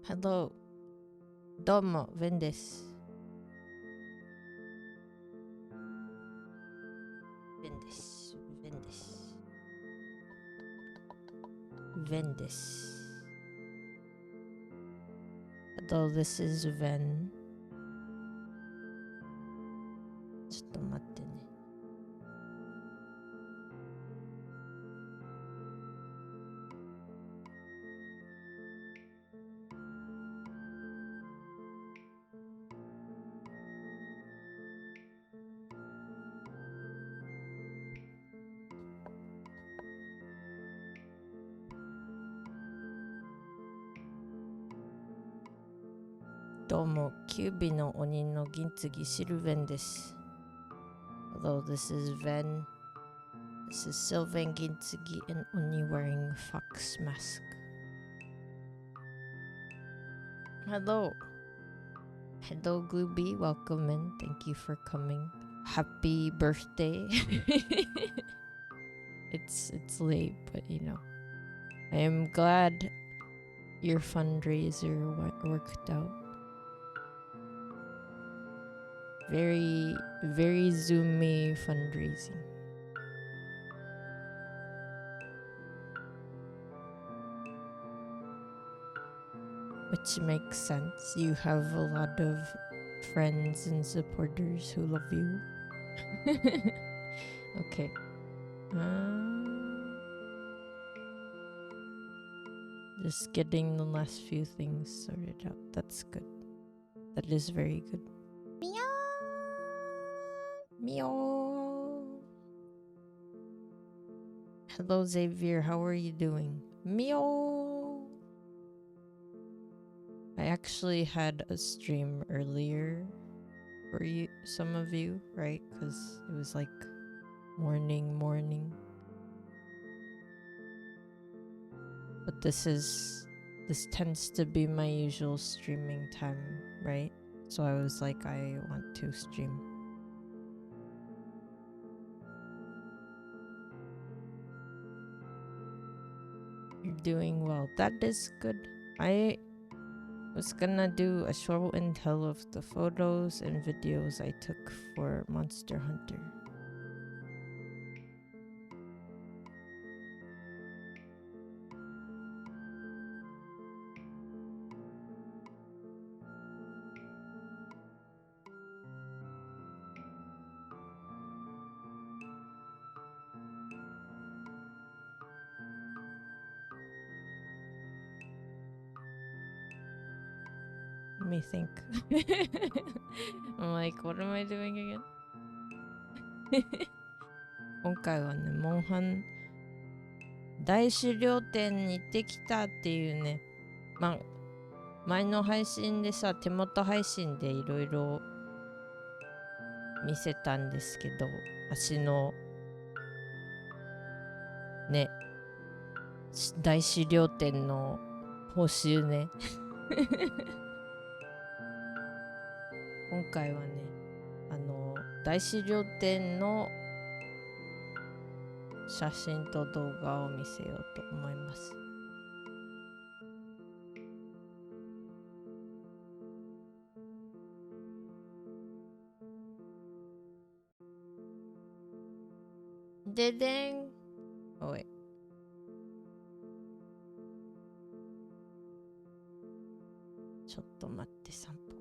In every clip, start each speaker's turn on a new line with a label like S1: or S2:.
S1: Hello. どうも、ヴェンです。ヴェンです。ヴェンです。ヴェンです。Hello, this is Ven. ちょっと待ってね。どうも、キュービの鬼の銀継シルヴェンです。Hello, this is Ven. This is Sylvan Gintsugi and Oni wearing fox mask. Hello. Hello, Glooby. Welcome in. Thank you for coming. Happy birthday. It's late, but you know. I am glad your fundraiser worked out. Very, very zoomy fundraising. Which makes sense. You have a lot of friends and supporters who love you. Okay. Just getting the last few things sorted out. That's good. That is very good. Meow. Meow. Hello, Xavier. How are you doing? Meow. I actually had a stream earlier for you, some of you, right? Because it was like morning. But this tends to be my usual streaming time, right? So I was like, I want to stream. You're doing well. That is good. I was gonna do a show and tell of the photos and videos I took for Monster Hunter. Let me think. I'm like, what am I doing again? 今回はね、モンハン大資料店に行ってきたっていうね、まあ前の配信でさ、手元配信でいろいろ見せたんですけど、足のね、大資料店の報酬ね。今回はね、大資料店の写真と動画を見せようと思います。ででん。おい。ちょっと待って、散歩。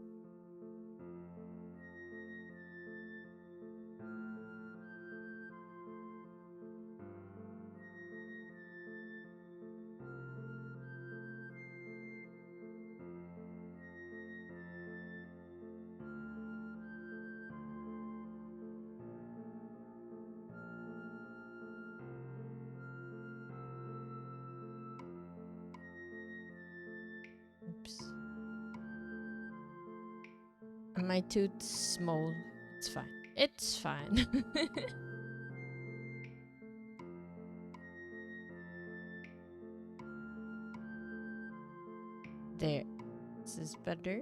S1: Oops. Am I too small? It's fine. It's fine. There. This is better.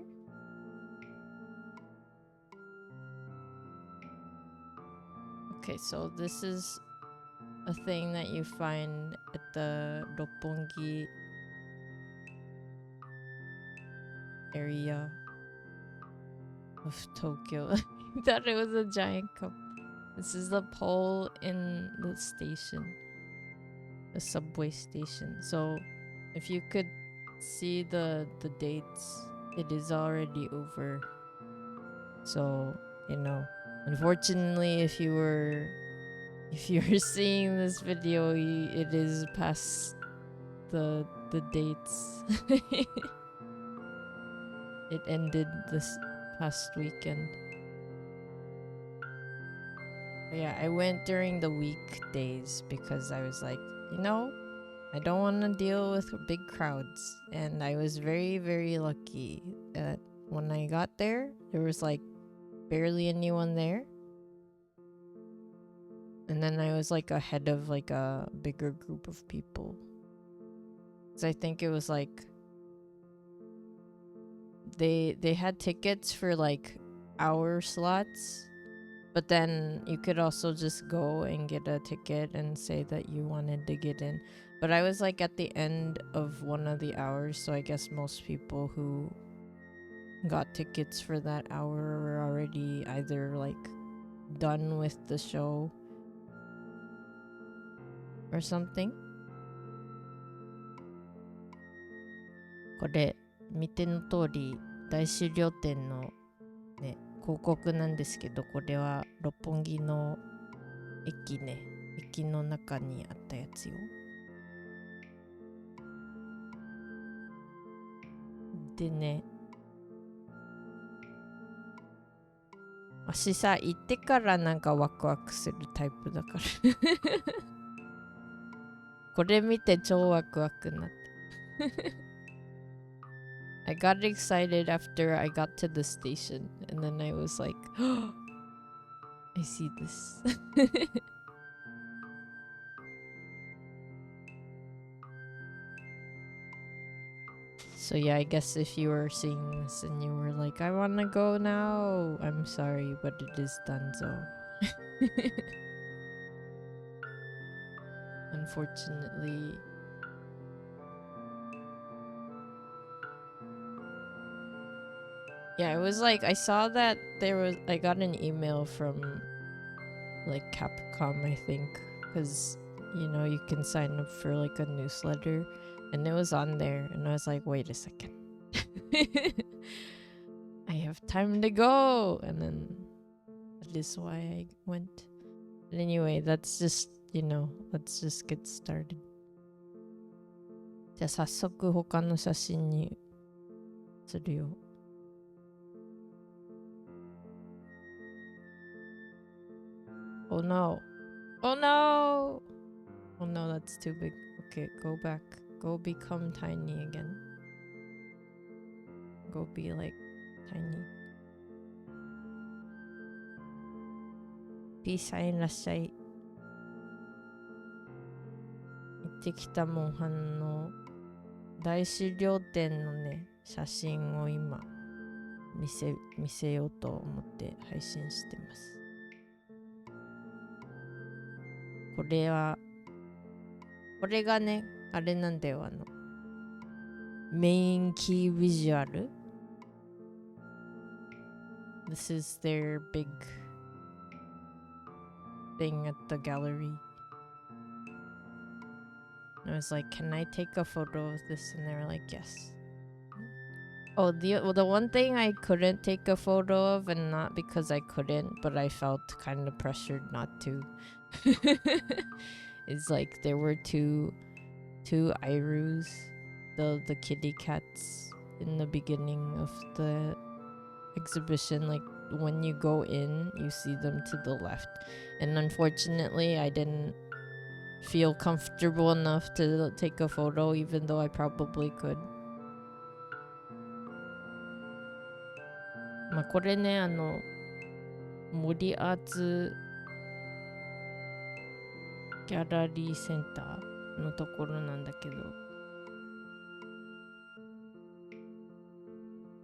S1: Okay, so this is a thing that you find at the Roppongi area of Tokyo. I thought it was a giant cup. This is the pole in the station, the subway station. So if you could see the dates, it is already over. So, unfortunately, if you're seeing this video, it is past the dates. It ended this past weekend. But yeah, I went during the weekdays because I was like, I don't want to deal with big crowds. And I was very, very lucky that when I got there, there was like barely anyone there. And then I was like ahead of like a bigger group of people. So I think it was like they had tickets for like hour slots, but then you could also just go and get a ticket and say that you wanted to get in. But I was like at the end of one of the hours, so I guess most people who got tickets for that hour were already either like done with the show or something. これ見ての通り大資料店のね広告なんですけど、これは六本木の駅の中にあったやつよ。でね、私さ行ってからなんかワクワクするタイプだからこれ見て超ワクワクになったI got excited after I got to the station, and then I was like, oh, I see this. So yeah, I guess if you were seeing this and you were like, I want to go now, I'm sorry, but it is done so. Unfortunately. Yeah, it was like I saw that I got an email from like Capcom, I think, because you can sign up for like a newsletter, and it was on there, and I was like, wait a second. I have time to go, and then that is why I went. But anyway, let's just get started. じゃあ早速他の写真にするよ。Oh no. Oh no! Oh no, that's too big. Okay, go back. Go become tiny again. Go be like tiny. Peace さんいらっしゃい。行ってきたモンハンの大資料店のね、写真を今見せようと思って配信してます。これがね、あれなんだよ、メインキービジュアル。This is their big thing at the gallery. And I was like, can I take a photo of this? And they were like, yes. Oh, the one thing I couldn't take a photo of, and not because I couldn't, but I felt kind of pressured not to. Is like there were two Irus, the kitty cats in the beginning of the exhibition. Like when you go in, you see them to the left, and unfortunately I didn't feel comfortable enough to take a photo, even though I probably could. まあこれね、森アーツギャラリーセンターのところなんだけど、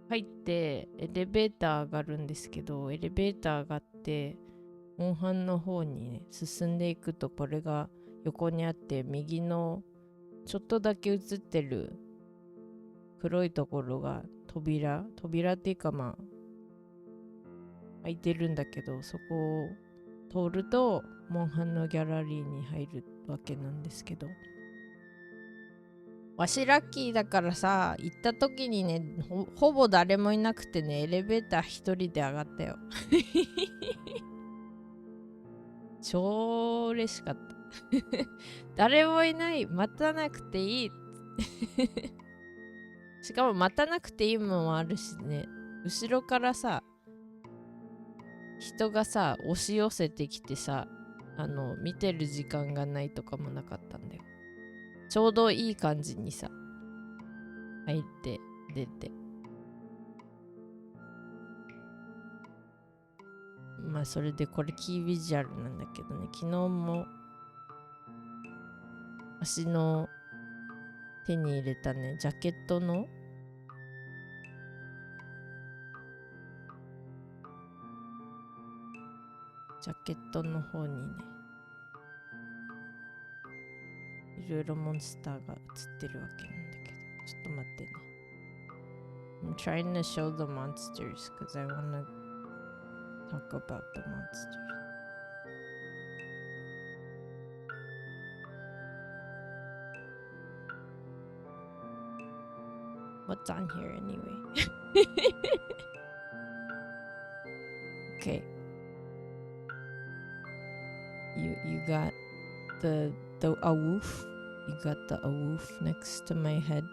S1: 入ってエレベーター上がるんですけど、エレベーター上がってモンハンの方にね進んでいくと、これが横にあって、右のちょっとだけ映ってる黒いところが扉っていうかまあ開いてるんだけど、そこを通るとモンハンのギャラリーに入るわけなんですけど、わしラッキーだからさ、行った時にね、ほぼ誰もいなくてね、エレベーター一人で上がったよ。超嬉しかった。誰もいない、待たなくていい。しかも待たなくていいものもあるしね、後ろからさ、人がさ、押し寄せてきてさ、見てる時間がないとかもなかったんだよ。ちょうどいい感じにさ、入って出て。まあそれでこれキービジュアルなんだけどね、昨日も足の手に入れたね、ジャケットの方にね、いろいろモンスターが映ってるわけなんだけど、ちょっと待ってね。I'm trying to show the monsters because I want to talk about the monsters. What's on here anyway? Okay. You got the awoof. You got the awoof next to my head.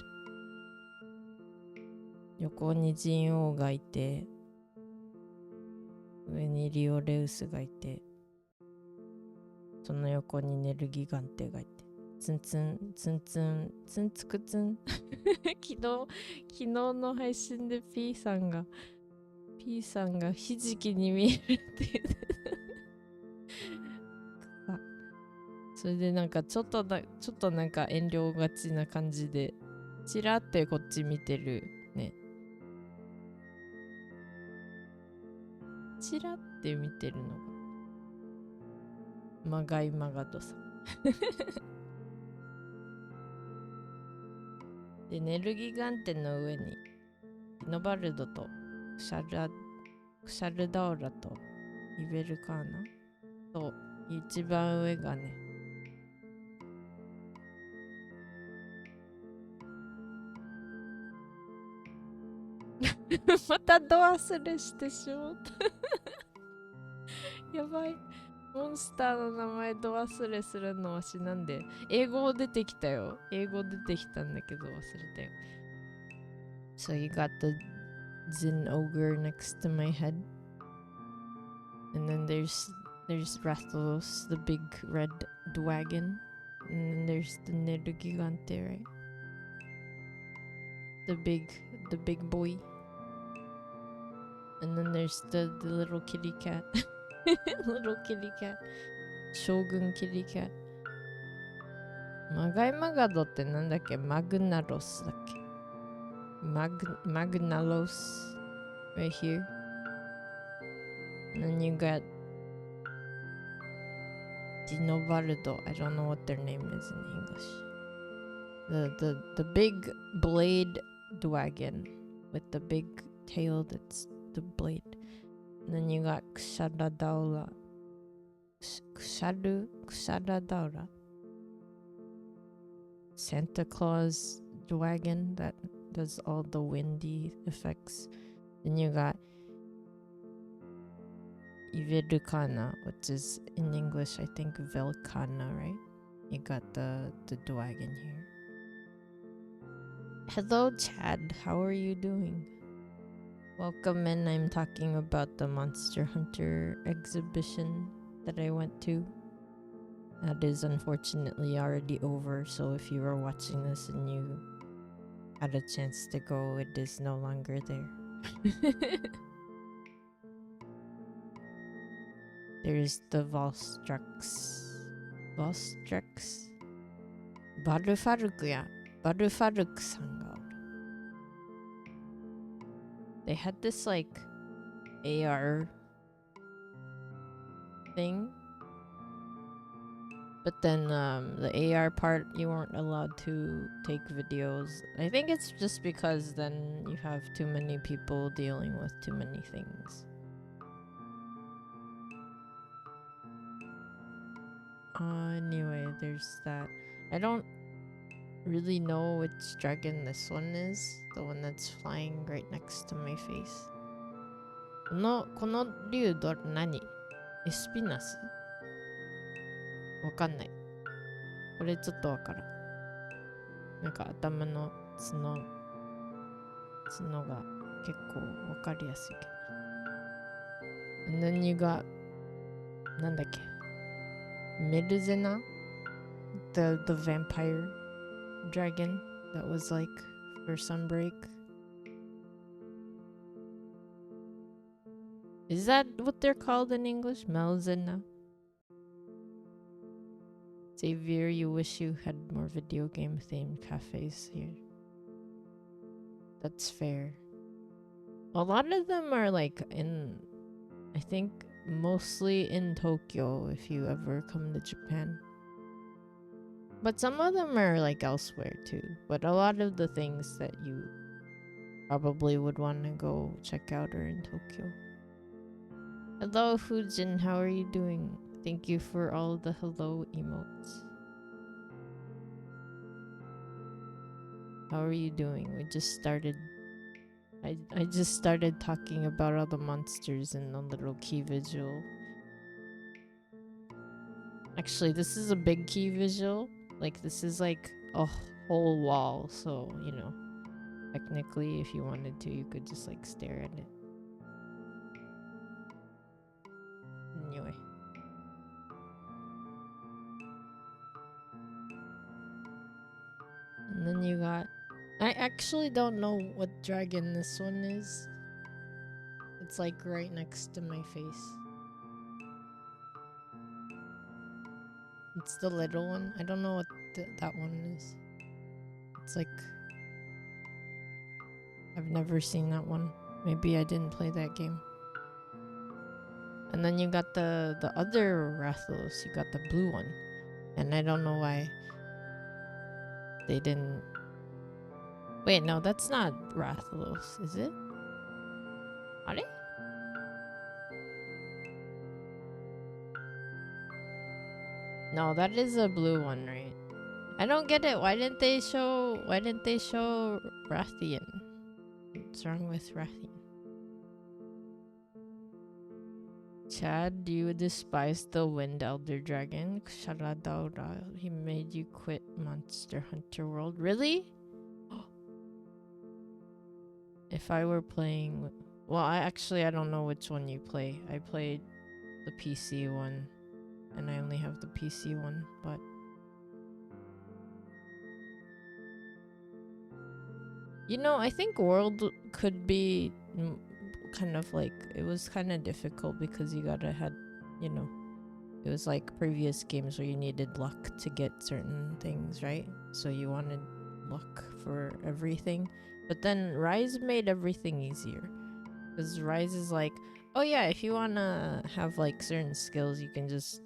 S1: 横にジンオウがいて、上にリオレウスがいて、その横にネルギガンテがいて、ツンツンツンツンツンツクツン。昨日の配信で P さんがひじきに見えるって言ってた。それでなんかちょっとなんか遠慮がちな感じでチラってこっち見てるね。チラって見てるのがまがいまがとさ。でネルギガンテの上にノバルドとクシャルダオラとイベルカーナと一番上がね、またド忘れしてしまったやばい、モンスターの名前ド忘れするのはしなんで、英語出てきたよ、英語出てきたんだけど忘れたよ。So you got the Zin ogre next to my head, and then there's Rathlos, the big red dragon, and then there's the Nergigante, right? The big boy, and then there's the little kitty cat. Little kitty cat, Shogun kitty cat. マガイマガドってなんだっけ、マグナロスだっけ、マグナロス right here. And then you got Dinobaldo. I don't know what their name is in English. The big blade dragon with the big tail that's the blade. And then you got Ksharadaura. Ksharadaura. Santa Claus dragon that does all the windy effects. Then you got Ivedukana, which is in English, I think Velkana, right? You got the dragon here. Hello, Chad. How are you doing? Welcome in. I'm talking about the Monster Hunter exhibition that I went to. That is unfortunately already over, so if you are watching this and you had a chance to go, it is no longer there. There's the Valstrux. Balfaruk ya. Balfaruk san ga oru. They had this like AR thing, But then the AR part, you weren't allowed to take videos. I think it's just because then you have too many people dealing with too many things. Anyway, there's that. I don't really know which dragon this one is. The one that's flying right next to my face. この竜何？エスピナス？わかんない。これちょっとわからん。なんか頭の角が結構わかりやすいけど。And then you got なんだっけ？メルゼナ？ The vampire dragon that was like for Sunbreak. Is that what they're called in English? Melzena? Xavier, you wish you had more video game themed cafes here. That's fair. A lot of them are like in, I think, mostly in Tokyo if you ever come to Japan. But some of them are like elsewhere too. But a lot of the things that you probably would want to go check out are in Tokyo. Hello, Fujin. How are you doing? Thank you for all the hello emotes. How are you doing? We just started. I just started talking about all the monsters in the little key visual. Actually, this is a big key visual. Like, this is like a whole wall. So, you know, technically, if you wanted to, you could just like stare at it. Anyway. And then you got... I actually don't know what dragon this one is. It's like right next to my face. It's the little one. I don't know what that one is. It's like... I've never seen that one. Maybe I didn't play that game. And then you got the other Rathalos. You got the blue one. And I don't know why they didn't... Wait, no, that's not Rathalos, is it? Are they? No, that is a blue one, right? I don't get it. Why didn't they show Rathian? What's wrong with Rathian? Chad, do you despise the Wind Elder Dragon? Sharadaura, he made you quit Monster Hunter World. Really? If I were playing... Well, I don't know which one you play. I played the PC one. And I only have the PC one, but... You know, I think World could be kind of like... It was kind of difficult because you gotta had... You know... It was like previous games where you needed luck to get certain things, right? So you wanted luck for everything. But then Rise made everything easier. Because Rise is like... Oh yeah, if you wanna have like certain skills, you can just...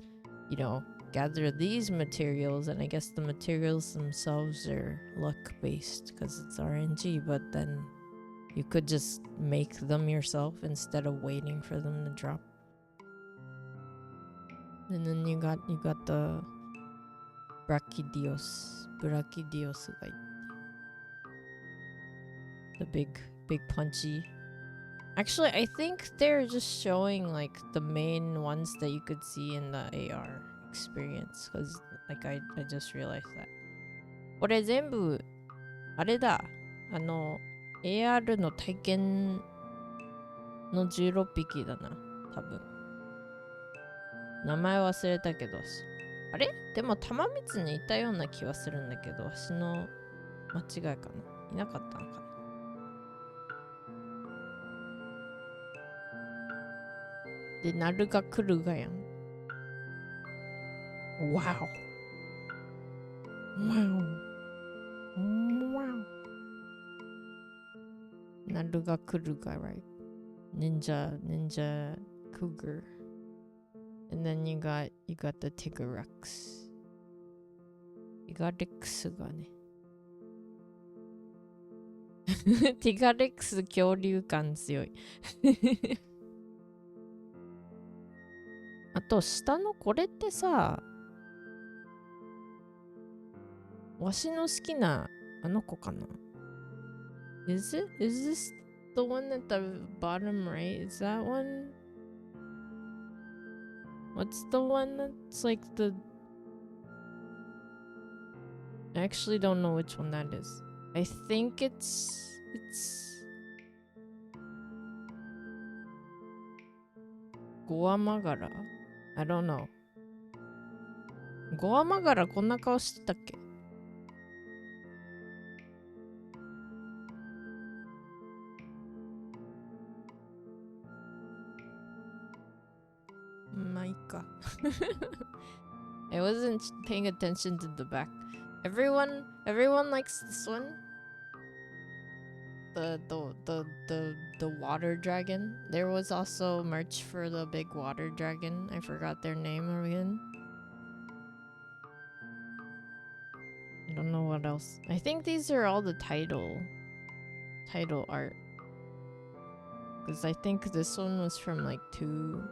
S1: You know, gather these materials, and I guess the materials themselves are luck-based because it's RNG, but then you could just make them yourself instead of waiting for them to drop. And then you got the Brachydios. Like the big punchy. Actually, I think they're just showing like the main ones that you could see in the AR experience, because like I just realized that. これ全部あれだ。AR の体験の16匹だな。多分。名前忘れたけど。あれ？でも玉光にいたような気はするんだけど、私の間違いかな。いなかったのかな。で、なるが来るがやん。わお。わお。わお。なるが来るが、right? Ninja cougar. And then you got the Tigrex. ティガレックスがね。ティガレックス恐竜感強い。あと、下のこれってさ、わしの好きなあの子かな？ Is this the one at the bottom right? Is that one? What's the one that's like the... I actually don't know which one that is. I think it's...ゴアマガラ? I don't know. ゴアマガラこんな顔してたっけ？まあいいか。I wasn't paying attention to the back. Everyone likes this one. The water dragon. There was also merch for the big water dragon. I forgot their name again. I don't know what else. I think these are all the title art. Because I think this one was from like 2G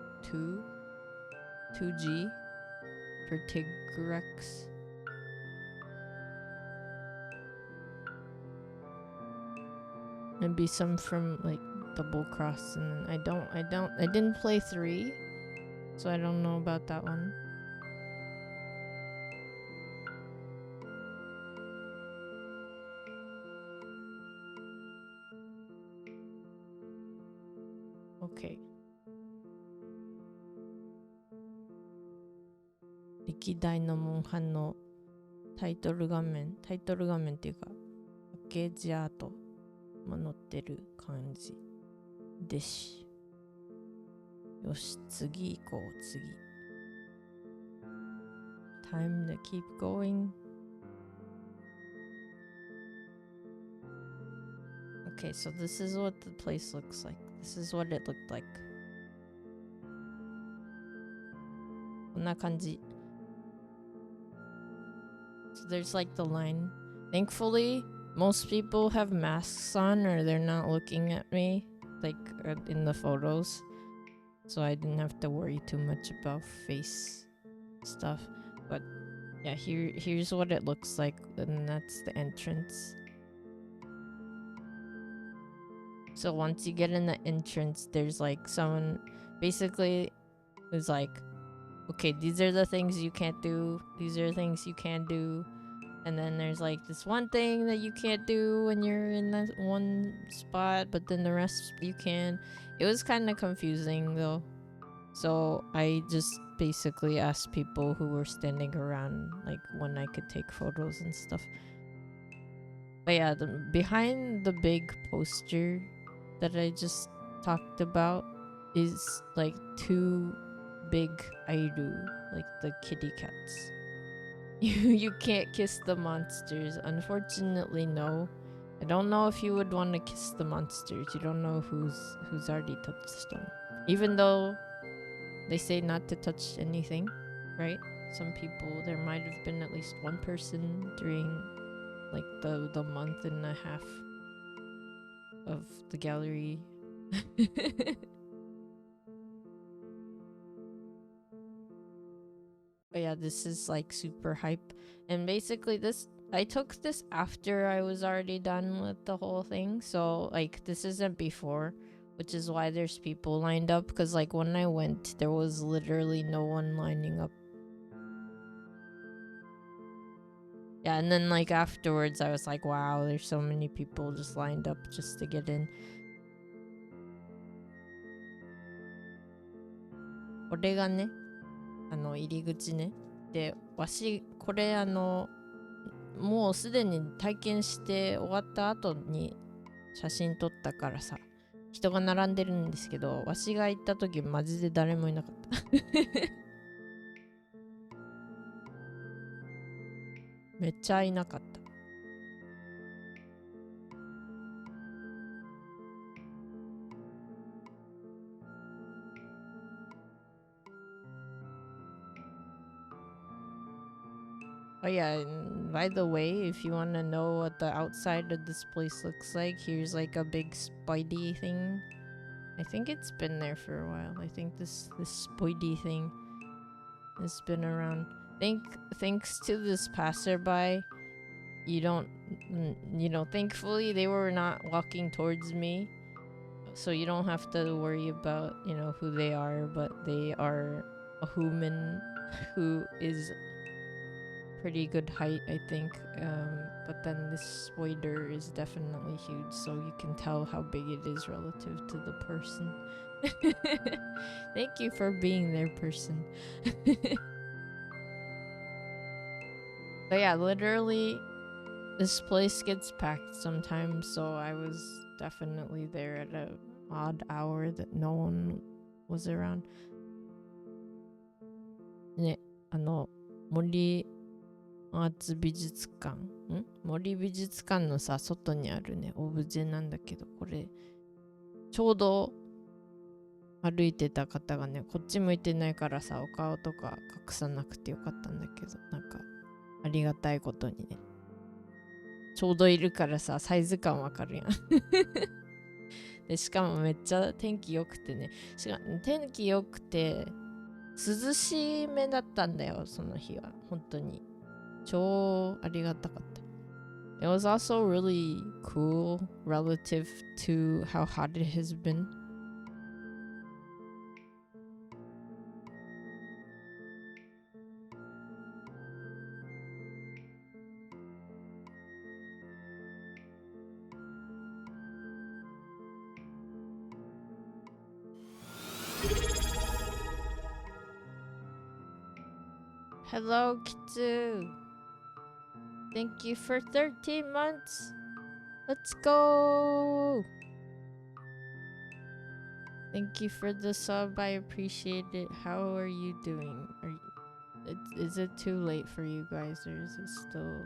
S1: for Tigrex. Maybe some from like Double Cross, and I didn't play 3, so I don't know about that one. Okay. 歴代のモンハンのタイトル画面っていうかパッケージアートも載ってる感じです。よし、次行こう、次。Time to keep going. Okay, so this is what the place looks like. This is what it looked like. こんな感じ。So there's like the line. Thankfully, most people have masks on or they're not looking at me like in the photos. So I didn't have to worry too much about face stuff. But yeah, here's what it looks like, and that's the entrance. So once you get in the entrance, there's like someone basically is like, okay, these are the things you can't do, these are the things you can do, and then there's like this one thing that you can't do when you're in that one spot, but then the rest you can. It was kind of confusing though, so I just basically asked people who were standing around like when I could take photos and stuff. But yeah, behind the big poster that I just talked about is like 2 big airu, like the kitty cats. You can't kiss the monsters. Unfortunately, no. I don't know if you would want to kiss the monsters. You don't know who's already touched them. Even though they say not to touch anything, right? Some people, there might have been at least one person during like the month and a half of the gallery. But yeah, this is like super hype. And basically I took this after I was already done with the whole thing. So like this isn't before, which is why there's people lined up. Because like when I went, there was literally no one lining up. Yeah, and then like afterwards I was like, wow, there's so many people just lined up just to get in. これがね、入り口ね。で、わし、これもうすでに体験して終わった後に写真撮ったからさ、人が並んでるんですけど、わしが行った時マジで誰もいなかった。めっちゃいなかった。Oh yeah, by the way, if you want to know what the outside of this place looks like, here's like a big spidey thing. I think it's been there for a while. I think this spidey thing has been around. Thanks to this passerby, thankfully they were not walking towards me, so you don't have to worry about who they are, but they are a human who is pretty good height, I think, but then this spider is definitely huge, so you can tell how big it is relative to the person. Thank you for being there, person. But yeah, literally this place gets packed sometimes, so I was definitely there at an odd hour that no one was around. ね、森アーツ美術館森美術館のさ、外にあるね、オブジェなんだけど、これちょうど歩いてた方がね、こっち向いてないからさ、お顔とか隠さなくてよかったんだけど、なんかありがたいことにね、ちょうどいるからさ、サイズ感わかるやん。でしかもめっちゃ天気良くてね、天気良くて涼しめだったんだよ、その日は。本当に超ありがたかった。It was also really cool relative to how hot it has been. Hello, Kitsu. Thank you for 13 months. Let's go. Thank you for the sub. I appreciate it. How are you doing? Is it too late for you guys, or is it still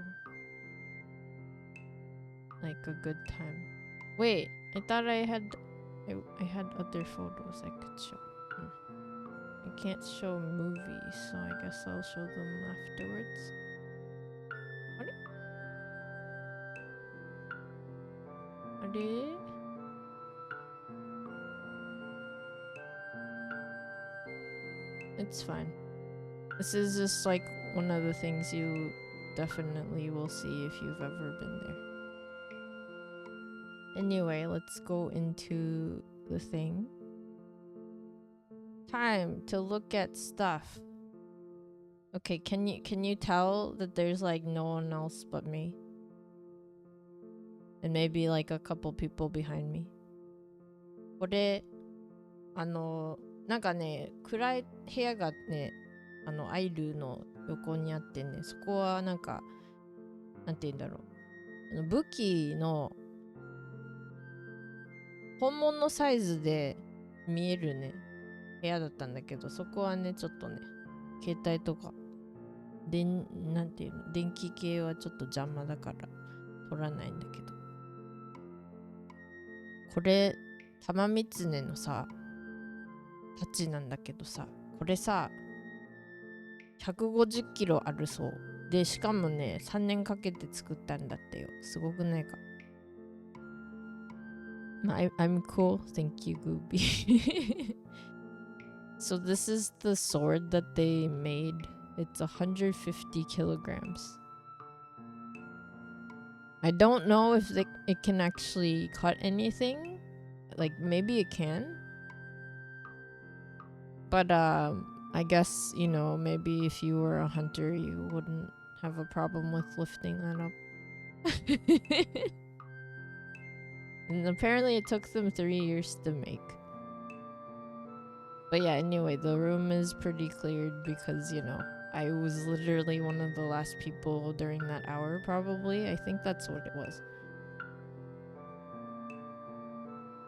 S1: like a good time? Wait, I thought I had other photos I could show. I can't show movies, so I guess I'll show them afterwards. Are they? It's fine. This is just like one of the things you definitely will see if you've ever been there. Anyway, let's go into the thing. Time to look at stuff. Okay, can you tell that there's like no one else but me? And maybe like a couple people behind me. これなんかね、暗い部屋がね、アイルの横にあってね、そこはなんかなんて言うんだろう、武器の本物サイズで見えるね部屋だったんだけど、そこはねちょっとね携帯とかなんていうの、電気系はちょっと邪魔だから撮らないんだけど、これ玉狐のさたちなんだけどさ、これさ150キロあるそうで、しかもね3年かけて作ったんだってよ。すごくないか。I'm cool, thank you, Gooby. So this is the sword that they made. It's 150 kilograms. I don't know if it can actually cut anything. Like maybe it can. But I guess, maybe if you were a hunter, you wouldn't have a problem with lifting that up. And apparently it took them 3 years to make. But yeah, anyway, the room is pretty cleared because, I was literally one of the last people during that hour, probably. I think that's what it was.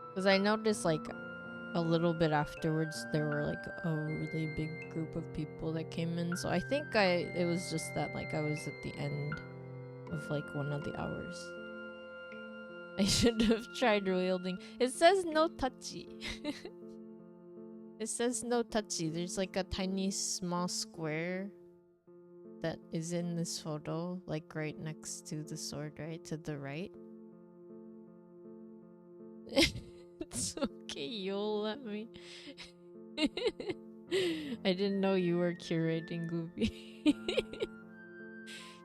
S1: Because I noticed, like, a little bit afterwards, there were, like, a really big group of people that came in. So I think it was just that, like, I was at the end of, like, one of the hours. I should have tried wielding. It says no touchy. It says no touchy. There's like a tiny small square that is in this photo, like right next to the sword, right? To the right. It's okay, you'll let me. I didn't know you were curating Gooby.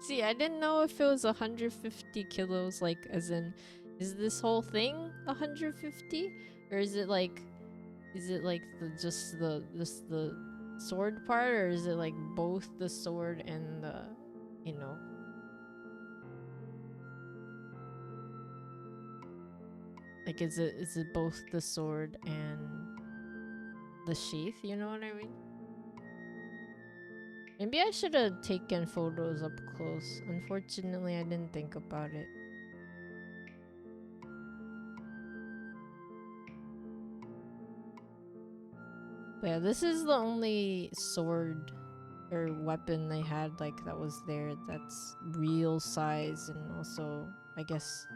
S1: See, I didn't know if it was 150 kilos, like as in, is this whole thing 150? Or is it like just the sword part, or is it like both the sword and the, you know? Like is it both the sword and the sheath, you know what I mean? Maybe I should have taken photos up close. Unfortunately, I didn't think about it. But yeah, this is the only sword or weapon they had like that was there that's real size, and also I guess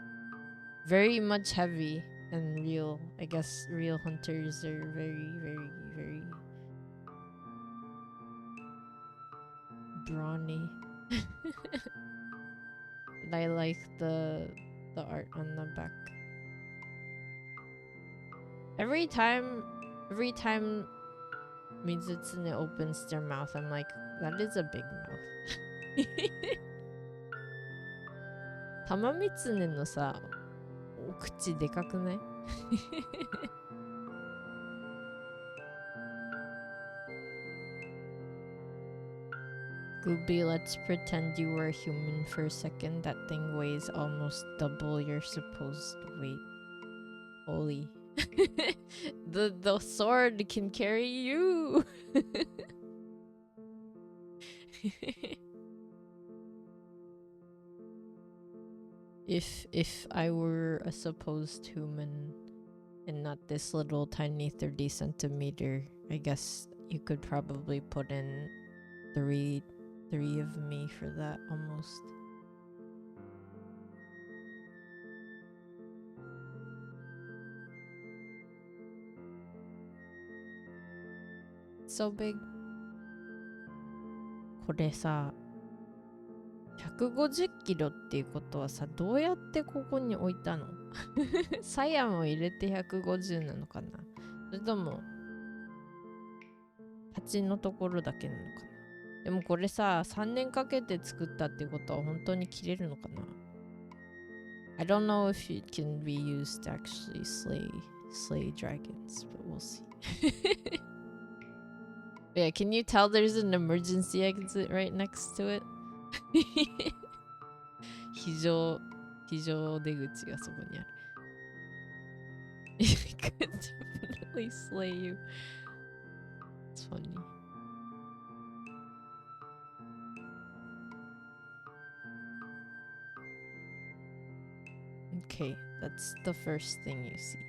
S1: very much heavy and real. I guess real hunters are very, very, very brawny. And I like the art on the back. Every time Mizutsune opens their mouth, I'm like, that is a big mouth. Tamamitsune no sa, お口でかくない? Gooby, let's pretend you were a human for a second. That thing weighs almost double your supposed weight. Holy. The sword can carry you. If I were a supposed human and not this little tiny 30 centimeter, I guess you could probably put in three of me for that almost. So big. これさ、150キロっていうことはさ、どうやってここに置いたの？鞘も入れて150なのかな？それとも鉢のところだけなのかな？でもこれさ、3年かけて作ったってことは本当に切れるのかな？ I don't know if it can be used to actually slay dragons, but we'll see. Yeah, can you tell there's an emergency exit right next to it? 非常出口がそこにある。It could definitely slay you. It's funny. Okay, that's the first thing you see.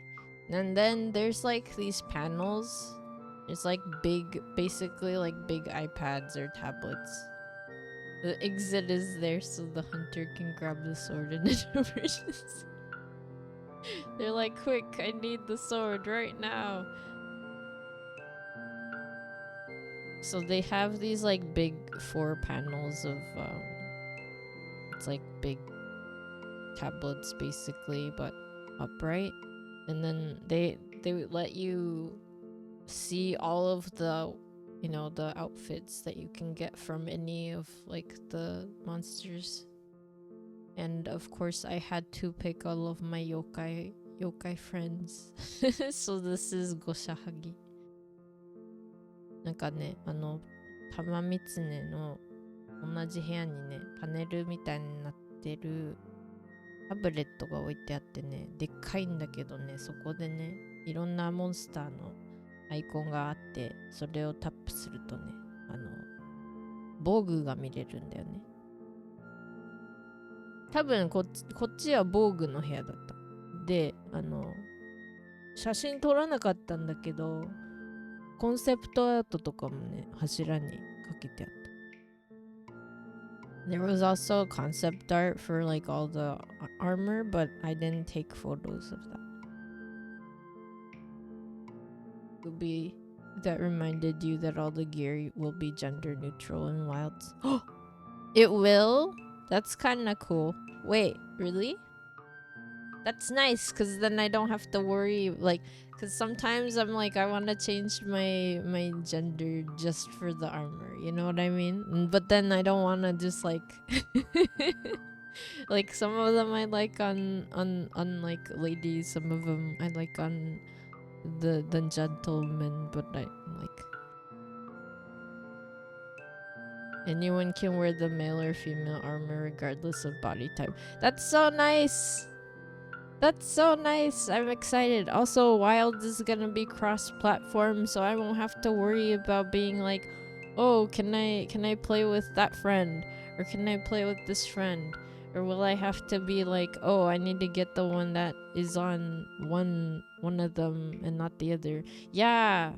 S1: And then there's like these panels. It's like big, basically like big iPads or tablets. The exit is there so the hunter can grab the sword and it emerges. They're like, quick, I need the sword right now. So they have these like big 4 panels of it's like big tablets basically, but upright. And then they would let you see all of the, you know, the outfits that you can get from any of like the monsters. And of course I had to pick all of my yokai friends. So this is Goshahagi. なんかね、玉三つねの同じ部屋にね、パネルみたいになってるタブレットが置いてあってね、でっかいんだけどね、そこでね、いろんなモンスターのアイコンがあって、それをタップするとね、防具が見れるんだよね。多分こっちは防具の部屋だった。で、写真撮らなかったんだけど、コンセプトアートとかもね、柱にかけてあった。There was also concept art for like all the armor, but I didn't take photos of that. That reminded you that all the gear will be gender neutral in Wilds. It will? That's kind of cool. Wait, really? That's nice, because then I don't have to worry, like, because sometimes I'm like, I want to change my gender just for the armor, you know what I mean? But then I don't want to just like like some of them I like on like ladies, some of them I like on the gentlemen, but I like anyone can wear the male or female armor regardless of body type. That's so nice. That's so nice. I'm excited. Also, Wild is gonna be cross-platform, so I won't have to worry about being like, oh, can I play with that friend, or can I play with this friend, or will I have to be like, oh, I need to get the one that is on one of them and not the other. Yeah.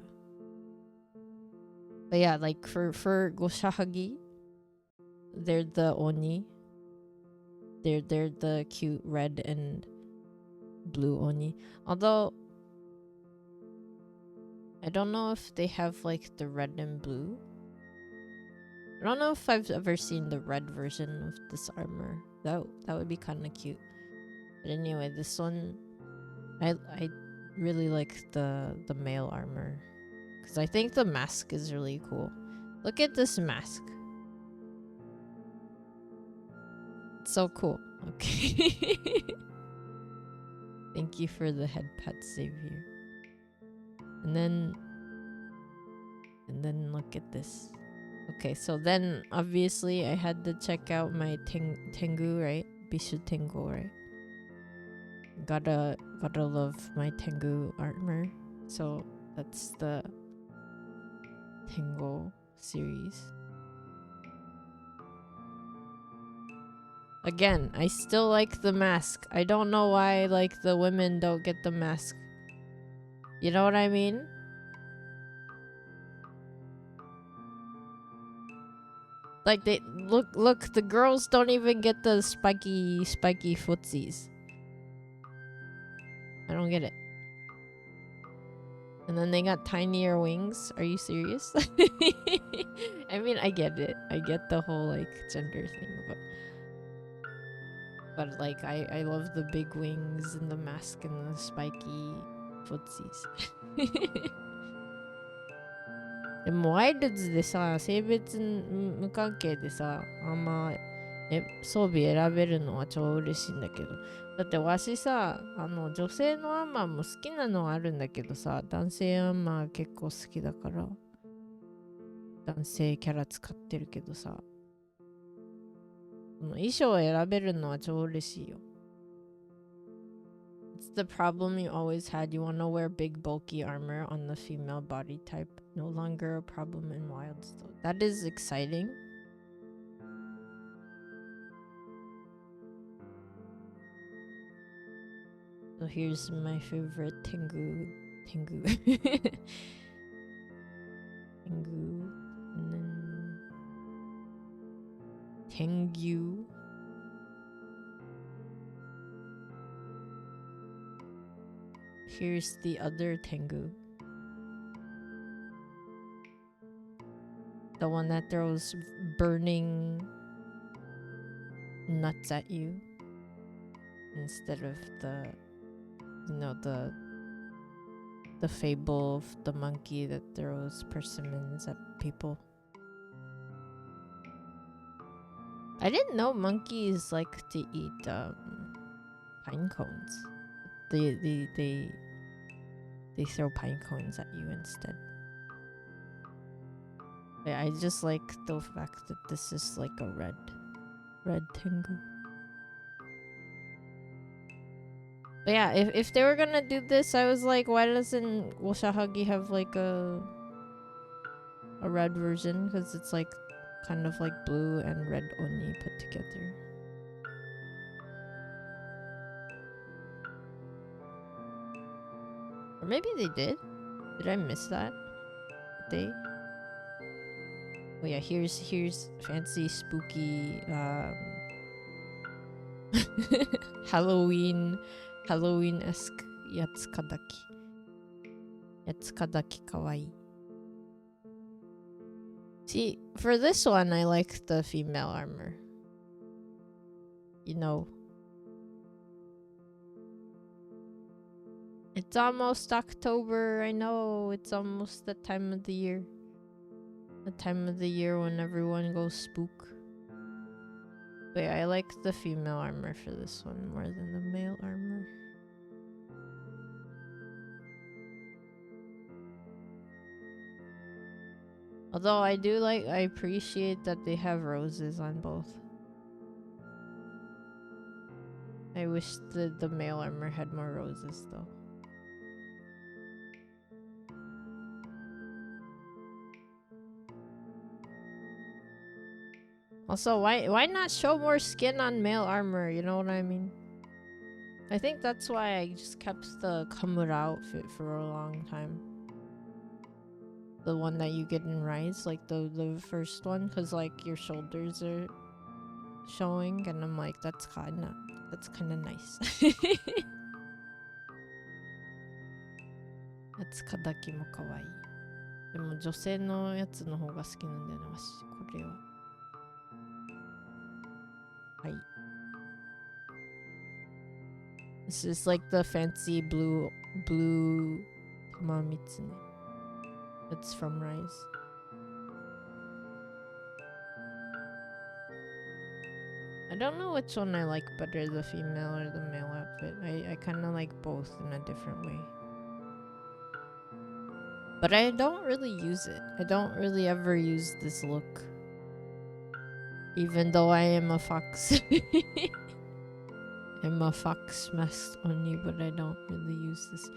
S1: But yeah, like for Goshahagi, they're the Oni. They're the cute red and blue Oni. Although I don't know if they have like the red and blue. I don't know if I've ever seen the red version of this armor. That would be kind of cute. But anyway, this one I really like the male armor, because I think the mask is really cool. Look at this mask. It's so cool. Okay. Thank you for the head pat, Savior. And then look at this. Okay, so then obviously I had to check out my Tengu, right? Bishu Tengu, right? Gotta love my Tengu armor. So that's the Tengu series. Again, I still like the mask. I don't know why like the women don't get the mask. You know what I mean? Like they look, the girls don't even get the spiky footsies. I don't get it. And then they got tinier wings. Are you serious? I mean, I get it. I get the whole like gender thing, but like I love the big wings and the mask and the spiky footsies. でもワイルズでさ、性別無関係でさ、あんま装備選べるのは超嬉しいんだけど、だってわしさ、女性のアンマーも好きなのはあるんだけどさ、男性アンマー結構好きだから男性キャラ使ってるけどさ、衣装を選べるのは超嬉しいよ。It's the problem you always had. You want to wear big bulky armor on the female body type. No longer a problem in Wilds though. That is exciting. So here's my favorite Tengu. Tengu. And then Tengu. Here's the other Tengu. The one that throws burning nuts at you instead of the, you know, the fable of the monkey that throws persimmons at people. I didn't know monkeys like to eat pine cones. They throw pine cones at you instead. I just like the fact that this is like a red Tengu. But yeah, if they were gonna do this, I was like, why doesn't Woshahagi have like a red version? Because it's like kind of like blue and red Oni put together. Or maybe they did. Did I miss that? Did they? Oh yeah, here's fancy spooky Halloween-esque Yatsukadaki. Yatsukadaki kawaii. See, for this one, I like the female armor. You know. It's almost October. I know. It's almost the time of the year. The time of the year when everyone goes spook. But yeah, I like the female armor for this one more than the male armor. Although I appreciate that they have roses on both. I wish the male armor had more roses though. Also, why not show more skin on male armor? You know what I mean? I think that's why I just kept the Kamura outfit for a long time. The one that you get in Rise, like the first one, because like your shoulders are showing, and I'm like, that's kind of nice. That's Kadaki mo kawaii. でも女性のやつの方が好きなんだよね、わしこれは。はい。This is like the fancy blue Tamamitsune. It's from Rise. I don't know which one I like better, the female or the male outfit. I kind of like both in a different way. But I don't really use it. I don't really ever use this look. Even though I am a fox. I'm a fox masked only, but I don't really use this.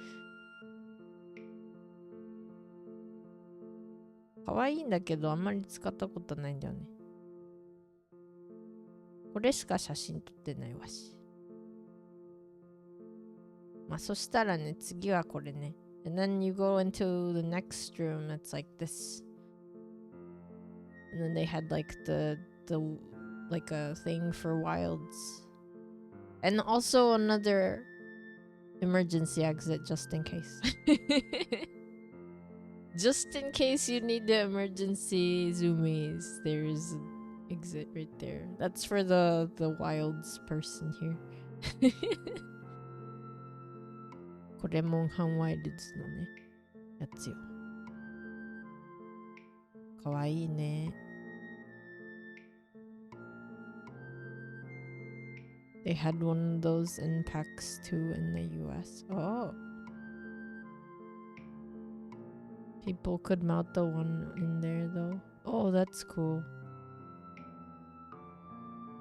S1: 可愛いんだけどあんまり使ったことないんだよね。これしか写真撮ってないわし。まあそしたらね、次はこれね。And then you go into the next room, it's like this. And then they had like the like a thing for wilds. And also another emergency exit just in case. Just in case you need the emergency zoomies, there's an exit right there. That's for the wilds person here. これモンハンワイルズのね、やつよ。かわいいね。They had one of those in PAX too in the US. Oh. People could mount the one in there though. Oh, that's cool.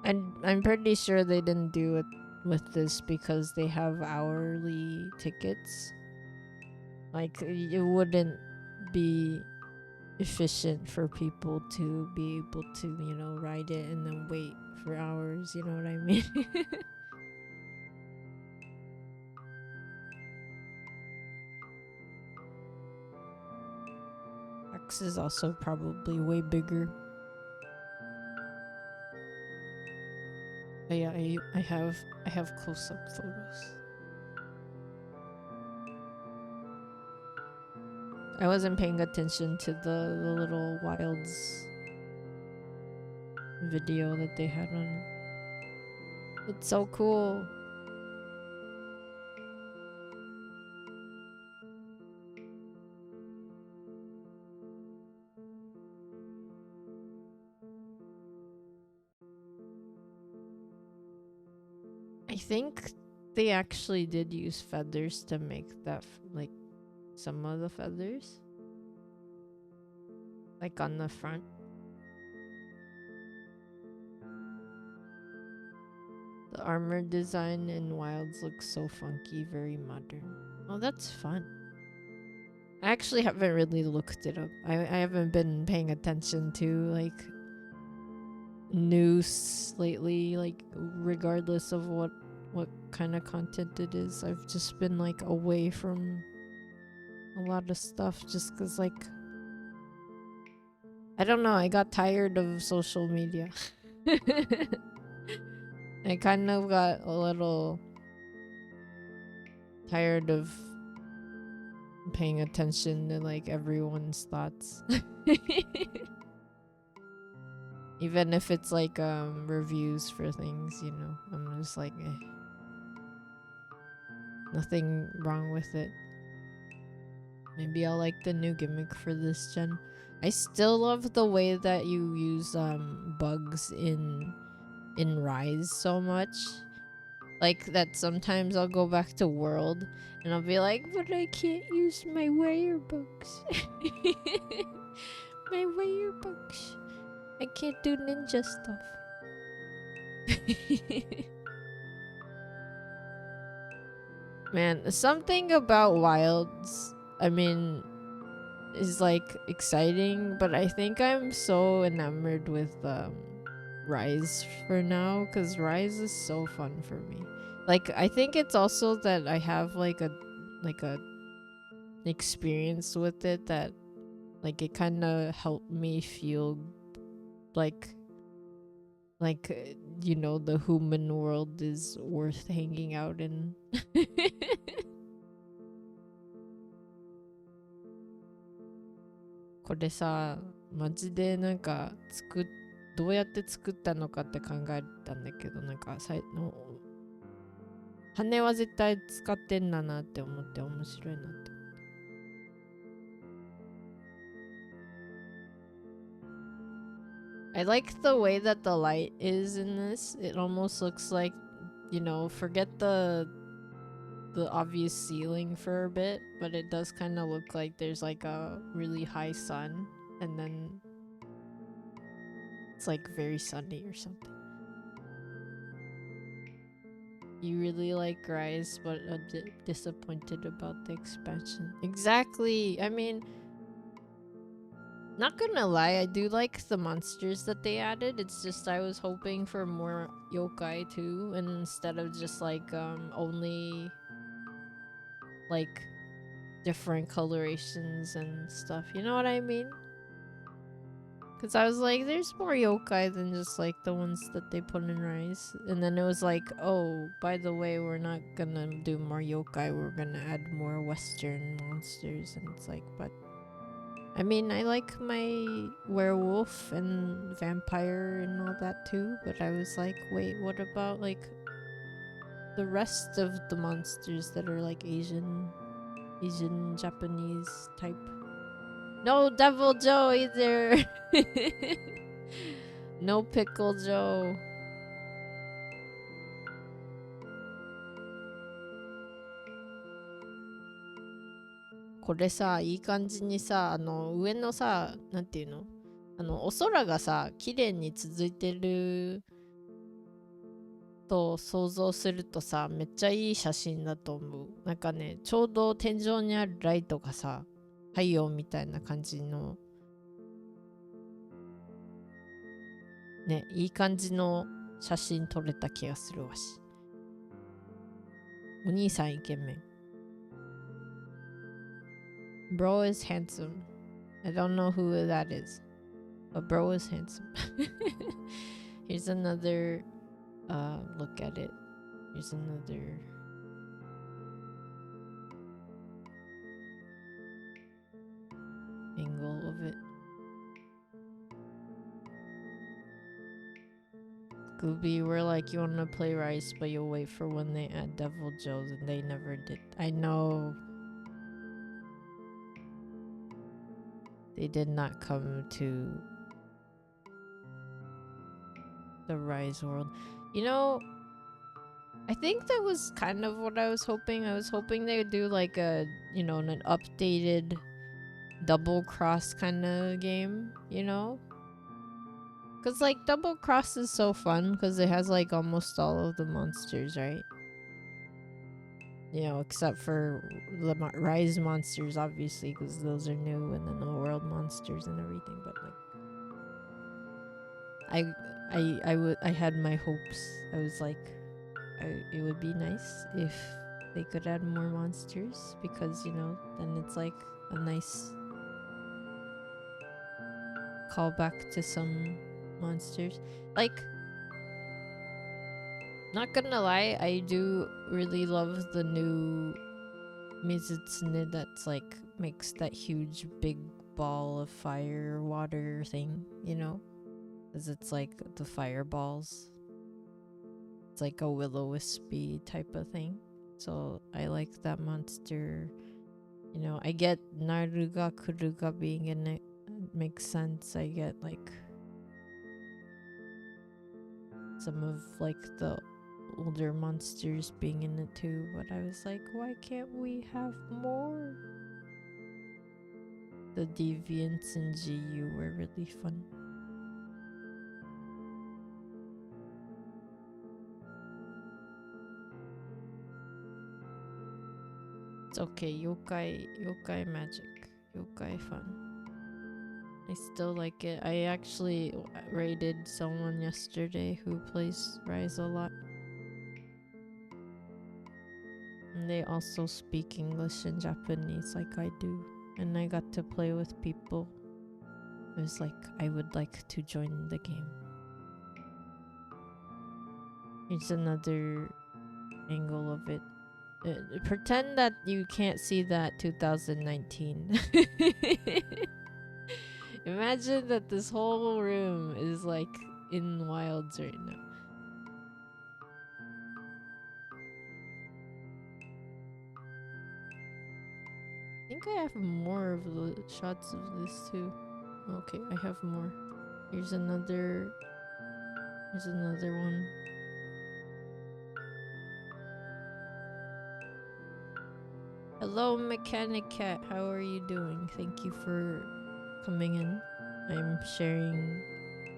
S1: And I'm pretty sure they didn't do it with this because they have hourly tickets. Like, it wouldn't be efficient for people to be able to, you know, ride it and then wait for hours, you know what I mean? X is also probably way bigger. But yeah, I have close-up photos. I wasn't paying attention to the little wilds video that they had on it. It's so cool. I think they actually did use feathers to make that, like, some of the feathers. Like on the front. The armor design in Wilds looks so funky, very modern. Oh, that's fun. I actually haven't really looked it up. I haven't been paying attention to, like, news lately, like, regardless of what kind of content it is. I've just been, like, away from a lot of stuff just because, like, I don't know, I got tired of social media. I kind of got a little tired of paying attention to, like, everyone's thoughts. Even if it's like reviews for things, you know, I'm just like, nothing wrong with it. Maybe I'll like the new gimmick for this gen. I still love the way that you use bugs in Rise so much. Like that sometimes I'll go back to World and I'll be like, but I can't use my wire bugs. My wire bugs. I can't do ninja stuff. Man, something about Wilds, I mean, is like exciting, but I think I'm so enamored with Rise for now, because Rise is so fun for me. Like, I think it's also that I have like a experience with it that like it kind of helped me feel like you know, the human world is worth hanging out in. これさ、マジでなんかどうやって作ったのかって考えたんだけど、なんか羽は絶対使ってんだなって思って面白いなって。I like the way that the light is in this. It almost looks like, you know, forget the obvious ceiling for a bit, but it does kind of look like there's like a really high sun and then it's like very sunny or something. You really like Rise, but a bit disappointed about the expansion. Exactly. I mean, not gonna lie, I do like the monsters that they added. It's just I was hoping for more yokai too, and instead of just like only like different colorations and stuff. You know what I mean? Because I was like, there's more yokai than just like the ones that they put in Rise. And then it was like, oh, by the way, we're not gonna do more yokai, we're gonna add more Western monsters. And it's like, but I mean, I like my werewolf and vampire and all that too. But I was like, wait, what about like the rest of the monsters that are like Asian Japanese type? No Devil Joe either. No Pickle Joe.これさ、いい感じにさ、上のさ、なんていうの？お空がさ、綺麗に続いてると想像するとさ、めっちゃいい写真だと思う。なんかね、ちょうど天井にあるライトがさ、太陽みたいな感じのね、いい感じの写真撮れた気がするわし。お兄さんイケメン。Bro is handsome. I don't know who that is, but bro is handsome. Here's another look at it. Here's another angle of it. Gooby, we're like, you wanna play Rice, but you'll wait for when they add Devil Joes, and they never did. I know. They did not come to the Rise world. You know, I think that was kind of what I was hoping. I was hoping they would do like a, you know, an updated double cross kind of game, you know? Because like double cross is so fun because it has like almost all of the monsters, right? You know, except for the Rise monsters, obviously, because those are new, and then the world monsters and everything. But like, I had my hopes. I was like, it would be nice if they could add more monsters, because you know, then it's like a nice callback to some monsters. Like, not gonna lie, I do really love the new Mizutsune that's like makes that huge big ball of fire water thing, you know? because it's like the fireballs. It's like a will-o-wispy type of thing. So I like that monster. You know, I get Naruga Kuruga being in it. It makes sense. I get like some of like the older monsters being in it too, but I was like, why can't we have more? The deviants in GU were really fun. It's okay, yokai magic, yokai fun. I still like it. I actually raided someone yesterday who plays Rise a lot. And they also speak English and Japanese like I do. And I got to play with people. It was like, I would like to join the game. Here's another angle of it. Pretend that you can't see that 2019. Imagine that this whole room is like in wilds right now. I think I have more of the shots of this too. Okay, I have more. Here's another one. Hello, Mechanic Cat. How are you doing? Thank you for coming in. I'm sharing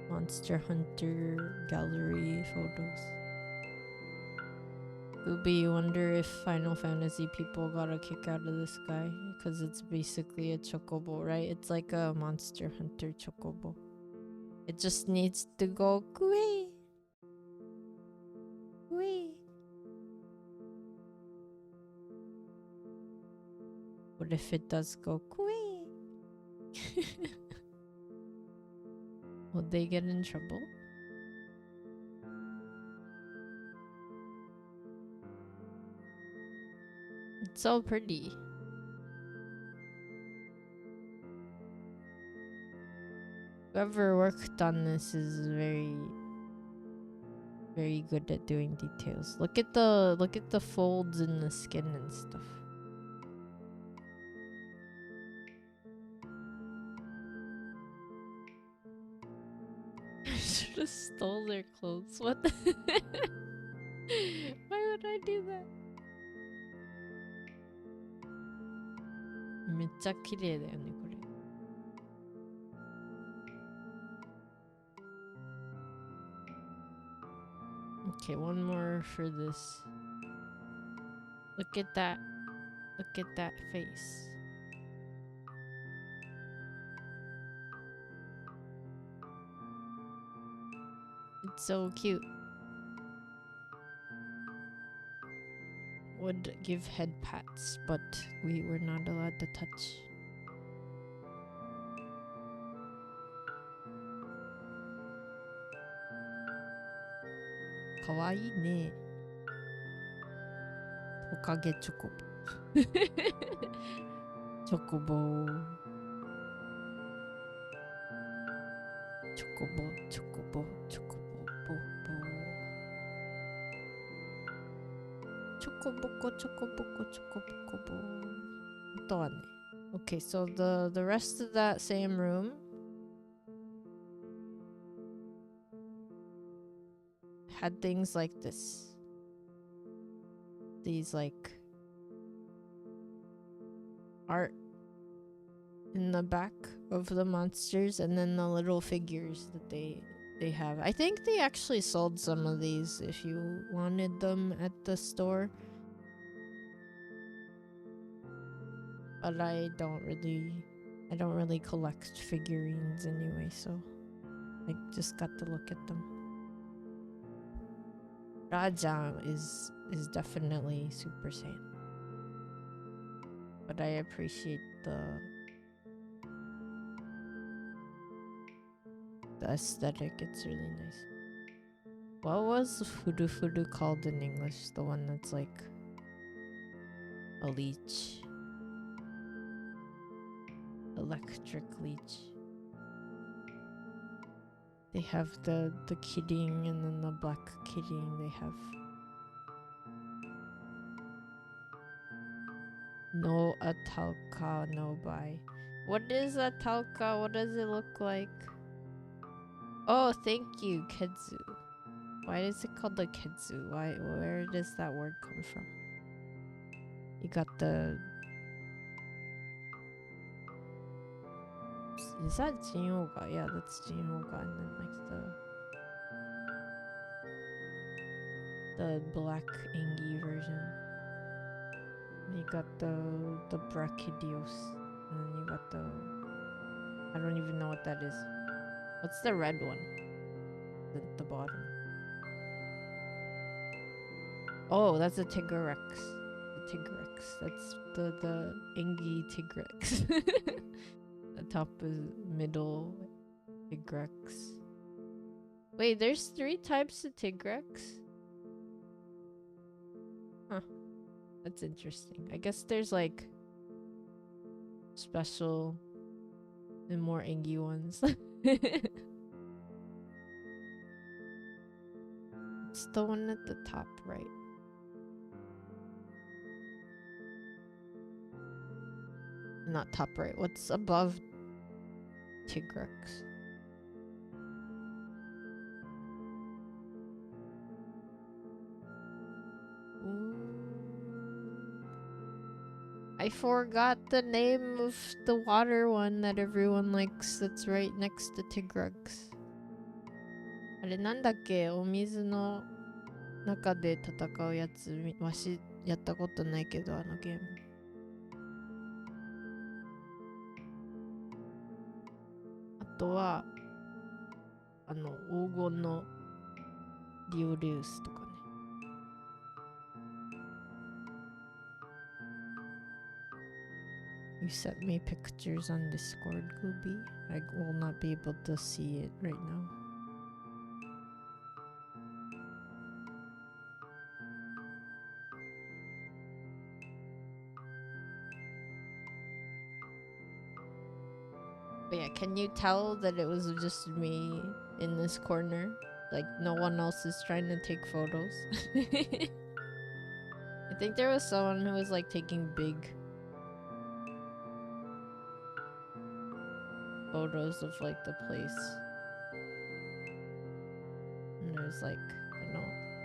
S1: Monster Hunter gallery photos. Ubi, you wonder if Final Fantasy people got a kick out of this guy? Because it's basically a chocobo, right? It's like a Monster Hunter chocobo. It just needs to go kui. Kui. What if it does go kui? Will they get in trouble? It's so pretty. Whoever worked on this is very, very good at doing details. Look at the folds in the skin and stuff. I should have stole their clothes. What? Why would I do that? めっちゃ綺麗だよねこれ。Okay, one more for this. Look at that. Look at that face. It's so cute. Would give head pats, but we were not allowed to touch. Kawaii ne. Tokage chocobo. Chocobo. Chocobo, chocobo, chocobo, bo, bo. Chocoboko, chocoboko, chocoboko, bo. あとはね. Okay, so the rest of that same room had things like this. These like art in the back of the monsters, and then the little figures that they have. I think they actually sold some of these if you wanted them at the store. But I don't really collect figurines anyway, so I just got to look at them. Rajan is definitely Super Saiyan. But I appreciate the aesthetic. It's really nice. What was Fudu Fudu called in English? The one that's like a leech. Electric leech. They have the kidding and then the black kidding. They have no atalka, no buy. What is atalka? What does it look like? Oh, thank you, kedzu. Why is it called the kedzu? Where does that word come from? You got the... Is that Jinyoga? Yeah, that's Jinyoga. And then like the black Engi version. You got the Brachydios. And then you got the... I don't even know what that is. What's the red one? The bottom. Oh, that's a Tigrex. The Tigrex. That's the Engi Tigrex. The top is middle Tigrex. Wait, there's 3 types of Tigrex? Huh. That's interesting. I guess there's like special and more Engi ones. It's the one at the top right. Not top right. What's above Tigrex? I forgot the name of the water one that everyone likes that's right next to Tigrex. あれなんだっけ、お水の中で戦うやつ、わしやったことないけど、あのゲーム。あとは、黄金のリオレウスとかね。You sent me pictures on Discord, Gooby. I will not be able to see it right now. But yeah, can you tell that it was just me in this corner? Like no one else is trying to take photos? I think there was someone who was like taking big photos of like the place. And it was like,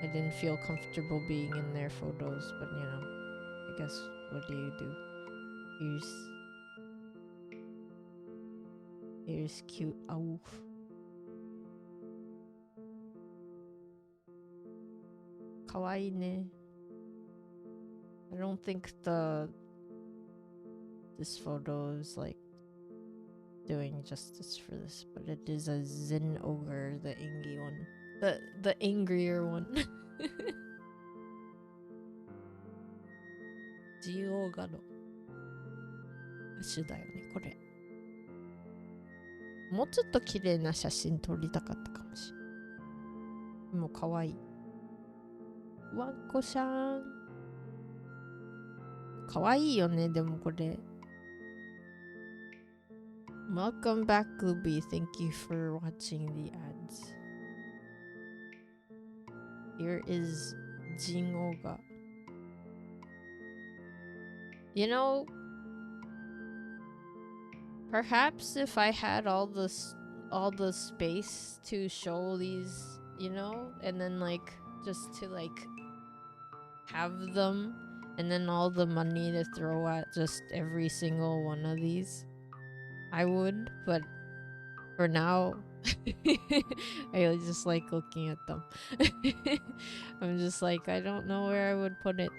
S1: I didn't feel comfortable being in their photos, but I guess what do you do? Here's cute Awoof. Kawaii ne. I don't think this photo is like doing justice for this, but it is a Zen ogre, the Engi one. The angrier one. Jioga no Ashuだよね、これ。もうちょっと綺麗な写真撮りたかったかもしれない。でも可愛い。ワンコちゃん。可愛いよね、でもこれ。Welcome back, Gooby. Thank you for watching the ads. Here is Jingoga. Perhaps if I had all the space to show these, and then like just to like have them, and then all the money to throw at just every single one of these, I would, but for now I just like looking at them. I'm just like, I don't know where I would put it,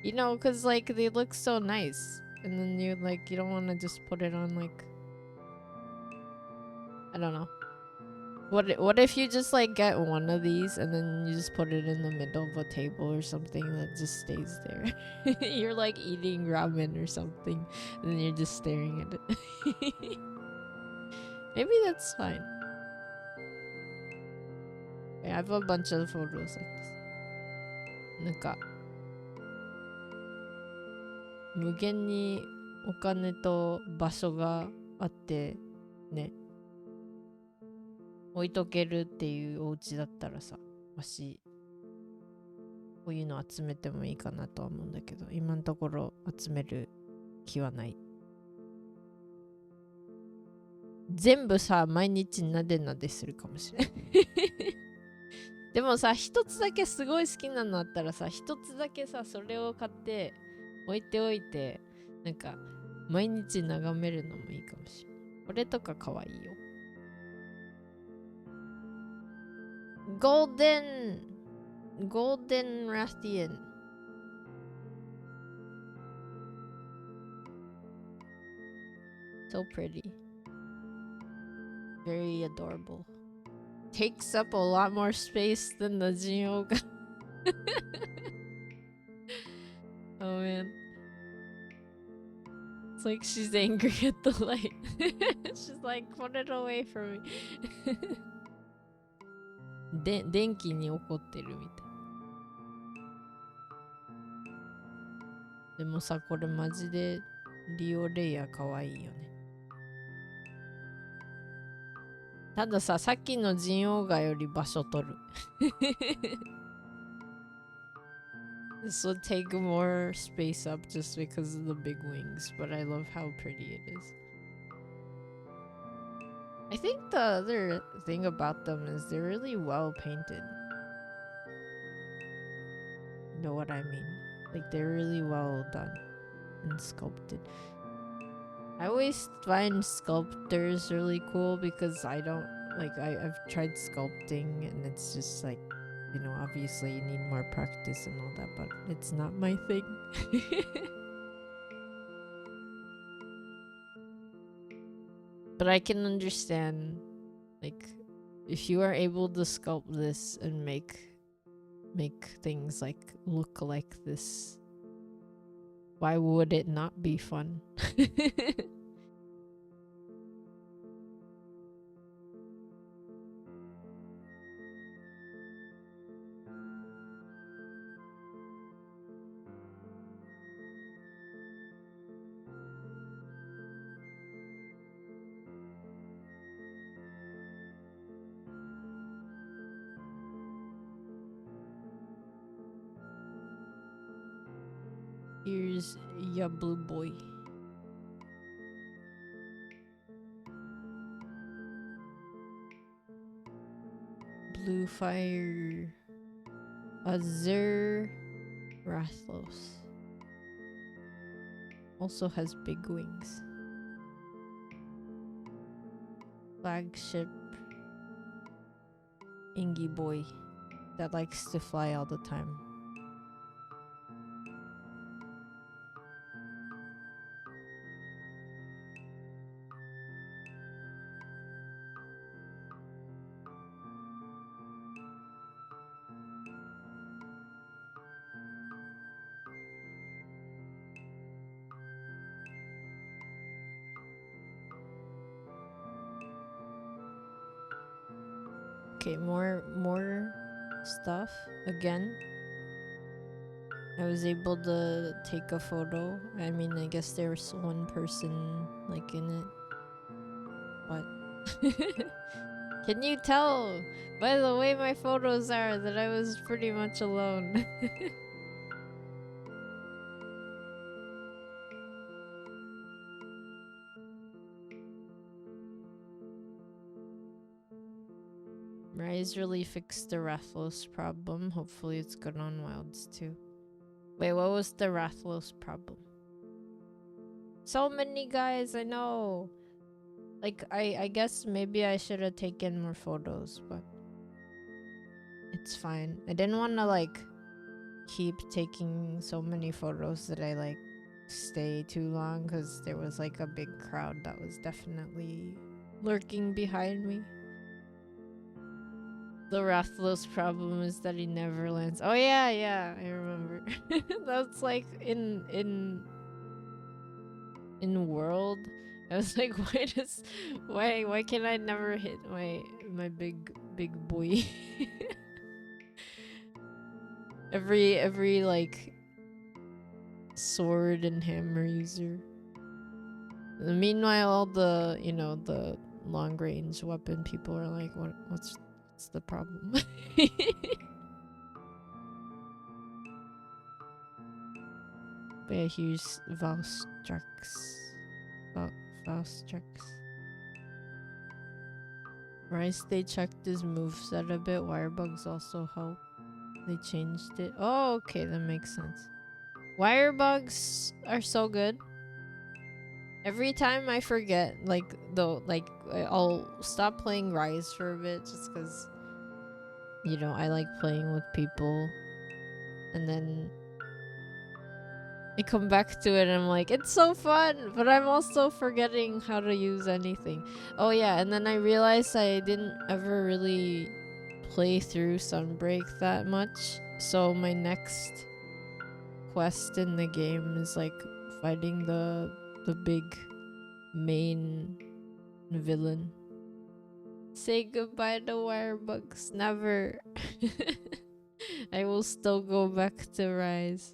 S1: because like they look so nice, and then you don't want to just put it on like, I don't know. What if you just like get one of these and then you just put it in the middle of a table or something that just stays there? You're like eating ramen or something and then you're just staring at it. Maybe that's fine. I have a bunch of photos like this. なんか無限にお金と場所があってね。置いとけるっていうお家だったらさ、わしこういうの集めてもいいかなとは思うんだけど、今のところ集める気はない。全部さ、毎日なでなでするかもしれないでもさ、一つだけすごい好きなのあったらさ、一つだけさ、それを買って置いておいて、なんか毎日眺めるのもいいかもしれない。これとかかわいいよ。ゴールデンラスティエン。So pretty. Very adorable. Takes up a lot more space than the Jinyoga. Oh man. It's like she's angry at the light. She's like, put it away from me. で、電気に怒ってるみたい。でもさ、これマジでリオレイヤーかわいいよね。たださ、さっきのジンオーガより場所取る。This would take more space up just because of the big wings, but I love how pretty it is. I think the other thing about them is they're really well painted. You know what I mean? Like they're really well done and sculpted. I always find sculptors really cool because I don't like I've tried sculpting and it's just like, you know, obviously you need more practice and all that, but it's not my thing. But I can understand, like, if you are able to sculpt this and make things like look like this, why would it not be fun? Here's ya blue boy. Blue fire. Azure Rathlos. Also has big wings. Flagship Ingy boy that likes to fly all the time. Okay, more stuff again. I was able to take a photo. I mean, I guess there's one person like in it. But can you tell by the way my photos are that I was pretty much alone? Rise really fixed the Rathlos problem. Hopefully it's good on Wilds too. Wait, what was the Rathlos problem? So many guys, I know. Like, I guess maybe I should have taken more photos, but it's fine. I didn't want to like keep taking so many photos that I like stay too long because there was like a big crowd that was definitely lurking behind me. The Rathlos problem is that he never lands. Oh yeah, I remember. That's like in World. I was like, why can I never hit my big boy? every like sword and hammer user. Meanwhile, all the long range weapon, people are like, what's the problem? But yeah, here's Valstrax. Rice, they checked his moveset a bit. Wirebugs also help. They changed it. Oh, okay, that makes sense. Wirebugs are so good. Every time I forget, I'll stop playing Rise for a bit just because, I like playing with people. And then I come back to it and I'm like, it's so fun, but I'm also forgetting how to use anything. Oh yeah, and then I realized I didn't ever really play through Sunbreak that much. So my next quest in the game is like fighting the big main villain. Say goodbye to Wirebugs. Never. I will still go back to Rise.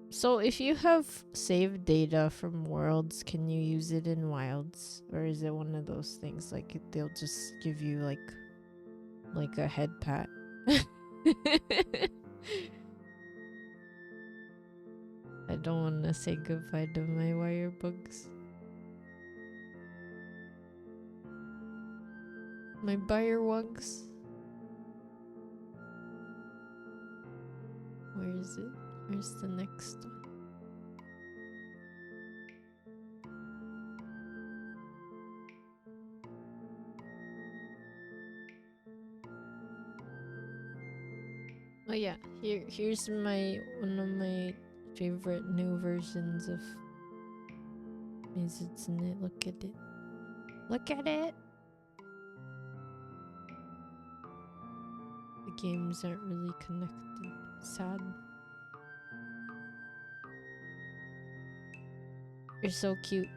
S1: So if you have saved data from Worlds, can you use it in Wilds? Or is it one of those things like they'll just give you like a head pat? I don't want to say goodbye to my Wirebugs. My Birewugs. Where is it? Where's the next one? Oh yeah, here's one of my favorite new versions of Mizutsune. Look at it. Look at it! The games aren't really connected. Sad. You're so cute.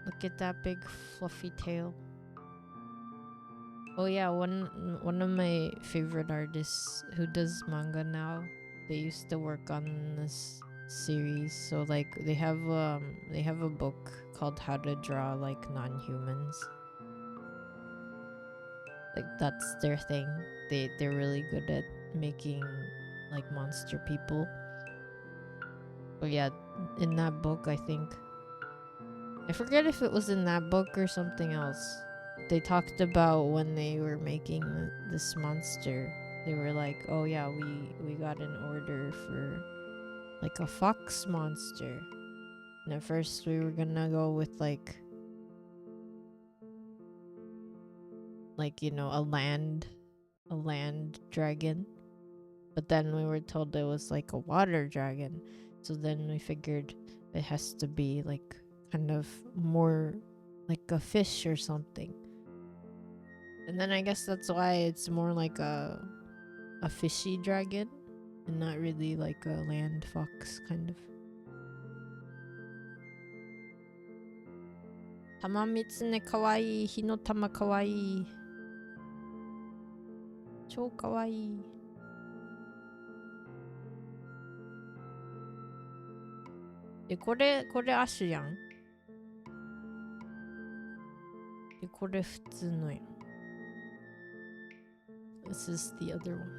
S1: Look at that big fluffy tail. Oh yeah, one of my favorite artists who does manga now, they used to work on this series. So like they have a book called How to Draw Like Non-Humans. Like that's their thing. They're really good at making like monster people. But yeah, in that book I forget if it was in that book or something else. They talked about when they were making this monster. They were like, oh yeah, we got an order for like a fox monster. And at first we were gonna go with like a land dragon. But then we were told it was like a water dragon. So then we figured it has to be like kind of more like a fish or something. And then I guess that's why it's more like a fishy dragon and not really like a land fox kind of. Tamamitsune kawaii, Hinotama kawaii. Chou kawaii. Kore Ashu yang. これ普通のやん. This is the other one.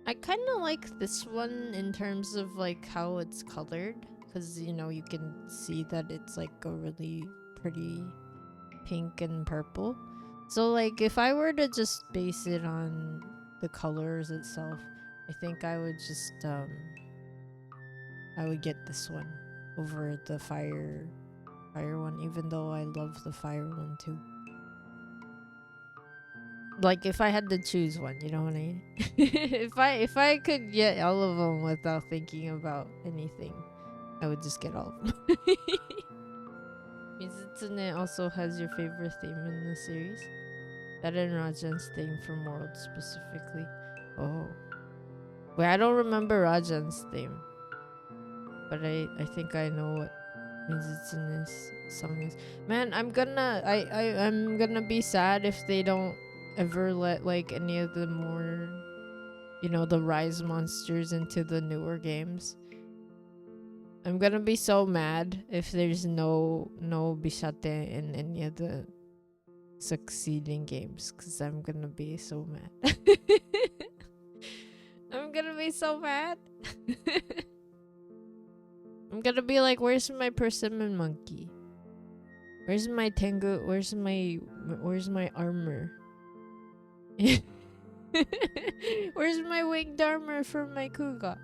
S1: I kind of like this one in terms of like how it's colored, because you can see that it's like a really pretty pink and purple. So like if I were to just base it on the colors itself, I think I would just I would get this one over the fire one, even though I love the fire one too. Like if I had to choose one, you know what I mean? if I could get all of them without thinking about anything, I would just get all of them. Mizutsune also has your favorite theme in the series. That and Rajan's theme from World specifically. Oh. Wait, I don't remember Rajan's theme. But I think I know what Mizutsune's song is. Man, I'm gonna be sad if they don't ever let like any of the more the Rise monsters into the newer games. I'm gonna be so mad if there's no Bishate in any of the succeeding games, because I'm gonna be so mad. I'm gonna be so mad. I'm gonna be like, where's my persimmon monkey? Where's my Tengu? Where's my armor? Where's my winged armor from my Kuga?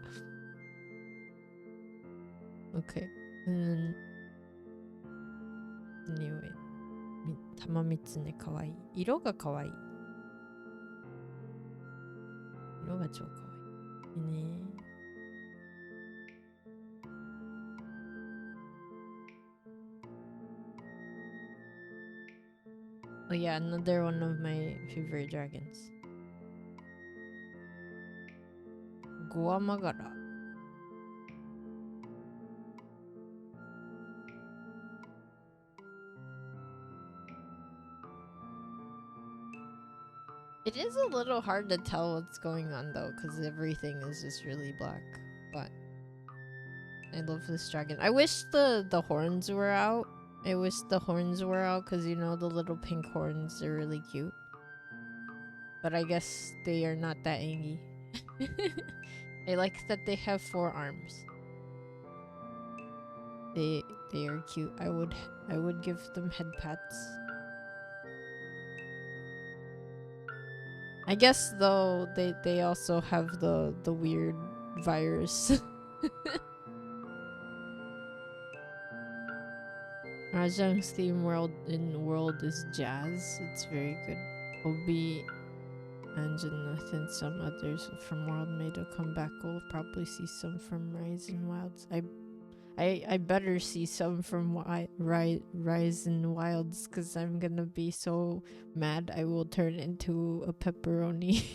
S1: Okay. And then anyway, 玉三つねかわいい。色がかわいい。色が超かわいいね。Oh yeah, another one of my favorite dragons. Guamagara. It is a little hard to tell what's going on though, because everything is just really black. But I love this dragon. I wish the horns were out. I wish the horns were out, because you know the little pink horns are really cute. But I guess they are not that angy. I like that they have 4 arms. They are cute. I would give them head pats. I guess though they also have the weird virus. Rajang's theme world is jazz. It's very good. Obi, Anjanath, and some others from World Made will come back. We'll probably see some from Rise and Wilds. I better see some from Rise and Wilds, because I'm gonna be so mad I will turn into a pepperoni.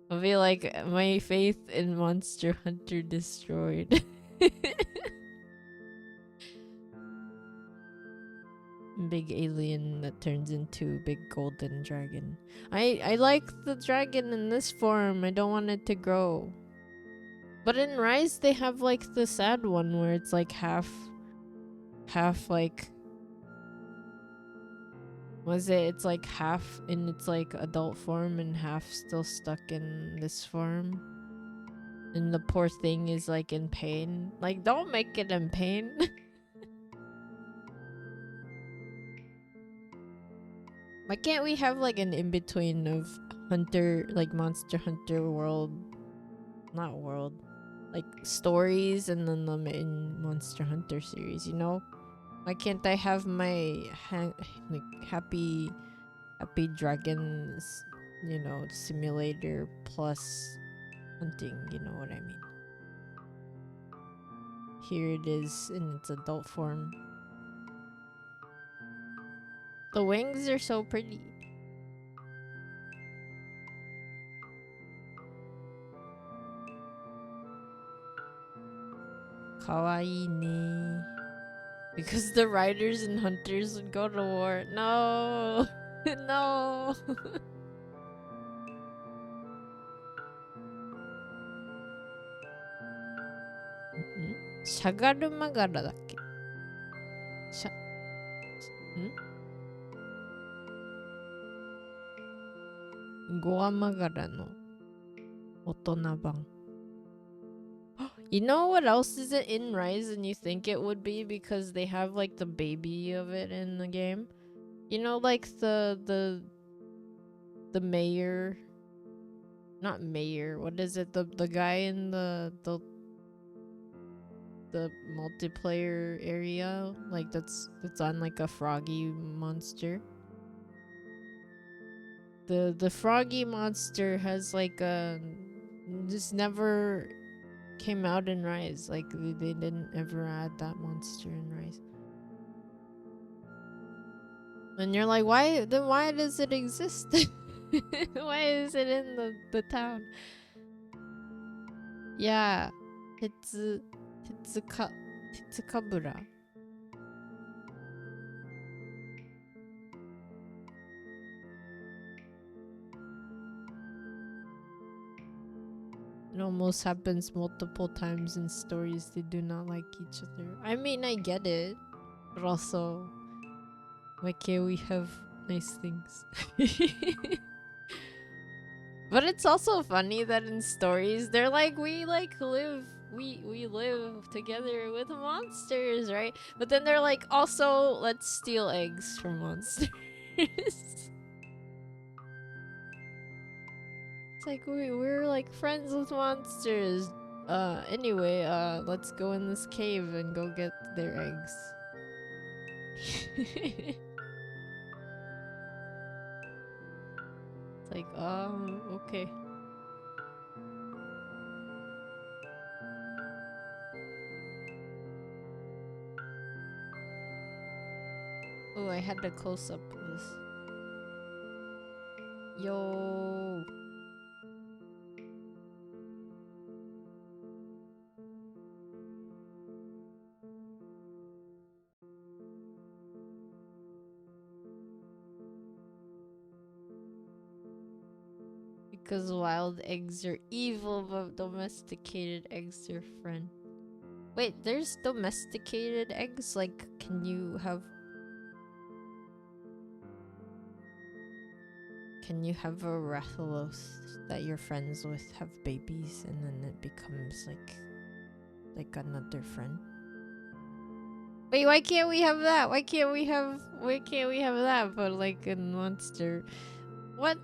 S1: I'll be like, my faith in Monster Hunter destroyed. Big alien that turns into big golden dragon. I like the dragon in this form. I don't want it to grow. But in Rise they have like the sad one where it's like half like, it's like half in its like adult form and half still stuck in this form. And the poor thing is like in pain. Like, don't make it in pain. Why can't we have like an in-between of Hunter, like Monster Hunter world, not world, like stories, and then the main Monster Hunter series, you know? Why can't I have my like happy dragons, you know, simulator plus hunting, you know what I mean? Here it is in its adult form. The wings are so pretty. Kawaii ne. Because the riders and hunters would go to war. No! No! Shagarumagara だっけ? Guamagara no Otona版. You know what else isn't in Rise and you think it would be, because they have like the baby of it in the game? You know, like the mayor, not mayor, what is it, the guy in the multiplayer area, like that's on like a froggy monster. The froggy monster has like a just never came out in Rise. Like they didn't ever add that monster in Rise. And you're like, why does it exist? Why is it in the town? Yeah, Tetsukabura.
S2: It almost happens multiple times in stories. They do not like each other. I mean, I get it. But also, why can't we have nice things? But it's also funny that in stories, they're like, we live together with monsters, right? But then they're like, also, let's steal eggs from monsters. It's like we're like friends with monsters. Anyway, let's go in this cave and go get their eggs. It's like, okay. Oh, I had a close up of this. Yo. Because wild eggs are evil, but domesticated eggs are friend. Wait, there's domesticated eggs? Like, can you have a Rathalos that you're friends with have babies and then it becomes like another friend? Wait, why can't we have that? Why can't we have that but like a monster? What?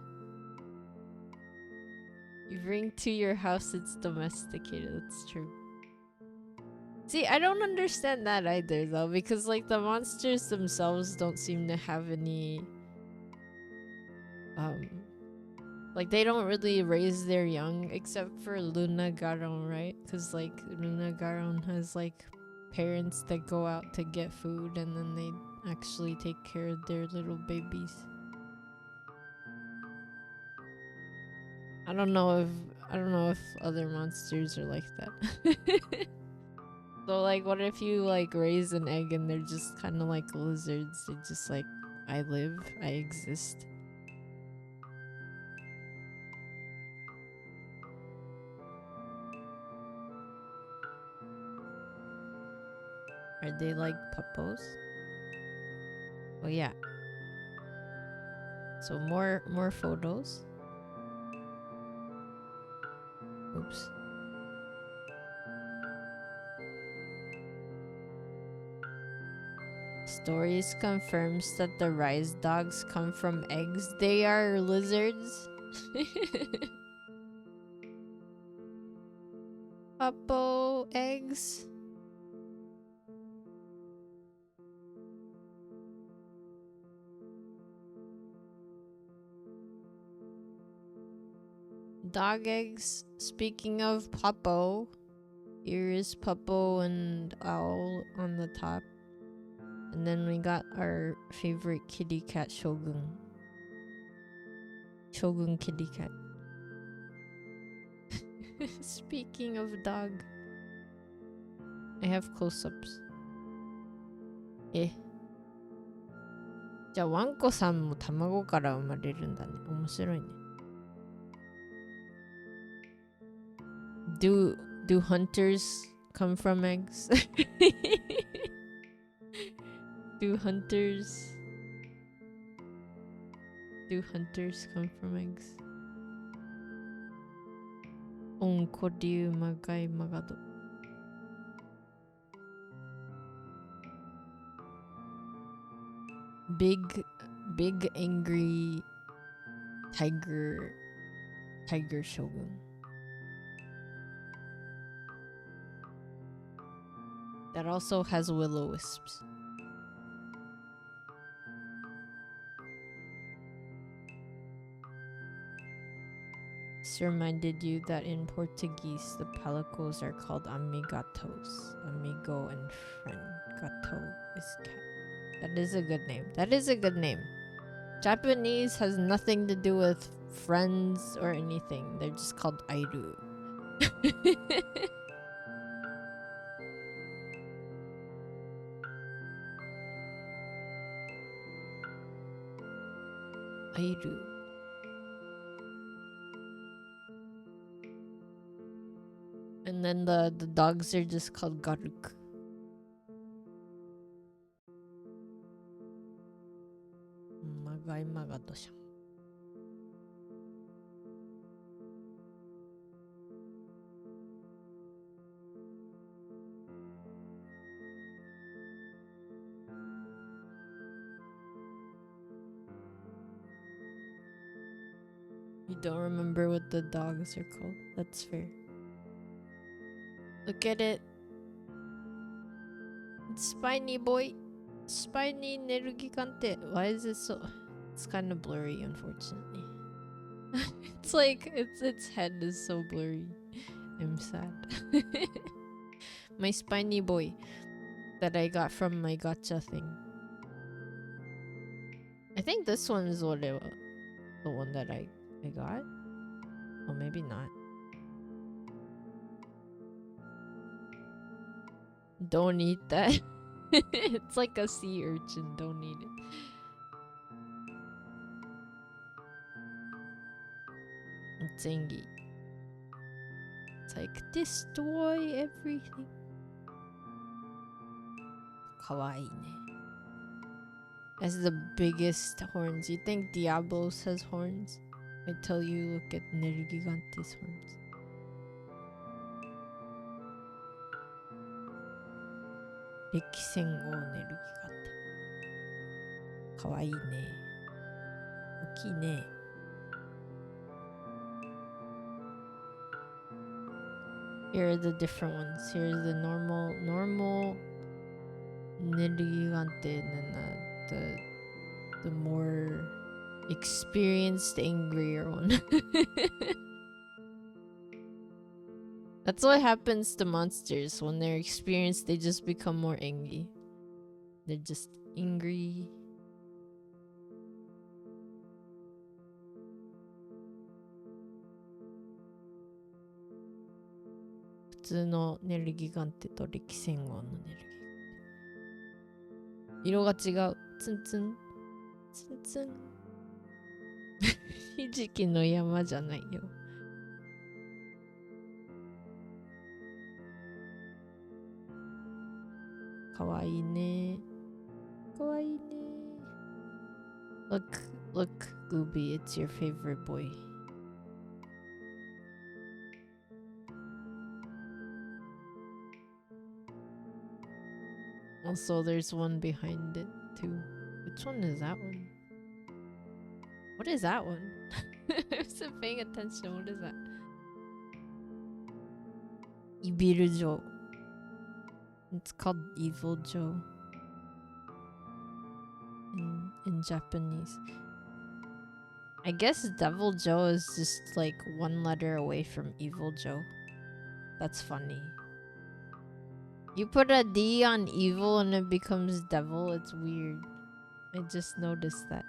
S2: You bring to your house, it's domesticated. That's true. See, I don't understand that either though, because like the monsters themselves don't seem to have any like they don't really raise their young except for Luna Garon, right? Because like Luna Garon has like parents that go out to get food and then they actually take care of their little babies. I don't know if other monsters are like that. So like what if you like raise an egg and they're just kind of like lizards? They're just like, I live, I exist. Are they like puppos? Oh yeah. So more photos. Oops. Stories confirms that the rise dogs come from eggs. They are lizards. Puppo eggs. Dog eggs. Speaking of Puppo, here is Puppo and Owl on the top. And then we got our favorite kitty cat, Shogun. Shogun kitty cat. Speaking of dog, I have close-ups. じゃあワンコさんも卵から生まれるんだね。面白いね。Do hunters come from eggs? Do hunters come from eggs? オンコリュウマガイマガド。Big angry tiger shogun. That also has will-o-wisps. This reminded you that in Portuguese, the palicos are called amigatos. Amigo and friend. Gato is cat. That is a good name. Japanese has nothing to do with friends or anything. They're just called airu. Airu. And then the dogs are just called garuk. Magai magadosha. You don't remember what the dogs are called. That's fair. Look at it. It's spiny boy. Spiny nerugigante. Why is it so... It's kind of blurry, unfortunately. It's like its head is so blurry. I'm sad. My spiny boy that I got from my gacha thing. I think this one is what the one that I got. Oh, maybe not. Don't eat that. It's like a sea urchin. Don't eat it. It's Engi. It's like, destroy everything. Kawaii ne. Has the biggest horns. You think Diablos has horns? I tell you, look at Nergigante's horns. Rekisengo Nergigante. Kawaii ne. Oki ne. Here are the different ones. Here's the normal Nergigante, and then the more experienced, angrier one. That's what happens to monsters. When they're experienced, they just become more angry. They're just angry. Normal Nergigante to Rekisengo no Nergigante. 色が違う。ツンツン。ツンツン。ひじきの山じゃないよ。かわいいね。かわいいね。Look, Gooby, it's your favorite boy. Also, there's one behind it too. Which one is that one? What is that one? I wasn't paying attention. What is that? Ibiru Joe. It's called Evil Joe in Japanese. I guess Devil Joe is just like one letter away from Evil Joe. That's funny. You put a D on evil and it becomes devil. It's weird. I just noticed that.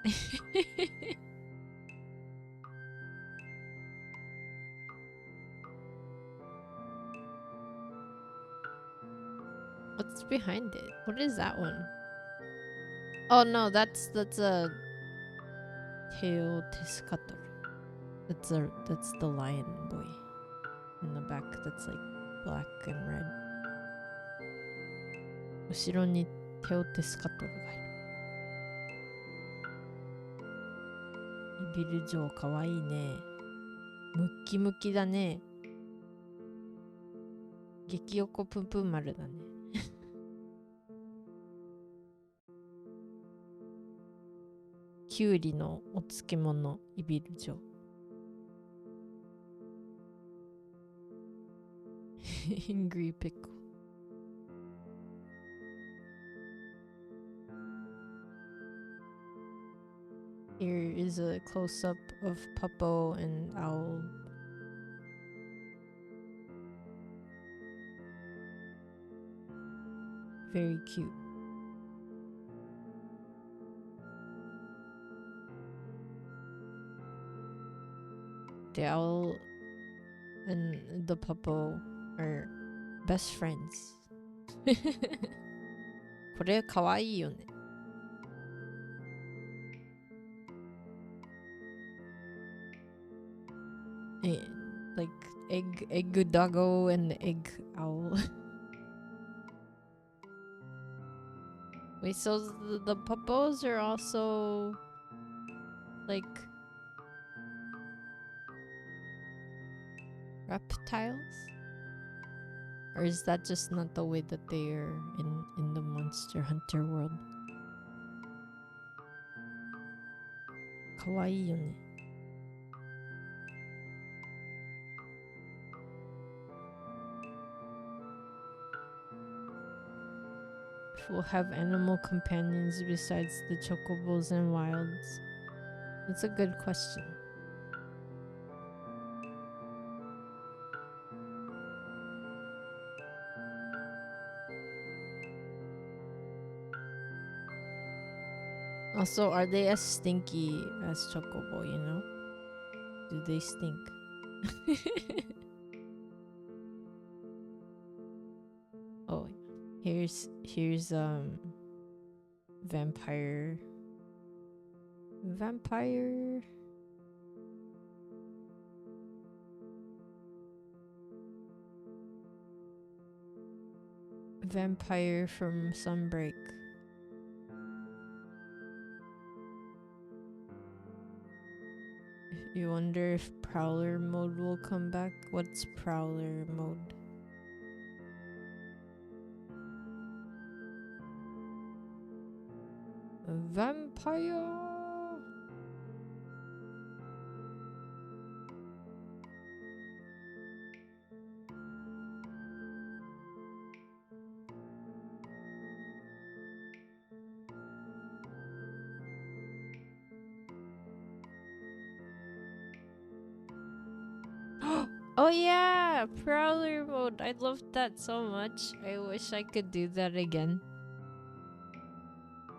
S2: What's behind it? What is that one? Oh no, that's a Teo Tescator. That's the lion boy in the back. That's like black and red. 後ろにテオテスカトルがいる。イビルジョーかわいいね。ムッキムキだね。激横プンプン丸だね。キュウリのお漬物イビルジョー。Angry pickle. Here is a close-up of Puppo and Owl. Very cute. The owl and the Puppo are best friends. これかわいいよね。like egg doggo and egg owl. Wait, so the puppos are also like reptiles? Or is that just not the way that they are in the Monster Hunter world? Kawaii yo ne. If we'll have animal companions besides the chocobos and wilds? That's a good question. Also, are they as stinky as chocobo, you know? Do they stink? Oh, here's vampire from Sunbreak. You wonder if Prowler mode will come back? What's Prowler mode? A vampire! Oh yeah, Prowler mode. I loved that so much. I wish I could do that again.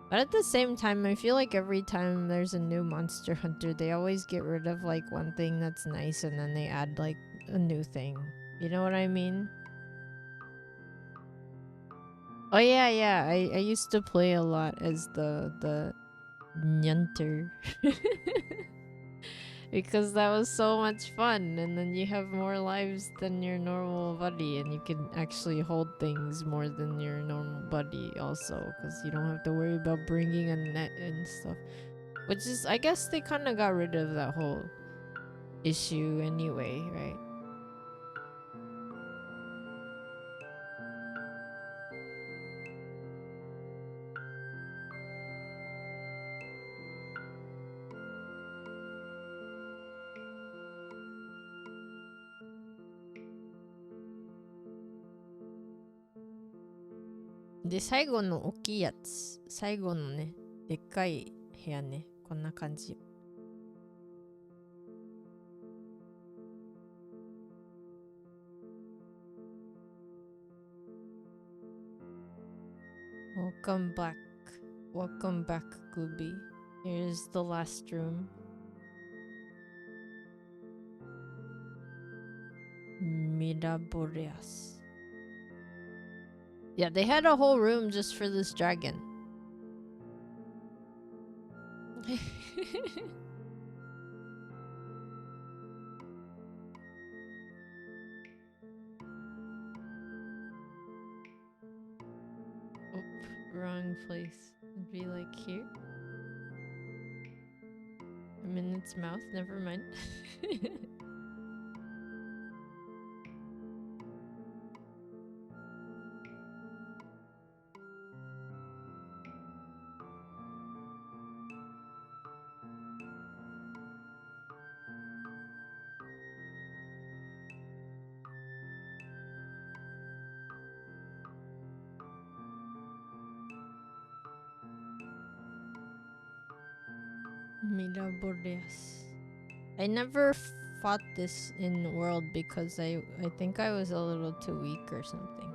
S2: But at the same time, I feel like every time there's a new Monster Hunter, they always get rid of like one thing that's nice and then they add like a new thing. You know what I mean? Oh yeah. I used to play a lot as the Nyunter. Because that was so much fun, and then you have more lives than your normal buddy, and you can actually hold things more than your normal buddy also, because you don't have to worry about bringing a net and stuff. Which is, I guess they kind of got rid of that whole issue anyway, right?で、最後の大きいやつ。最後のね、でっかい部屋ね。こんな感じ。Welcome back. Welcome back, Gooby. Here's the last room. Miraboreas. Yeah, they had a whole room just for this dragon. Oh, wrong place. It'd be like here. I'm in its mouth, never mind. Miraboreas. I never fought this in world because I think I was a little too weak or something.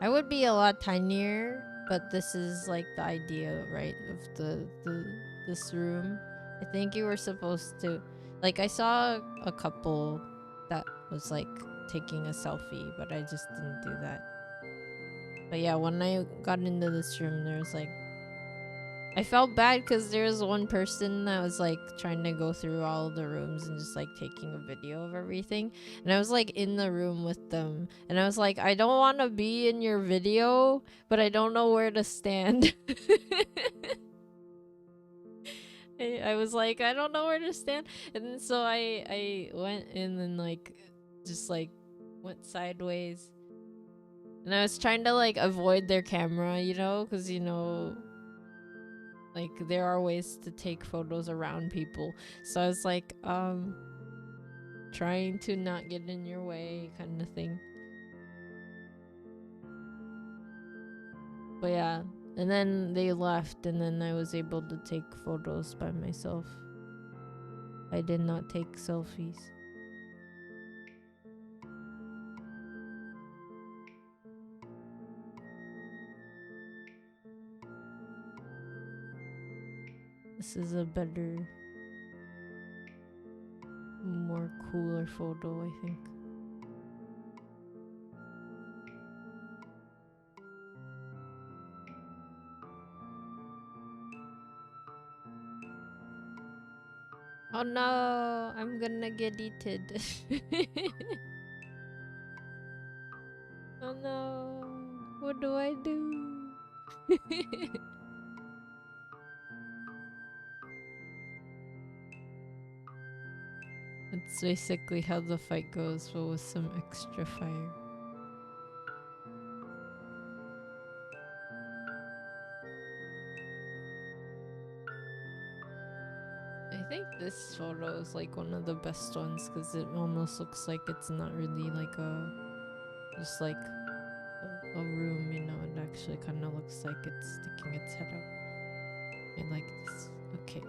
S2: I would be a lot tinier, but this is like the idea, right, of this room. I think you were supposed to, like, I saw a couple that was like taking a selfie, but I just didn't do that. But yeah, when I got into this room, there was like I felt bad because there was one person that was like trying to go through all the rooms and just like taking a video of everything. And I was like in the room with them. And I was like, I don't want to be in your video, but I don't know where to stand. I was like, I don't know where to stand. And then so I went in and like just like went sideways. And I was trying to like avoid their camera, you know, because you know, like there are ways to take photos around people. So I was like, trying to not get in your way kind of thing. But yeah, and then they left and then I was able to take photos by myself. I did not take selfies. This is a better, more cooler photo, I think. Oh no, I'm gonna get eaten. Oh no, what do I do? That's basically how the fight goes, but with some extra fire. I think this photo is like one of the best ones because it almost looks like it's not really like just like a room, you know. It actually kind of looks like it's sticking its head out. I like this. Okay.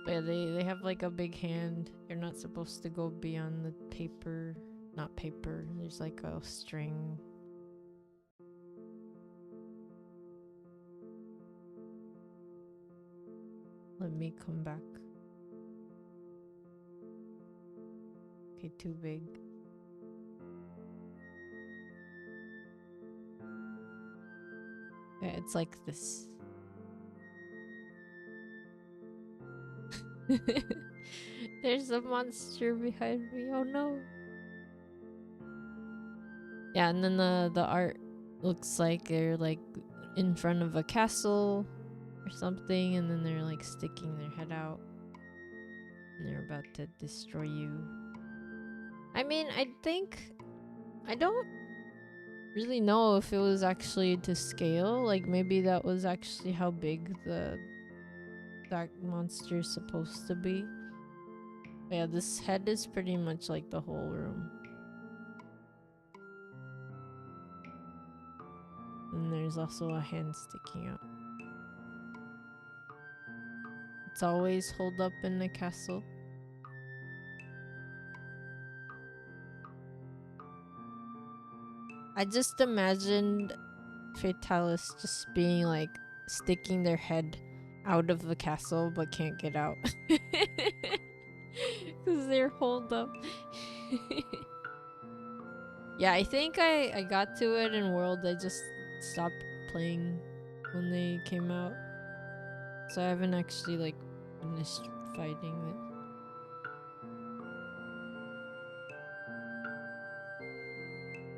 S2: But yeah, they have like a big hand. You're not supposed to go beyond the paper. Not paper. There's like a string. Let me come back. Okay, too big. Yeah, it's like this. There's a monster behind me. Oh no. Yeah, and then the art looks like they're like in front of a castle or something, and then they're like sticking their head out and they're about to destroy you. I mean, I don't really know if it was actually to scale. Like maybe that was actually how big that monster is supposed to be. But yeah, this head is pretty much like the whole room. And there's also a hand sticking out. It's always holed up in the castle. I just imagined Fatalis just being like sticking their head out of the castle but can't get out. Because they're holed up. Yeah, I think I got to it in World. I just stopped playing when they came out. So I haven't actually like finished fighting it.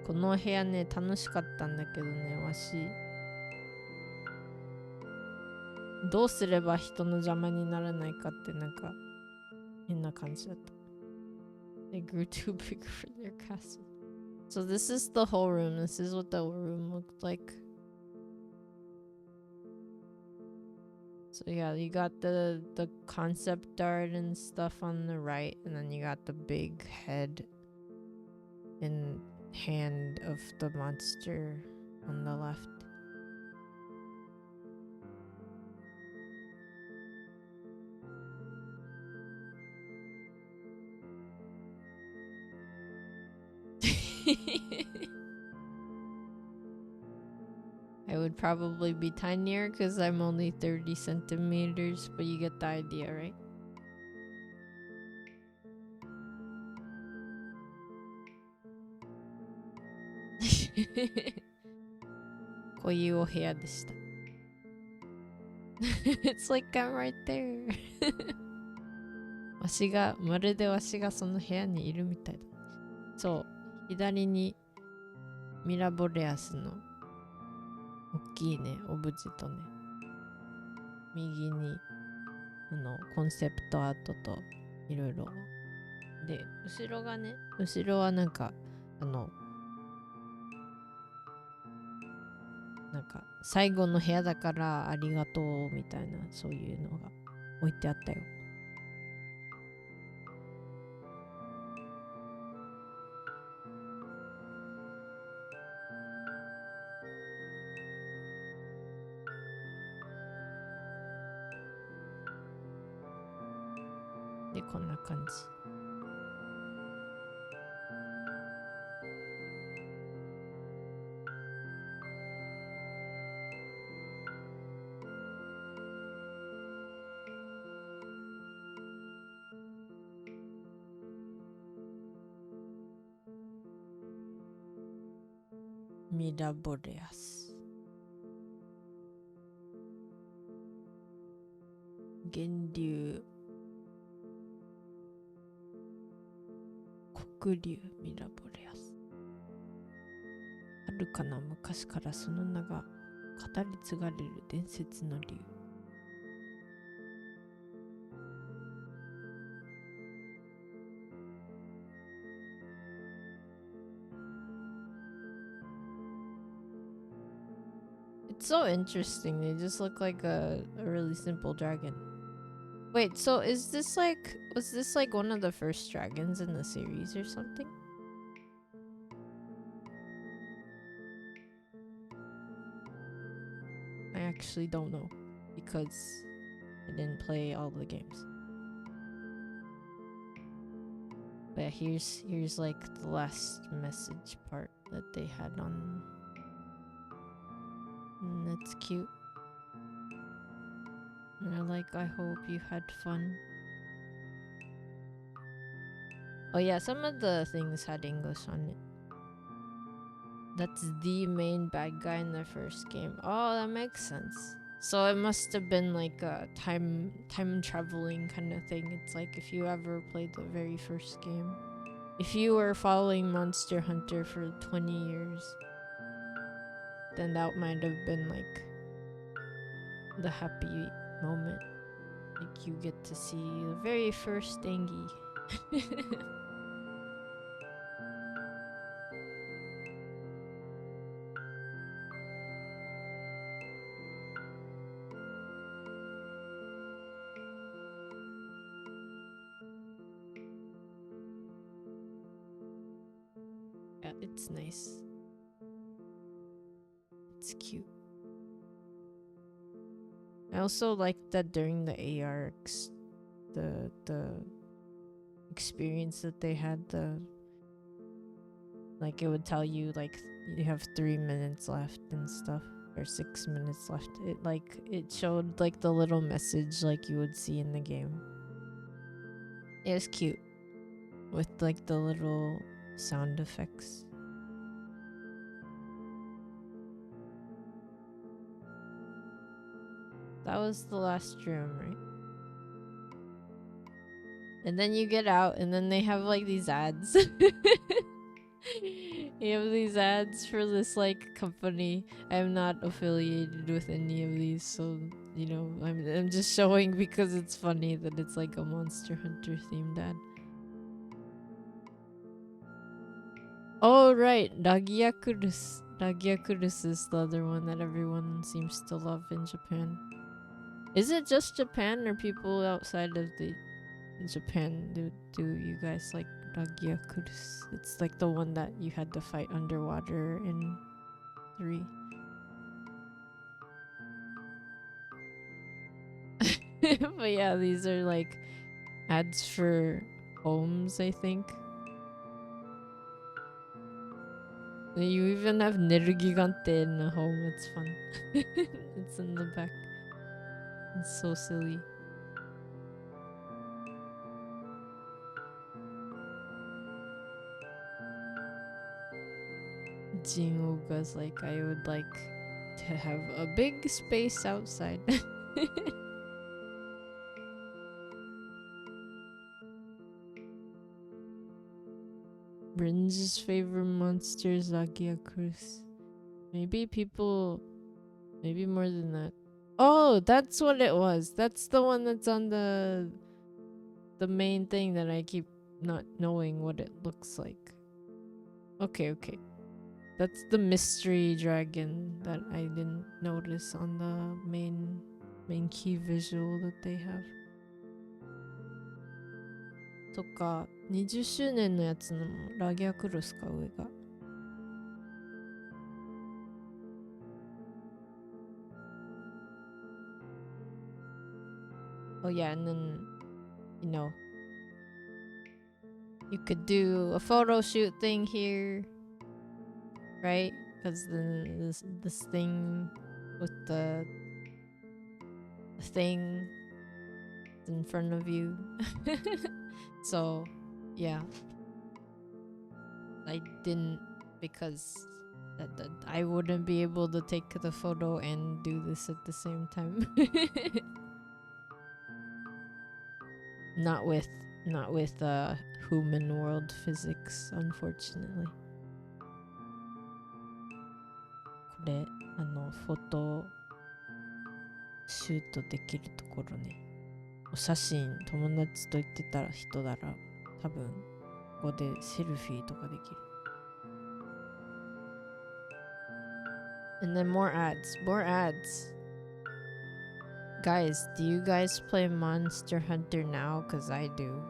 S2: この部屋ね、楽しかったんだけどね、わし。どうすれば人の邪魔にならないかってなんか変な感じだった。They grew too big for their castle. So this is the whole room. This is what the room looked like. So yeah, you got the concept art and stuff on the right, and then you got the big head and hand of the monster on the left. I would probably be tinier because I'm only 30 centimeters, but you get the idea, right? こういうお部屋でした。It's like I'm right there. まるでわしがその部屋にいるみたいだ。そう、左にミラボレアスの大きいね、オブジェとね、右にコンセプトアートといろいろ。で、後ろはなんか、なんか最後の部屋だからありがとうみたいな、そういうのが置いてあったよ。で、こんな感じ。ミラボレアス。源流。黒竜ミラボレアス。遥かな昔からその名が語り継がれる伝説の竜。It's so interesting. They just look like a really simple dragon. Wait, so was this like one of the first dragons in the series or something? I actually don't know because I didn't play all the games. But here's like the last message part that they had on. That's cute. And I hope you had fun. Oh yeah, some of the things had English on it. That's the main bad guy in the first game. Oh, that makes sense. So it must have been like a time traveling kind of thing. It's like if you ever played the very first game. If you were following Monster Hunter for 20 years, then that might have been like the happy moment. Like you get to see the very first Angie. Yeah, it's nice. It's cute. I also like that during the ARX, the experience that they had, like it would tell you like you have 3 minutes left and stuff, or 6 minutes left. It showed like the little message like you would see in the game. It was cute with like the little sound effects. That was the last room, right? And then you get out and then they have like these ads. You have these ads for this like company. I'm not affiliated with any of these, so you know, I'm just showing because it's funny that it's like a Monster Hunter themed ad. Oh right, Ragiakurus. Ragiakurus is the other one that everyone seems to love in Japan. Is it just Japan or people outside of the Japan do you guys like Ragiakurus? It's like the one that you had to fight underwater in 3. But yeah, these are like ads for homes, I think. You even have Nerugigante in a home. It's fun. It's in the back. It's so silly. Jin Oga's like, I would like to have a big space outside. Bryn's favorite monster is Agiakrus. Maybe more than that. Oh, that's what it was. That's the one that's on the main thing that I keep not knowing what it looks like. Okay. That's the mystery dragon that I didn't notice on the main key visual that they have. そっか、20周年のやつのもラギアクロスか、上が。Oh yeah, and then, you know, you could do a photo shoot thing here, right? Because this thing with the thing in front of you. So, yeah. I didn't, because I wouldn't be able to take the photo and do this at the same time. Not with human world physics, unfortunately. これフォトシュートできるところね。お写真友達と言ってた人なら多分ここでセルフィーとかできる。And then more ads. Guys, do you guys play Monster Hunter now? Because I do.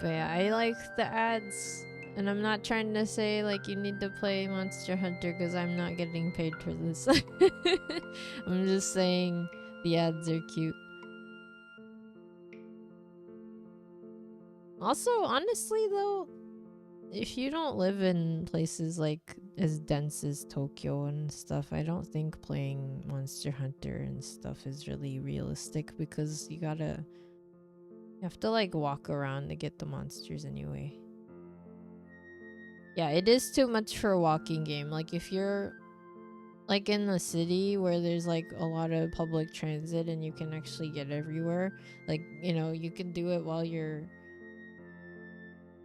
S2: But yeah, I like the ads. And I'm not trying to say like you need to play Monster Hunter because I'm not getting paid for this. I'm just saying the ads are cute. Also, honestly though, if you don't live in places like as dense as Tokyo and stuff, I don't think playing Monster Hunter and stuff is really realistic because you have to like walk around to get the monsters anyway. Yeah, it is too much for a walking game. Like if you're like in a city where there's like a lot of public transit and you can actually get everywhere, like, you know, you can do it while you're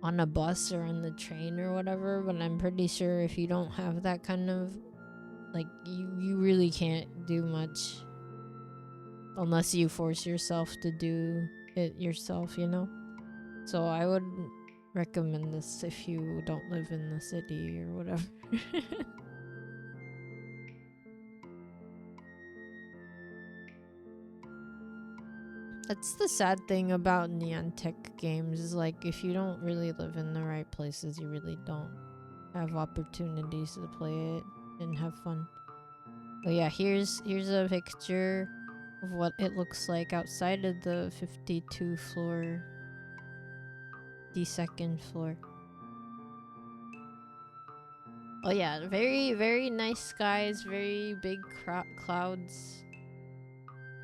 S2: on a bus or on the train or whatever, but I'm pretty sure if you don't have that kind of like you really can't do much unless you force yourself to do it yourself, you know? So I would recommend this if you don't live in the city or whatever. That's the sad thing about Niantic games is like if you don't really live in the right places, you really don't have opportunities to play it and have fun. But yeah, here's a picture of what it looks like outside of the 52 floor, the second floor. Oh yeah, very, very nice skies, very big clouds.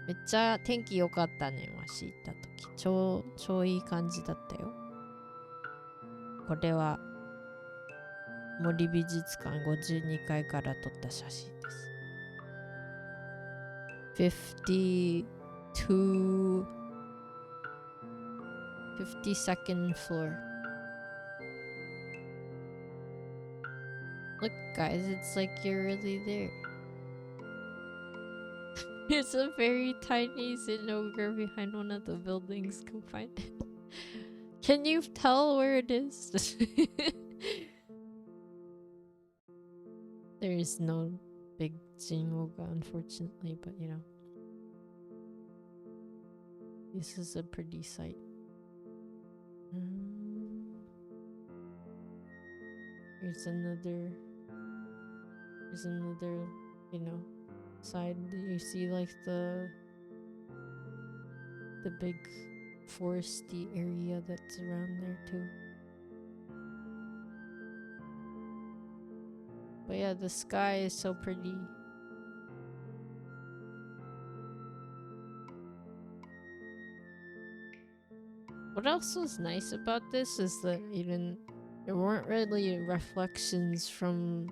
S2: めっちゃ天気良かったね、わし行った時。超いい感じだったよ。これは森美術館52階から撮った写真です。52nd floor. Look, guys, it's like you're really there. There's a very tiny Zinogre behind one of the buildings. Go find it. Can you tell where it is? There is no big Zinogre, unfortunately, but you know. This is a pretty sight. Here's another, you know, side. You see like the big foresty area that's around there too. But yeah, the sky is so pretty. What else was nice about this is that there weren't really reflections from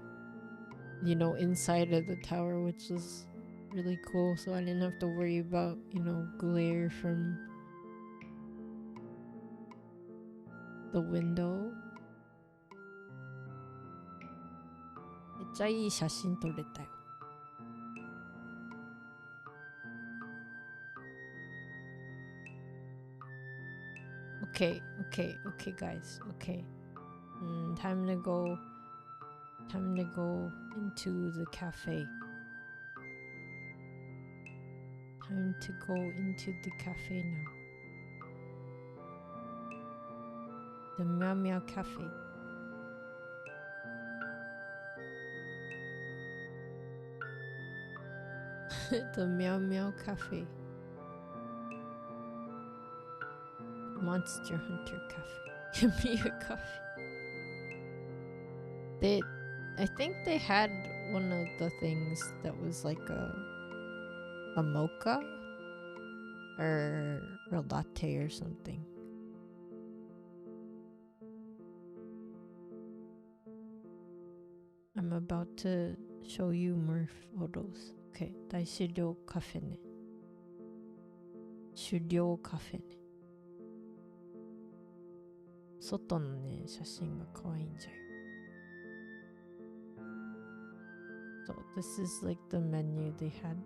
S2: you know, inside of the tower, which was really cool. So I didn't have to worry about, you know, glare from the window. めっちゃいい写真撮れたよ。Okay, guys. Okay. Time to go into the cafe. Time to go into the cafe now. The Meow Meow Cafe. The Meow Meow Cafe. Monster Hunter Cafe. Meow Cafe. I think they had one of the things that was like a mocha or a latte or something. I'm about to show you more photos. Okay, 大資料カフェね。狩猟カフェね。外のね、写真が可愛いんじゃよ。So this is like the menu they had.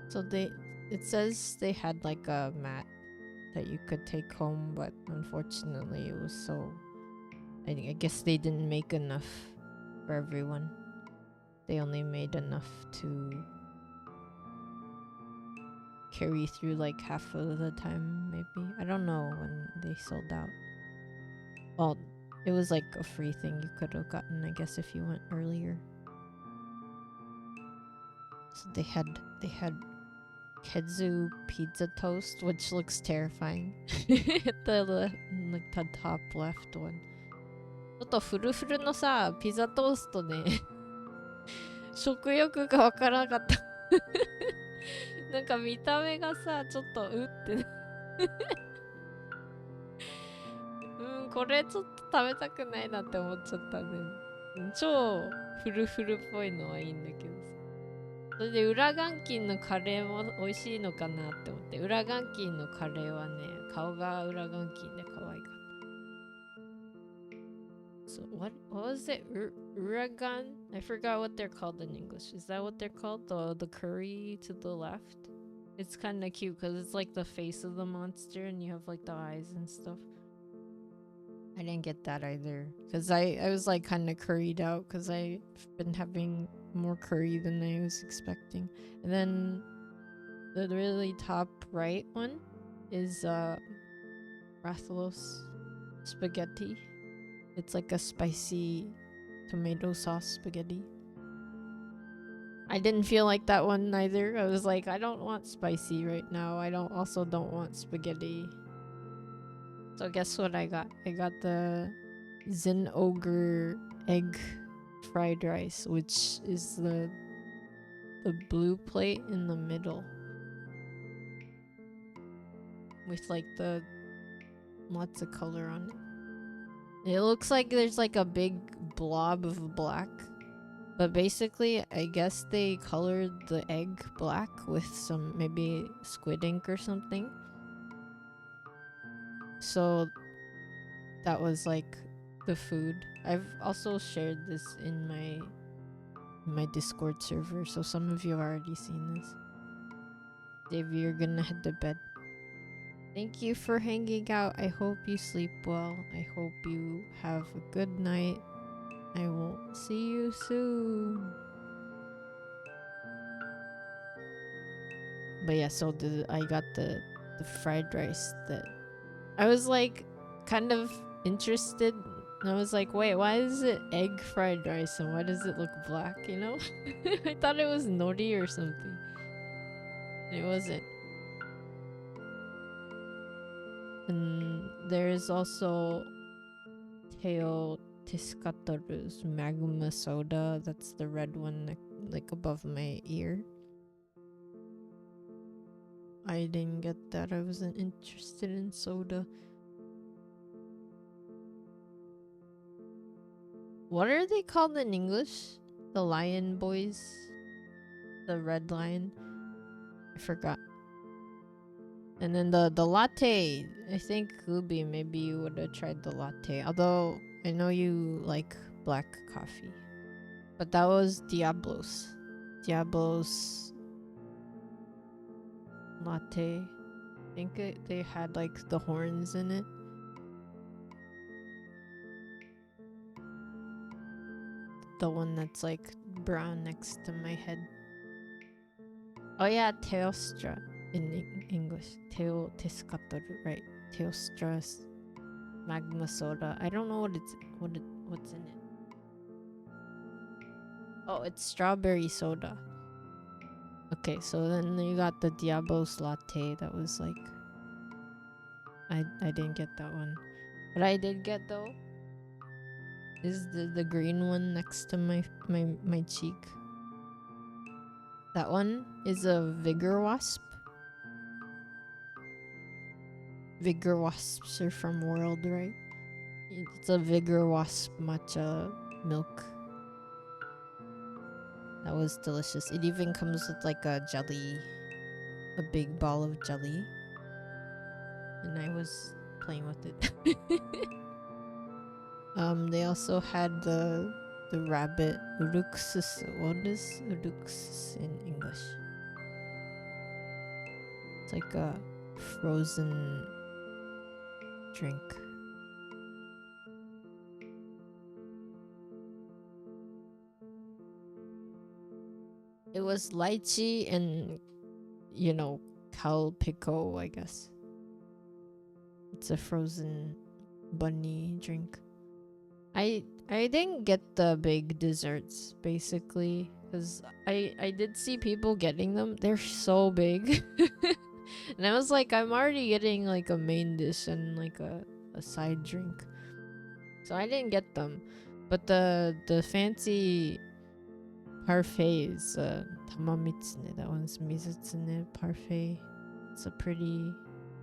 S2: So it says they had like a mat that you could take home, but unfortunately it was so, I guess they didn't make enough for everyone. They only made enough to carry through like half of the time, maybe. I don't know when they sold out. Well, it was like a free thing you could have gotten, I guess, if you went earlier. So they had Kedzu pizza toast, which looks terrifying. the top left one. ちょっとフルフルのさ、ピザトーストね。食欲がわからなかった。なんか見た目がさ、ちょっとうってこれちょっと食べたくないなって思っちゃったね。超フルフルっぽいのはいいんだけどさ。それで裏眼筋のカレーも美味しいのかなって思って、裏眼筋のカレーはね、顔が裏眼筋で可愛かった。So what was it? Uragan? I forgot what they're called in English. Is that what they're called? The curry to the left? It's kind of cute because it's like the face of the monster and you have like the eyes and stuff. I didn't get that either because I was like kind of curried out because I've been having more curry than I was expecting. And then the really top right one is Rathalos spaghetti. It's like a spicy tomato sauce spaghetti. I didn't feel like that one either. I was like, I don't want spicy right now. I don't want spaghetti. So guess what I got? I got the Zen Ogre egg fried rice, which is the blue plate in the middle with like the lots of color on it. It looks like there's like a big blob of black, but basically I guess they colored the egg black with some maybe squid ink or something. So that was like the food. I've also shared this in my Discord server, so some of you have already seen this. Davey, you're gonna head to bed. Thank you for hanging out. I hope you sleep well. I hope you have a good night. I will see you soon. But yeah, so I got the fried rice that I was like kind of interested. And I was like, wait, why is it egg fried rice and why does it look black, you know? I thought it was nori or something. It wasn't. And there is also Teo Tiscatoru's Magma Soda. That's the red one, like above my ear. I didn't get that. I wasn't interested in soda. What are they called in English? The lion boys? The red lion? I forgot. And then the latte. I think Ruby, maybe you would have tried the latte. Although I know you like black coffee. But that was Diablo's. Diablo's latte. I think they had like the horns in it. The one that's like brown next to my head. Oh yeah, Teostra in English. Teo Tiscatoru, right? Teostra's Magma Soda. I don't know what's in it. Oh, it's strawberry soda. Okay, so then you got the Diablo's latte. That was like I didn't get that one. What I did get though is the green one next to my cheek. That one is a Vigor Wasp. Vigor Wasps are from World, right? It's a Vigor Wasp matcha milk. That was delicious. It even comes with like a jelly, a big ball of jelly. And I was playing with it. They also had the rabbit Uruxus. What is Uruxus in English? It's like a frozen drink. It was lychee and, you know, calpico, I guess. It's a frozen bunny drink. I didn't get the big desserts, basically, because I did see people getting them. They're so big. And I was like, I'm already getting like a main dish and like a side drink. So I didn't get them. But the fancy parfaits, tamamitsune, that one's mizutsune parfait. It's a pretty...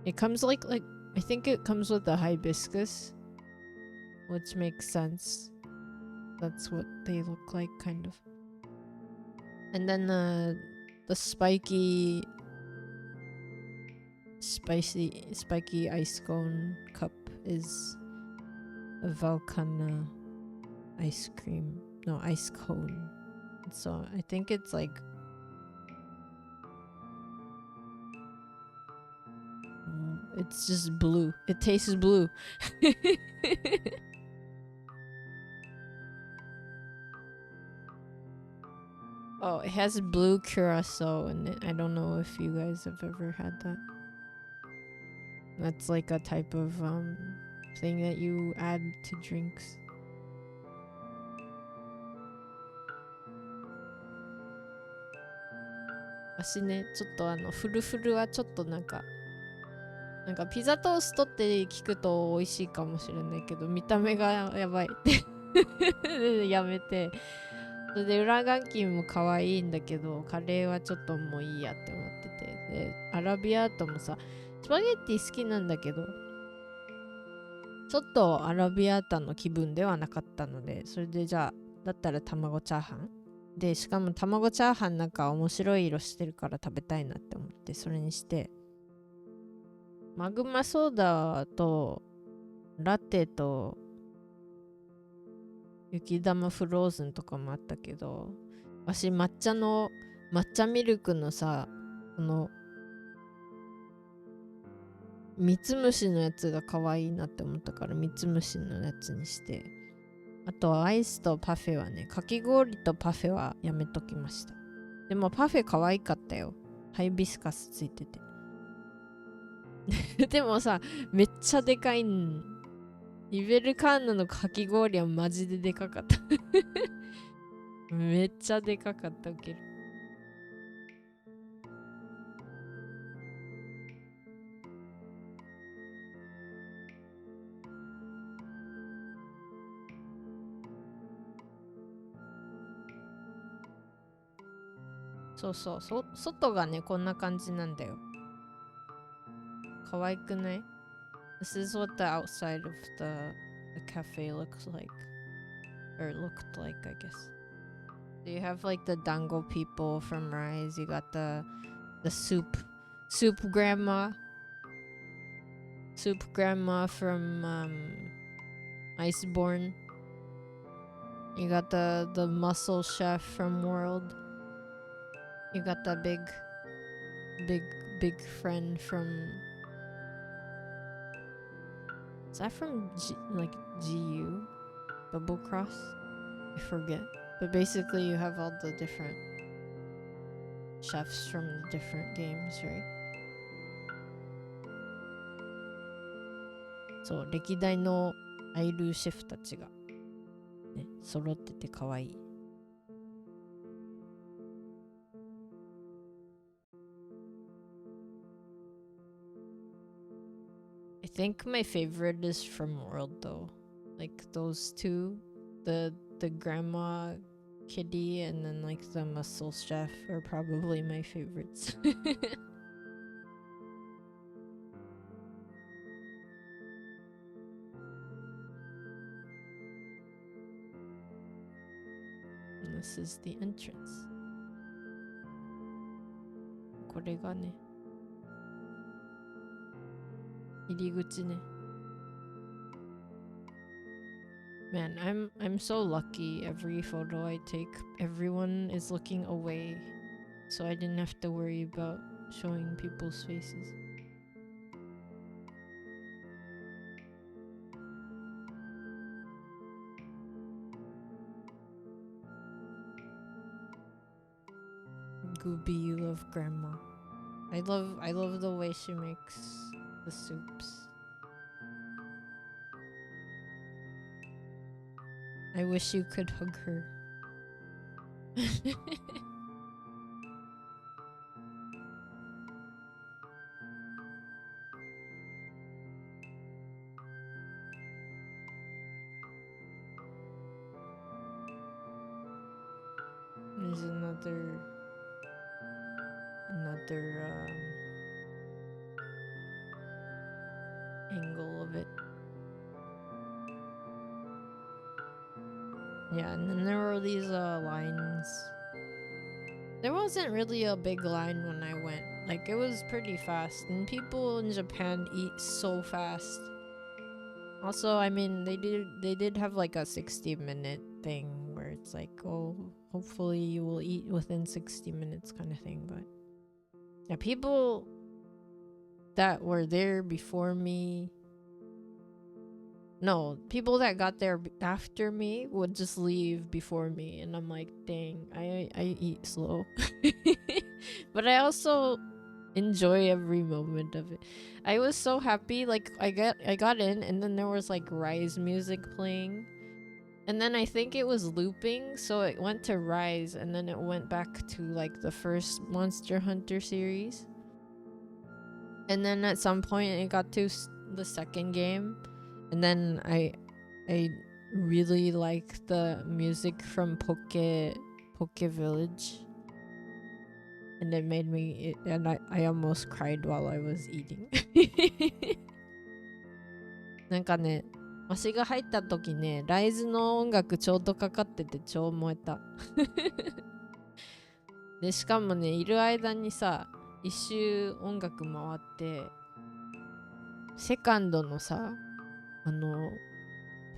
S2: It comes like I think it comes with the hibiscus, which makes sense. That's what they look like, kind of. And then the spiky ice cone cup is a Valkana ice cone. So I think it's like it's just blue. It tastes blue. Oh, it has blue curacao in it. I don't know if you guys have ever had that. That's like a type of thing that you add to drinks. Actually, ね、ちょっとフルフルはちょっとなんかピザトーストって聞くと美味しいかもしれないけど、見た目がやばいってやめて、それで裏眼筋も可愛いんだけど、カレーはちょっともういいやって思ってて、でアラビアートもさ、スパゲッティ好きなんだけど、ちょっとアラビアータの気分ではなかったので、それでじゃあだったら卵チャーハンで、しかも卵チャーハンなんか面白い色してるから食べたいなって思って、それにして、マグマソーダとラテと雪玉フローズンとかもあったけど、私抹茶ミルクのさ、ミツムシのやつが可愛いなって思ったからミツムシのやつにして、あとはアイスとパフェはね、かき氷とパフェはやめときました。でもパフェ可愛かったよ。ハイビスカスついててでもさ、めっちゃでかいん。イベルカーナのかき氷はマジででかかっためっちゃでかかった。ウケる。そうそう、外がねこんな感じなんだよ。可愛くない？ This is what the outside of the cafe looks like, or looked like, I guess. So you have like the dango people from Rise. You got the soup grandma from Iceborne. You got the muscle chef from World. You got the big friend from, is that from GU? Double Cross? I forget. But basically you have all the different chefs from the different games, right? そう、歴代のアイルーシェフたちがね、揃ってて可愛い。I think my favorite is from World though. Like those two, the grandma kitty and then like the muscle chef are probably my favorites. And this is the entrance. これがね、入り口ね。Man, I'm so lucky. Every photo I take, everyone is looking away, so I didn't have to worry about showing people's faces. Gooby, you love grandma. I love the way she makes the soups. I wish you could hug her. There's another angle of it. Yeah, and then there were these lines. There wasn't really a big line when I went. Like, it was pretty fast, and people in Japan eat so fast. Also, I mean, they did have like a 60-minute thing where it's like, oh, hopefully you will eat within 60 minutes kind of thing. But yeah, people that were there before me, no, people that got there after me would just leave before me, and I'm like, dang, I eat slow. But I also enjoy every moment of it. I was so happy. Like, I got in, and then there was like Rise music playing, and then I think it was looping, so it went to Rise, and then it went back to like the first Monster Hunter series, and then at some point it got to the second game, and then I really like the music from Poke Village. And it made me, and I almost cried while I was eating. なんかね、わしが入った時ね、ライズの音楽ちょうどかかってて超燃えた。で、しかもね、いる間にさ、一周音楽回って、セカンドのさ、ポ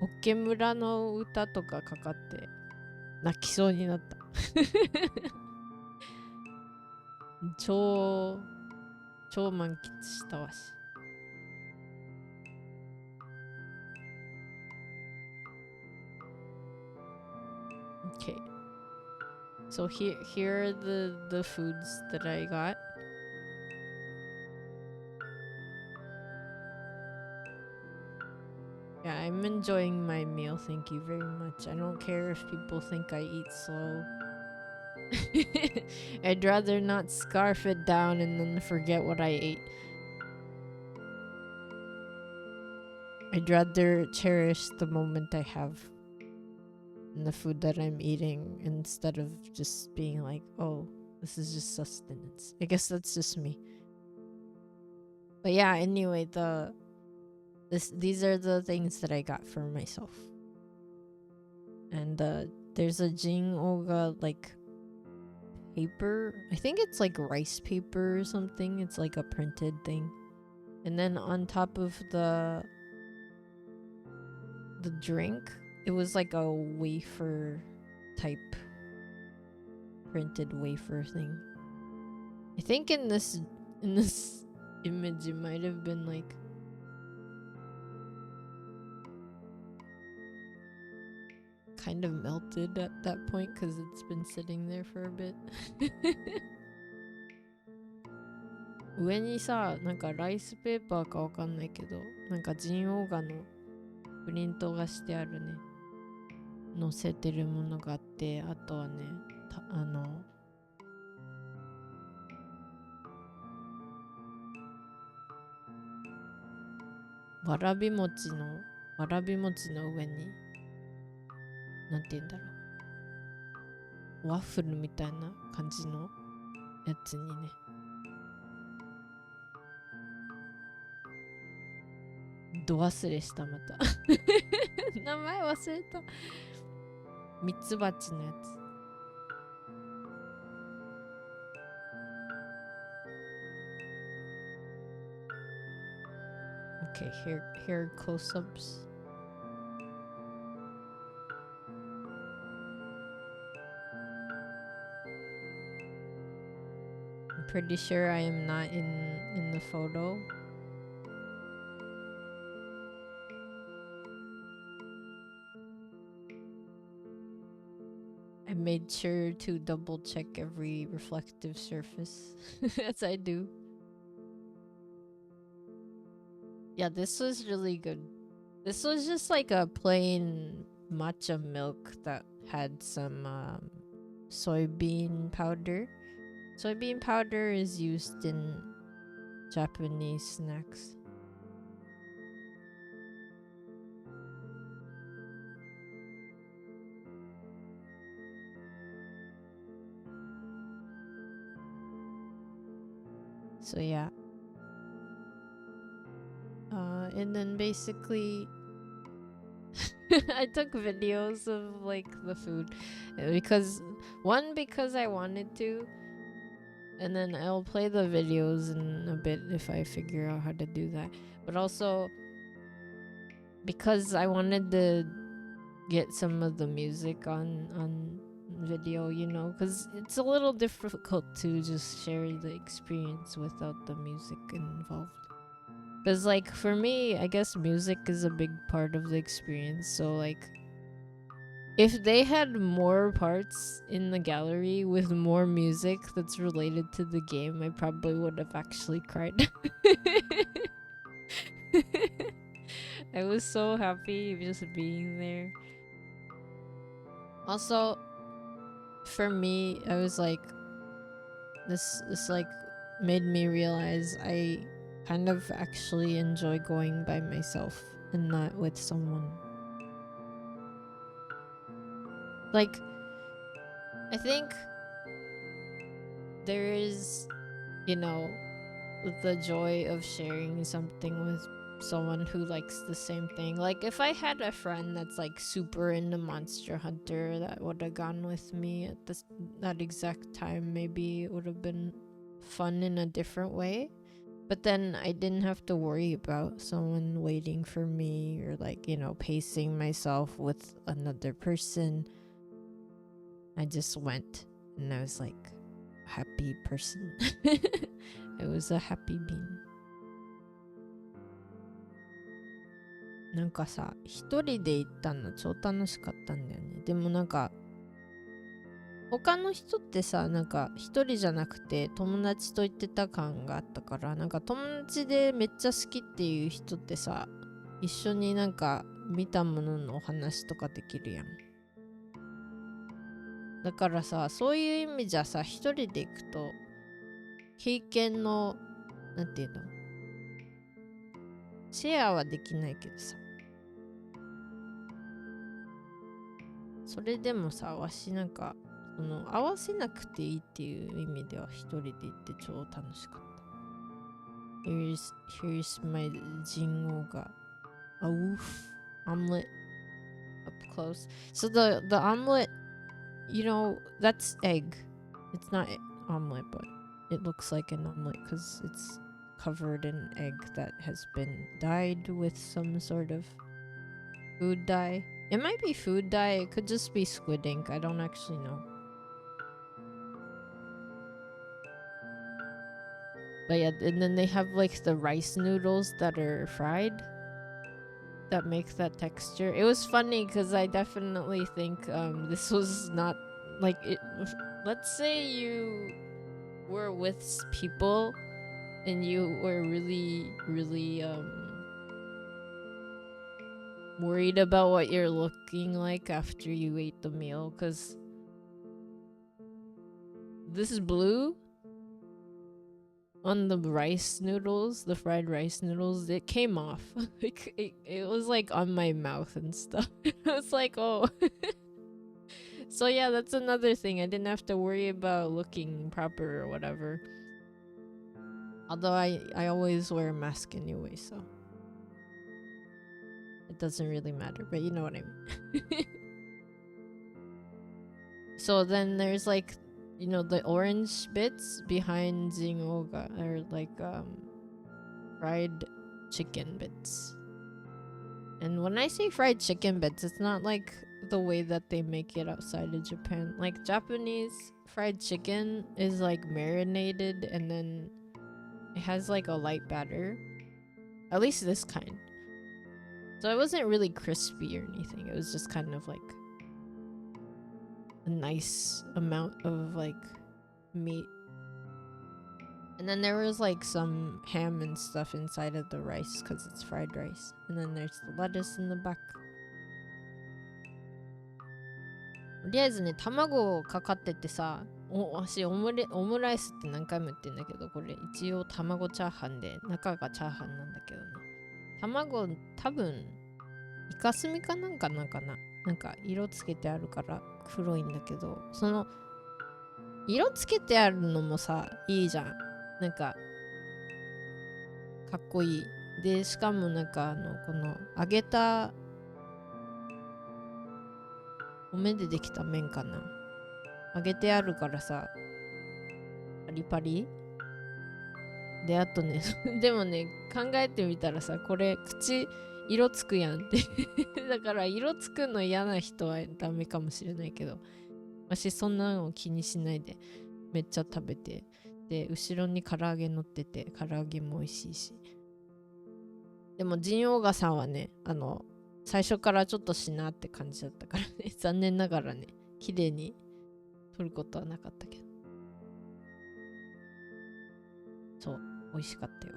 S2: ッケ村の歌とかかかって、泣きそうになった。超満喫したわし。Okay. So here are the foods that I got. Yeah, I'm enjoying my meal. Thank you very much. I don't care if people think I eat slow. I'd rather not scarf it down and then forget what I ate. I'd rather cherish the moment I have and the food that I'm eating instead of just being like, oh, This is just sustenance. I guess that's just me. But yeah, anyway, these are the things that I got for myself. And there's a Jing Oga like paper. I think it's like rice paper or something. It's like a printed thing. And then on top of the drink, it was like a wafer type printed wafer thing. I think in this image it might have been like kind of melted at that point because it's been sitting there for a bit. 上にさ、なんかライスペーパーかわかんないけど、なんかジンオーガのプリントがしてあるね、載せてるものがあって、あとはね、わらび餅の上に、なんて言うんだろう、ワッフルみたいな感じのやつにね、ど忘れしたまた名前忘れた、ミツバチのやつ。Okay, here are close-ups. I'm pretty sure I am not in the photo. I made sure to double check every reflective surface as I do. Yeah, this was really good. This was just like a plain matcha milk that had some soybean powder. Soybean powder is used in Japanese snacks. So yeah. And then basically I took videos of like the food because I wanted to, and then I'll play the videos in a bit if I figure out how to do that, but also because I wanted to get some of the music on video, you know, because it's a little difficult to just share the experience without the music involved. Because, like, for me, I guess music is a big part of the experience. So, like, if they had more parts in the gallery with more music that's related to the game, I probably would have actually cried. I was so happy just being there. Also, for me, I was like, this like made me realize I kind of actually enjoy going by myself and not with someone. Like, I think there is, you know, the joy of sharing something with someone who likes the same thing. Like, if I had a friend that's like super into Monster Hunter that would have gone with me at that exact time, maybe it would have been fun in a different way. But then I didn't have to worry about someone waiting for me or, like, you know, pacing myself with another person. I just went and I was like a happy person. I was a happy bean. なんかさ、一人で行ったの超楽しかったんだよね。でもなんか他の人ってさ、なんか一人じゃなくて友達と行ってた感があったから、なんか友達でめっちゃ好きっていう人ってさ、一緒になんか見たもののお話とかできるやん。だからさ、そういう意味じゃさ、一人で行くと経験のなんていうの、シェアはできないけどさ、それでもさ、わしなんかその合わせなくていいっていう意味では一人で行って超楽しかった。Here's my ジンゴがomelet up close. So the omelet, you know, that's egg. It's not omelet, but it looks like an omelet because it's covered in egg that has been dyed with some sort of food dye. It might be food dye. It could just be squid ink. I don't actually know. But yeah, and then they have like the rice noodles that are fried that make that texture. It was funny because I definitely think this was not like it. Let's say you were with people and you were really worried about what you're looking like after you ate the meal, because this is blue on the rice noodles, the fried rice noodles. It came off. Like it was like on my mouth and stuff. I was like, oh. So yeah, that's another thing. I didn't have to worry about looking proper or whatever. Although I always wear a mask anyway, so it doesn't really matter, but you know what I mean. So then there's like, you know, the orange bits behind Zingoga are like fried chicken bits. And when I say fried chicken bits, it's not like the way that they make it outside of Japan. Like Japanese fried chicken is like marinated and then it has like a light batter. At least this kind. So it wasn't really crispy or anything. It was just kind of like a nice amount of like meat. And then there was like some ham and stuff inside of the rice because it's fried rice. And then there's the lettuce in the back. とりあえずね、卵かかっててさ、私オムライスって何回も言ってんだけど、これ一応卵チャーハンで中がチャーハンなんだけどね。卵多分イカスミかなんかななんか色つけてあるから黒いんだけど、その色つけてあるのもさ、いいじゃん。なんかかっこいい。で、しかもなんかこの揚げた米でできた麺かな。揚げてあるからさ、パリパリで、あとね、でもね、考えてみたらさ、これ口色つくやんってだから色つくの嫌な人はダメかもしれないけど、私そんなの気にしないでめっちゃ食べて、で後ろに唐揚げ乗ってて、唐揚げも美味しいし。でもジンオーガさんはね、最初からちょっとしなって感じだったからね、残念ながらね、綺麗に撮ることはなかったけど、そう、美味しかったよ。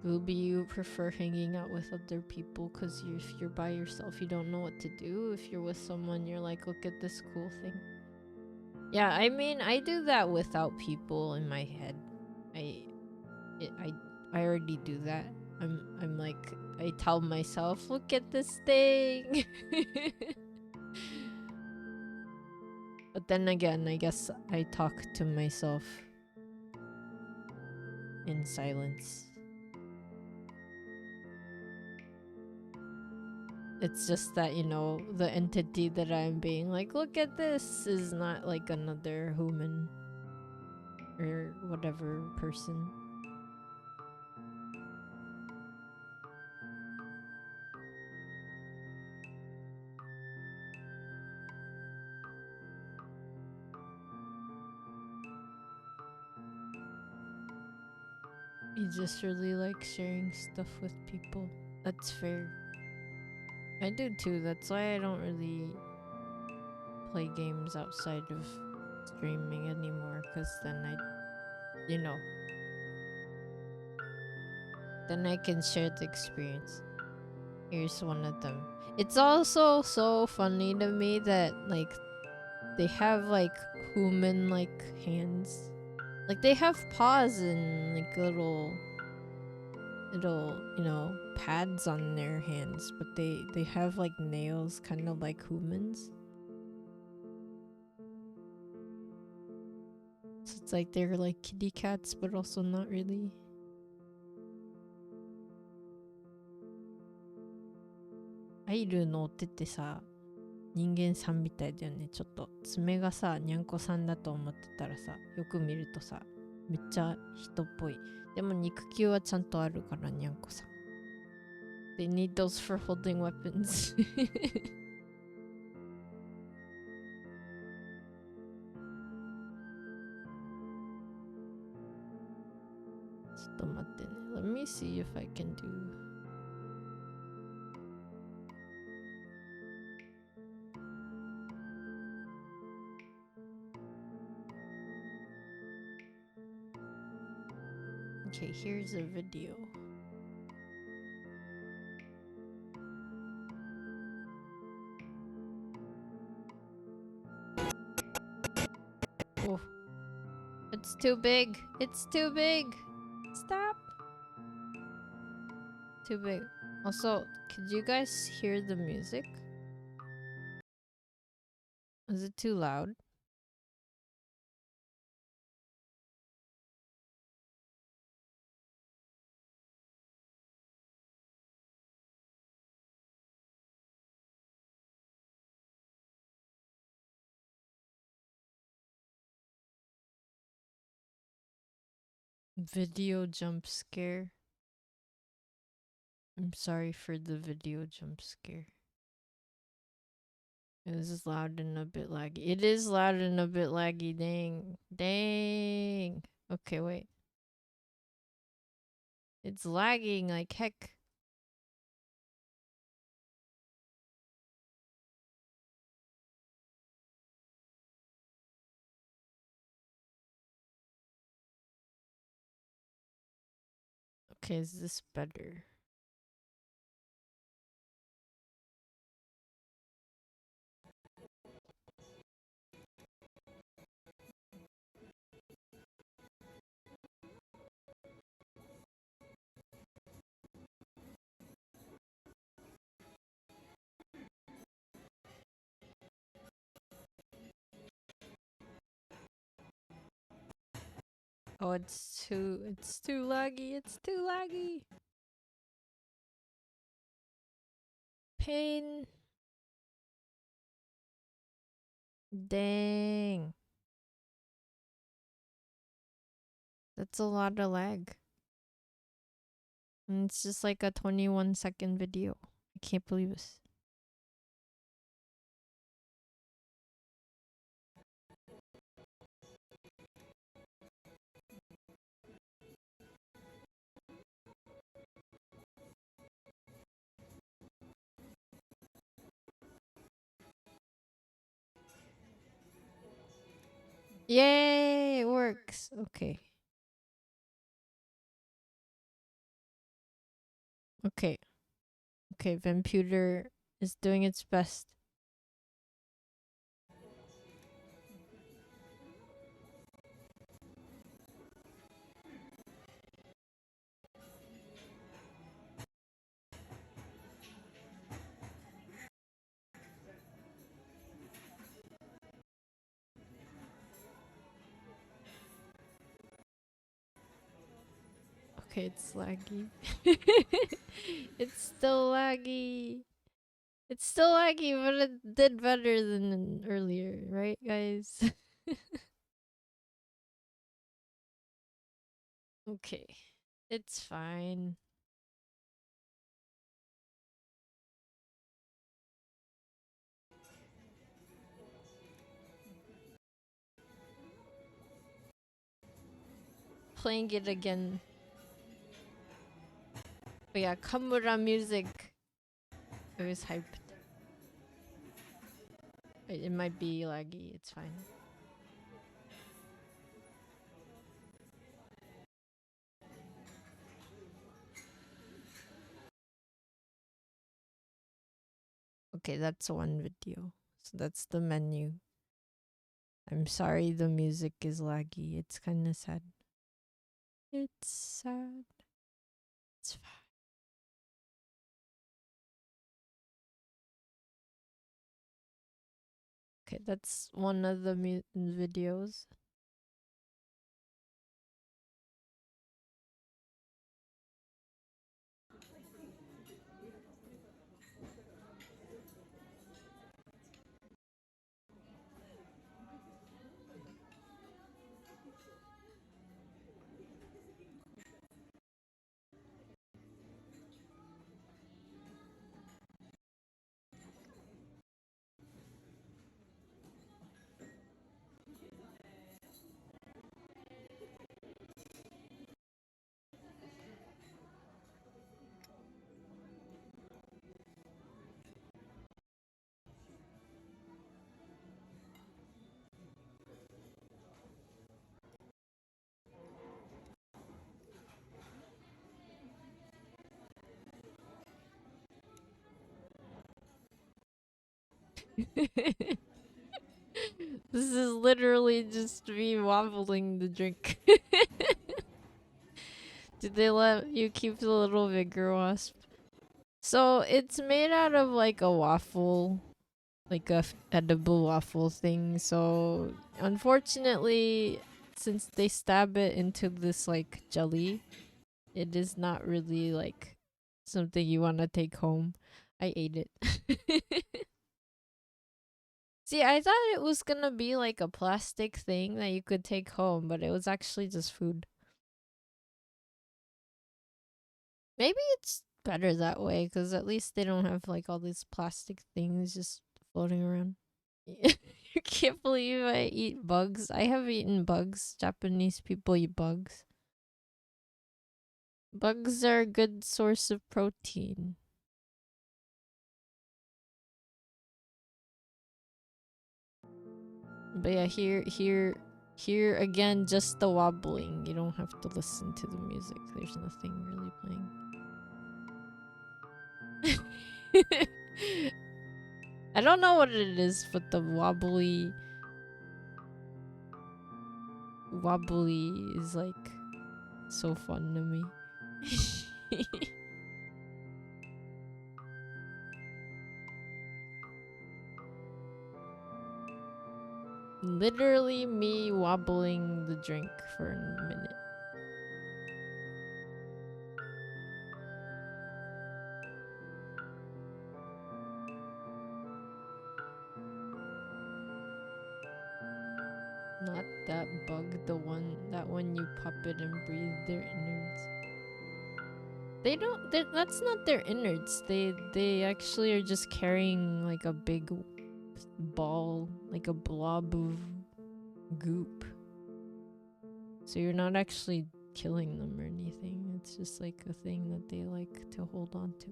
S2: Ruby, you prefer hanging out with other people because if you're by yourself, you don't know what to do. If you're with someone, you're like, look at this cool thing. Yeah, I mean, I do that without people in my head. I already do that. I'm like, I tell myself, look at this thing. But then again, I guess I talk to myself in silence. It's just that, you know, the entity that I'm being like, look at this, is not like another human or whatever person. You just really like sharing stuff with people. That's fair. I do too. That's why I don't really play games outside of streaming anymore, because then you know, then I can share the experience. Here's one of them. It's also so funny to me that like they have like human like hands. Like they have paws and like little you know, pads on their hands, but they have like nails kind of like humans. It's like they're like kitty cats, but also not really. Airuの手ってさ、人間さんみたいだよね。ちょっと爪がさ、にゃんこさんだと思ってたらさ、よく見るとさ、めっちゃ人っぽい。でも肉球はちゃんとあるから、にゃんこさん。They need those for holding weapons. ちょっと待ってね。Let me see if I can do. Okay, here's a video. Oh, it's too big. It's too big. Stop. Too big. Also, could you guys hear the music? Is it too loud? Video jump scare. I'm sorry for the video jump scare. This is loud and a bit laggy. It is loud and a bit laggy. Dang. Dang. Okay, wait. It's lagging like heck. Okay, is this better? Oh, it's too laggy. It's too laggy. Pain. Dang. That's a lot of lag. And it's just like a 21-second video. I can't believe this. Yay, it works. Okay. Okay. Okay, Vtuber is doing its best. Okay, it's laggy. It's still laggy. It's still laggy, but it did better than earlier, right, guys? Okay, it's fine. Playing it again. But yeah, Kamura music. I was hyped. It might be laggy, it's fine. Okay, that's one video. So that's the menu. I'm sorry the music is laggy. It's kind of sad. It's sad. It's fine. Okay, that's one of the videos. This is literally just me wobbling the drink. Did they let you keep the little vigor wasp? So it's made out of like a waffle, like a edible waffle thing. So unfortunately, since they stab it into this like jelly, it is not really like something you want to take home. I ate it. See, I thought it was gonna be like a plastic thing that you could take home, but it was actually just food. Maybe it's better that way, because at least they don't have like all these plastic things just floating around. You can't believe I eat bugs. I have eaten bugs. Japanese people eat bugs. Bugs are a good source of protein. But yeah, here again, just the wobbling. You don't have to listen to the music. There's nothing really playing. I don't know what it is, but the wobbly is like so fun to me. Literally me wobbling the drink for a minute. Not that bug, that one you pop it and breathe their innards. They don't. That's not their innards. They actually are just carrying like a big ball, like a blob of goop. So you're not actually killing them or anything. It's just like a thing that they like to hold on to.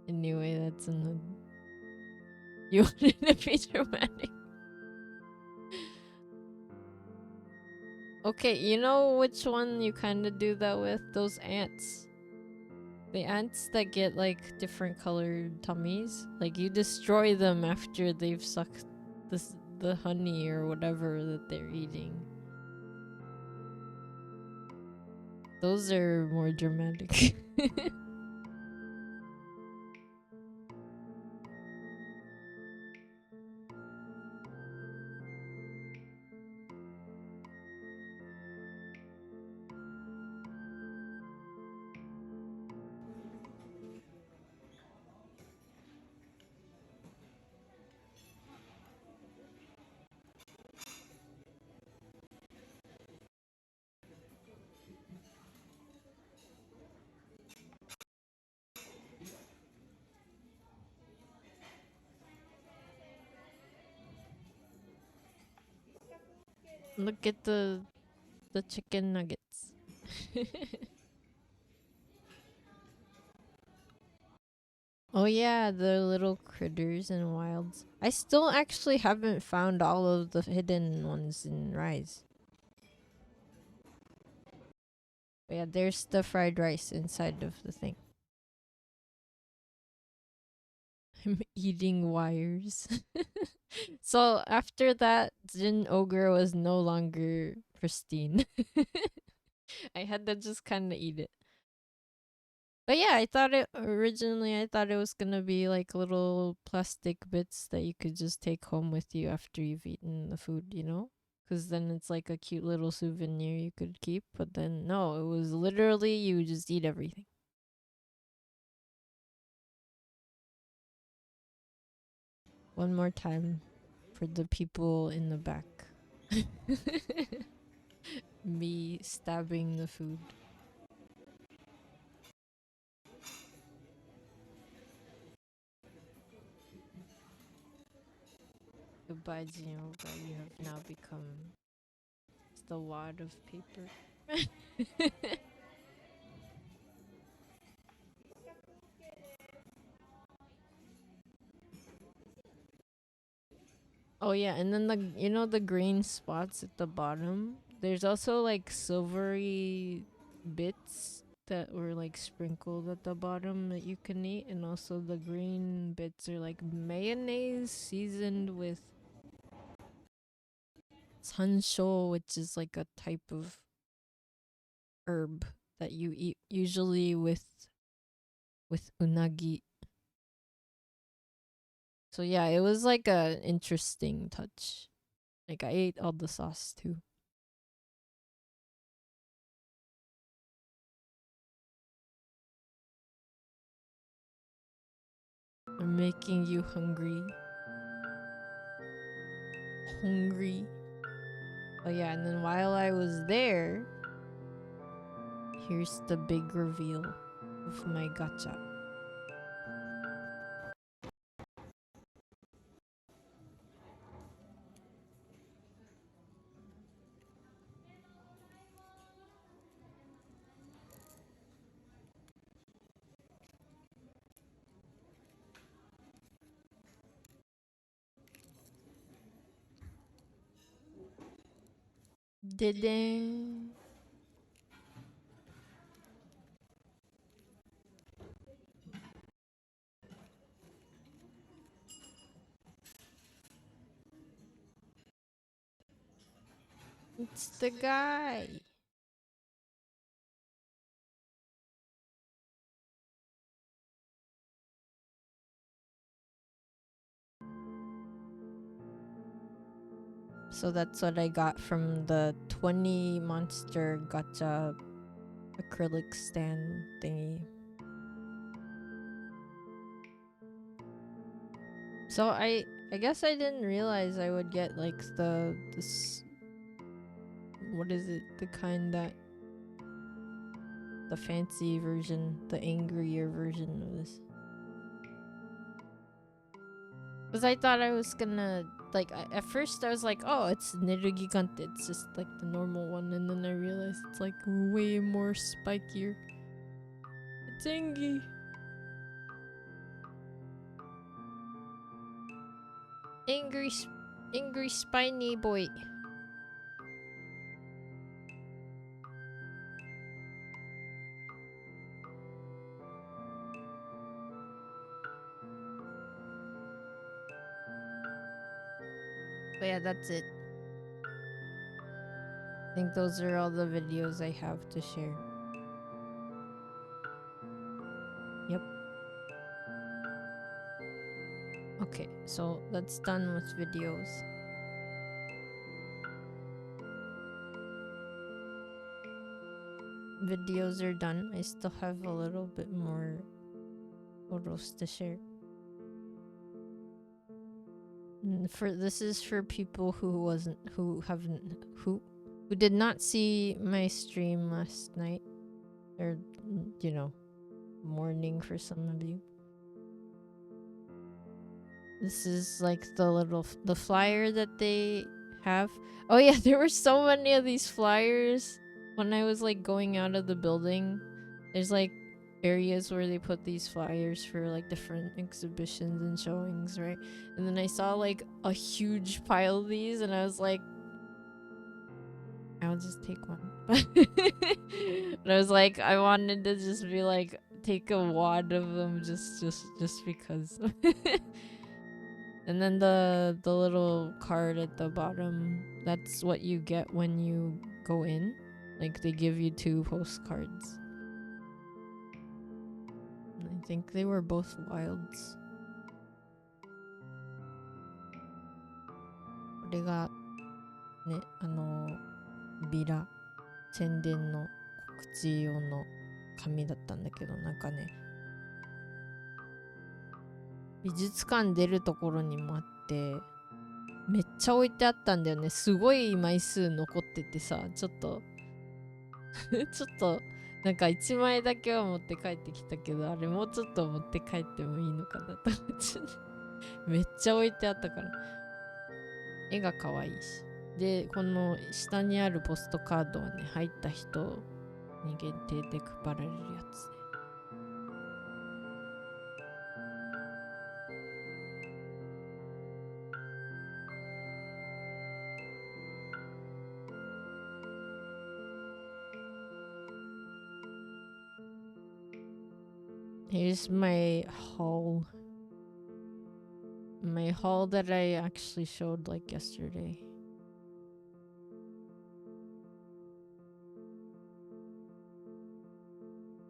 S2: Anyway, that's in the. You wanted to be dramatic. Okay, you know which one you kind of do that with? Those ants. The ants that get like different colored tummies. Like you destroy them after they've sucked the honey or whatever that they're eating. Those are more dramatic. Look at the chicken nuggets. Oh yeah, the little critters and wilds. I still actually haven't found all of the hidden ones in Rise. But yeah, there's the fried rice inside of the thing. I'm eating wires. So after that, Jin Ogre was no longer pristine. I had to just kind of eat it. But yeah, I thought it was gonna be like little plastic bits that you could just take home with you after you've eaten the food, you know? Because then it's like a cute little souvenir you could keep. But then no, it was literally you just eat everything. One more time for the people in the back. Me stabbing the food. Goodbye, Jinyoga. You have now become the wad of paper. Oh yeah, and then the green spots at the bottom. There's also like silvery bits that were like sprinkled at the bottom that you can eat, and also the green bits are like mayonnaise seasoned with sansho, which is like a type of herb that you eat usually with unagi. So yeah, it was like a interesting touch. Like I ate all the sauce too. I'm making you hungry. Oh yeah, and then while I was there, here's the big reveal of my gacha. Didn't. It's the guy. So that's what I got from the 20 monster gacha acrylic stand thingy. So I guess I didn't realize I would get like this, what is it, the kind that the fancy version, the angrier version of this. Because I thought I was gonna, like, at first I was like, oh, it's Nerugigante, it's just like the normal one, and then I realized it's like way more spikier. It's Engi. Angry spiny boy. But yeah, that's it. I think those are all the videos I have to share. Yep. Okay, so that's done with videos. Videos are done. I still have a little bit more photos to share. This is for people who did not see my stream last night, or morning for some of you. This is like the flyer that they have. Oh yeah, there were so many of these flyers when I was like going out of the building. There's like areas where they put these flyers for like different exhibitions and showings, right? And then I saw like a huge pile of these, and I was like, I'll just take one. But I was like, I wanted to just be like, take a wad of them just because. And then the little card at the bottom, that's what you get when you go in. Like they give you 2 postcards. I think they were both wilds. これがね、ビラ宣伝の告知用の紙だったんだけど、なんかね、美術館出るところにもあって、めっちゃ置いてあったんだよね。すごい枚数残っててさ、ちょっとなんか1枚だけは持って帰ってきたけど、あれもうちょっと持って帰ってもいいのかなと思ってめっちゃ置いてあったから。絵が可愛いし。で、この下にあるポストカードはね、入った人に限定で配られるやつね。Here's my haul. My haul that I actually showed like yesterday.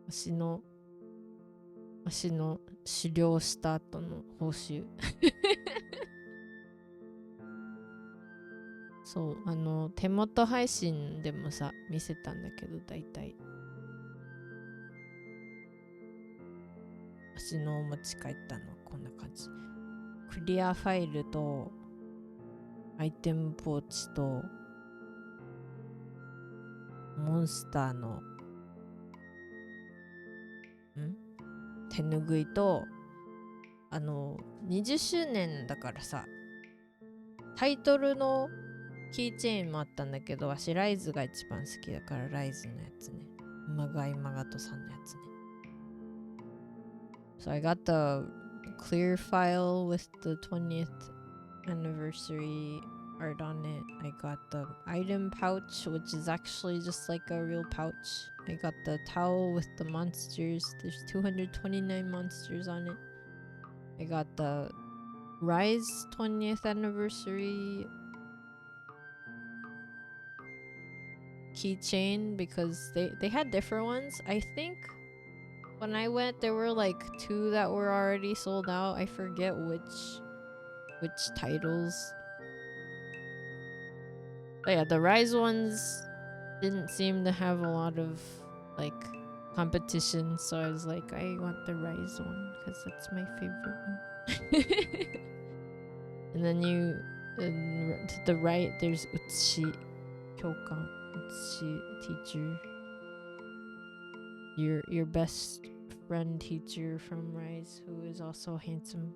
S2: Ashi no 狩猟した後の報酬そう、手元配信でもさ見せたんだけど、だいたい足の持ち帰ったのこんな感じ。クリアファイルとアイテムポーチとモンスターの手ぬぐいと20周年だからさ、タイトルのキーチェーンもあったんだけど、わしライズが一番好きだからライズのやつね、マガイマガトさんのやつね。So I got the clear file with the 20th anniversary art on it. I got the item pouch, which is actually just like a real pouch. I got the towel with the monsters. There's 229 monsters on it. I got the Rise 20th anniversary keychain because they had different ones. I think when I went there were like 2 that were already sold out. I forget which titles. But yeah, the Rise ones didn't seem to have a lot of like competition, so I was like, I want the Rise one because that's my favorite one. And then to the right there's Utsushi Kyokan, Utsushi teacher, your best friend teacher from Rise, who is also handsome.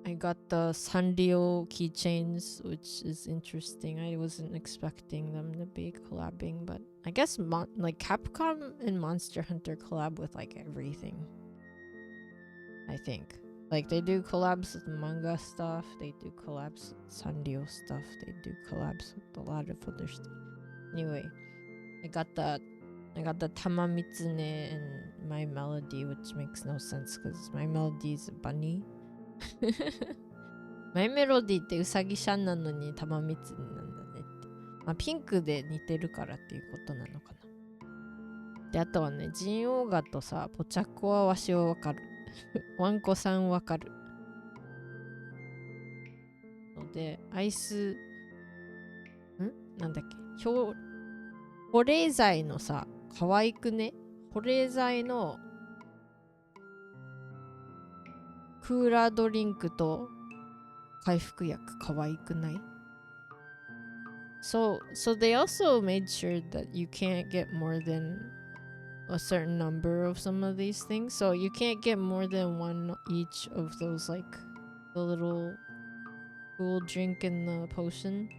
S2: I got the Sanrio keychains, which is interesting. I wasn't expecting them to be collabing, but I guess like Capcom and Monster Hunter collab with like everything. I think like they do collabs with manga stuff, they do collabs with Sanrio stuff, they do collabs with a lot of other stuff. Anyway, I got the Tamamitsune and My Melody, which makes no sense because My Melody is a bunny. マイメロディってウサギシャンなのにタマミツネなんだねって、まあ、ピンクで似てるからっていうことなのかな。であとはね、ジンオーガとさポチャッコはわしはわかるワンコさんわかるので、アイスなんだっけ、保冷剤のさ、可愛くね、保冷剤のクーラードリンクと回復薬可愛くない？ So they also made sure that you can't get more than a certain number of some of these things. So you can't get more than one each of those, like the little cool drink and the potion.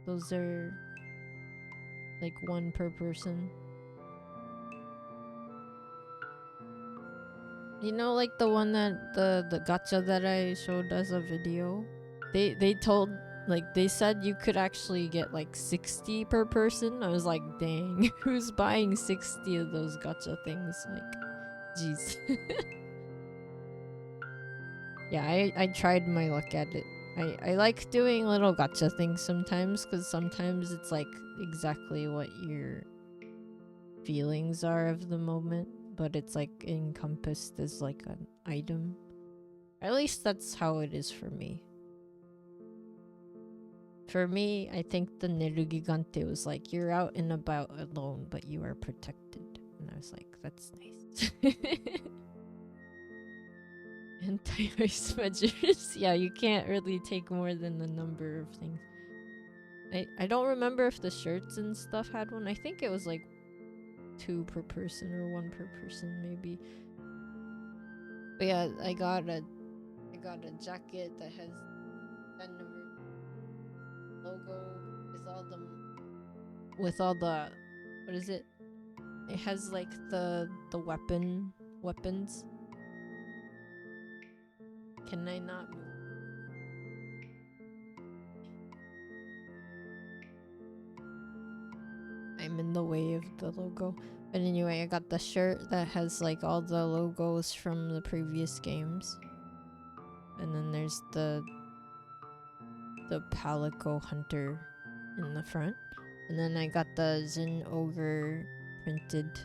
S2: Those are like 1 per person. You know, like the one that the gacha that I showed as a video, they told, like they said you could actually get like 60 per person. I was like, dang, who's buying 60 of those gacha things? Like, jeez. Yeah, I tried my luck at it. I like doing little gacha things sometimes because sometimes it's like exactly what your feelings are of the moment, but it's like encompassed as like an item. At least that's how it is for me. For me, I think the Nerugigante was like, you're out and about alone, but you are protected. And I was like, that's nice. Anti-ice measures. Yeah, you can't really take more than the number of things. I don't remember if the shirts and stuff had one. I think it was like 2 per person or 1 per person maybe. But yeah, I got a jacket that has that logo with all the what is it? It has like the weapons. Can I not move? I'm in the way of the logo. But anyway, I got the shirt that has like all the logos from the previous games. And then there's the Palico Hunter in the front. And then I got the Zin Ogre printed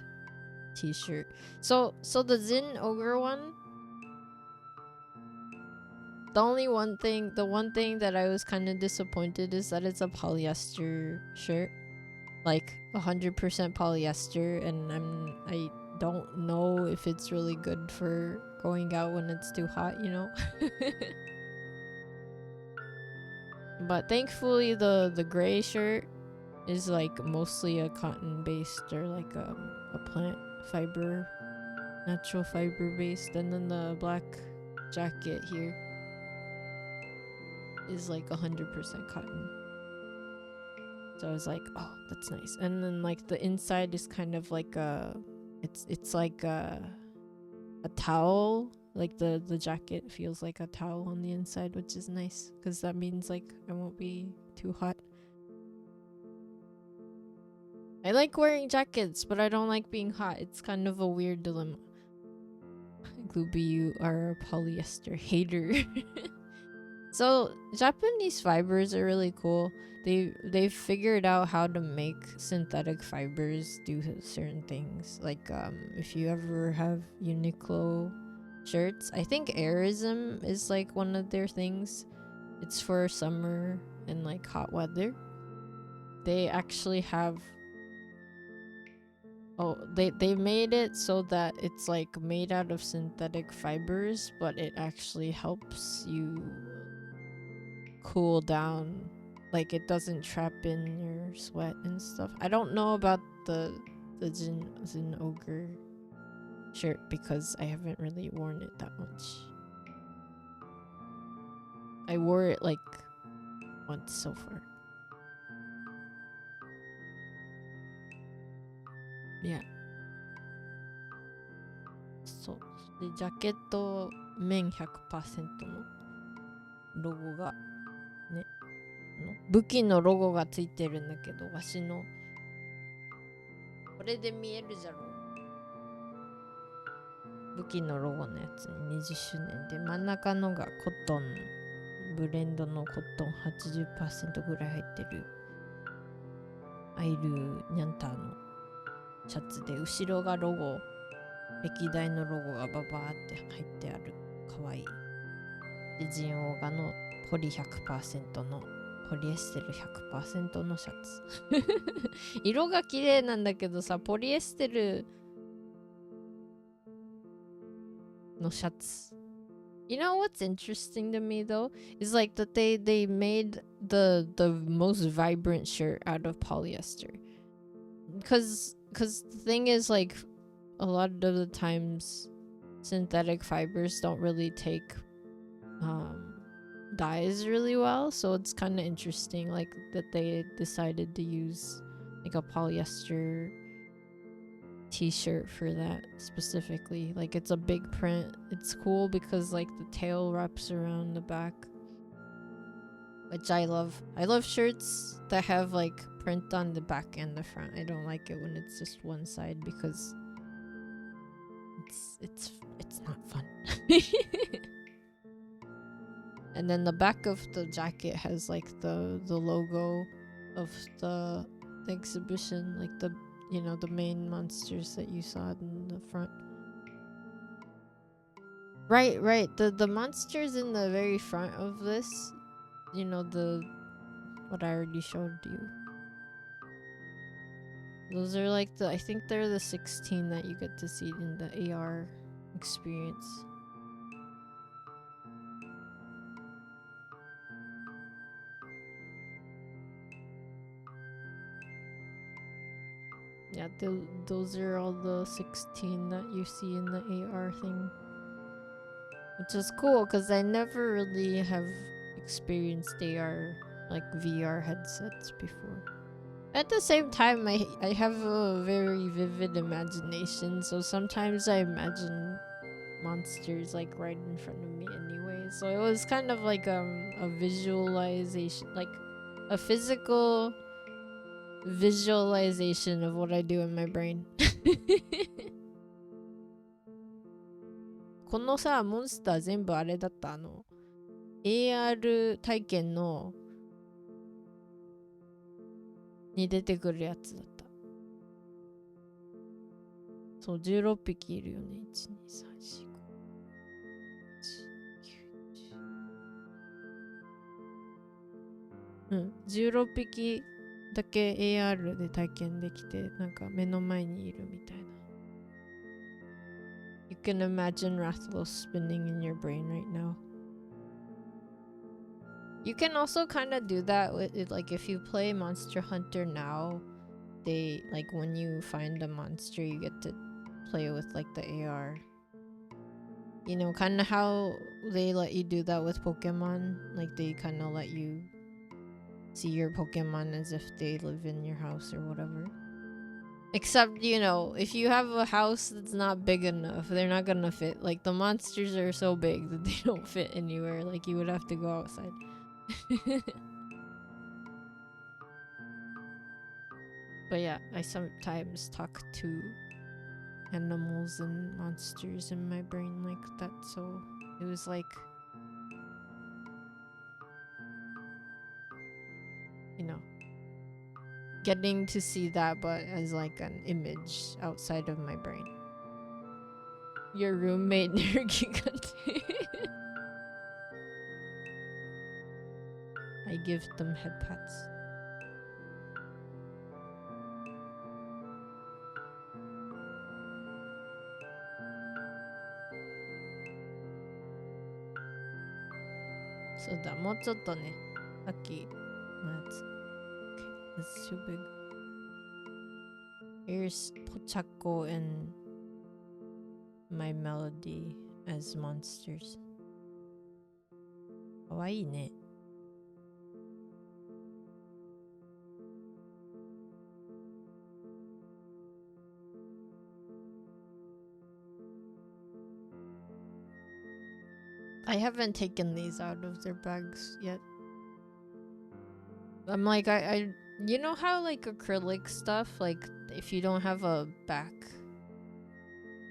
S2: t-shirt. So the Zin Ogre one, the one thing that I was kind of disappointed is that it's a polyester shirt. Like 100% polyester, and I don't know if it's really good for going out when it's too hot, you know. But thankfully the gray shirt is like mostly a cotton based or like a plant fiber, natural fiber based, and then the black jacket here is like 100% cotton. So I was like, oh, that's nice. And then like the inside is kind of like it's like a towel. Like the jacket feels like a towel on the inside, which is nice because that means like I won't be too hot. I like wearing jackets, but I don't like being hot. It's kind of a weird dilemma. Glooby, you are a polyester hater. So Japanese fibers are really cool. They've figured out how to make synthetic fibers do certain things. Like if you ever have Uniqlo shirts, I think Airism is like one of their things. It's for summer and like hot weather. They actually have they made it so that it's like made out of synthetic fibers, but it actually helps you cool down. Like it doesn't trap in your sweat and stuff. I don't know about the Zin Ogre shirt because I haven't really worn it that much. I wore it like once so far. Yeah. そうでジャケット綿 100% のロゴがね武器のロゴがついてるんだけど、わしのこれで見えるじゃろ。武器のロゴのやつに20周年で、真ん中のがコットン、ブレンドのコットン 80% ぐらい入ってるアイルニャンターのシャツで、後ろがロゴ、歴代のロゴがババーって入ってある。かわいい。で、ジンオーガのポリ 100% のポリエステル 100% のシャツ色が綺麗なんだけどさ、ポリエステルのシャツ You know what's interesting to me though is like that they made the most vibrant shirt out of polyester because the thing is like a lot of the times synthetic fibers don't really take dyes really well, so it's kind of interesting like that they decided to use like a polyester t-shirt for that specifically. Like it's a big print. It's cool because like the tail wraps around the back, which I love. I love shirts that have like print on the back and the front. I don't like it when it's just one side because it's not fun. And then the back of the jacket has like the logo of the exhibition, like the the main monsters that you saw in the front. Right. The monsters in the very front of this, the what I already showed you. Those are like I think they're the 16 that you get to see in the AR experience. Yeah, those are all the 16 that you see in the AR thing. Which is cool because I never really have experienced AR, like VR headsets before. At the same time, I have a very vivid imagination, so sometimes I imagine monsters like right in front of me anyway. So it was kind of like a visualization, like a physical visualization of what I do in my brain. このさ、モンスター全部あれだった。AR 体験のに出てくるやつだった。そう、16匹いるよね。1、2、3、4、5。16匹だけ AR で体験できて、なんか目の前にいるみたいな。You can imagine Rathlos spinning in your brain right now. You can also kind of do that with it, like if you play Monster Hunter now, they like when you find a monster, you get to play with like the AR. You know, kind of how they let you do that with Pokemon. Like they kind of let you see your Pokemon as if they live in your house or whatever. Except, you know, if you have a house that's not big enough, they're not gonna fit. Like the monsters are so big that they don't fit anywhere. Like you would have to go outside. But yeah, I sometimes talk to animals and monsters in my brain like that. So it was like, you know, getting to see that, but as like an image outside of my brain. Your roommate Nergigante. I give them head pats. So だ、もうちょっとね、さっきのやつ。Okay, that's too big. Here's Pochaco and my melody as monsters. かわいいね。I haven't taken these out of their bags yet. I'm like, you know how like acrylic stuff, like if you don't have a back,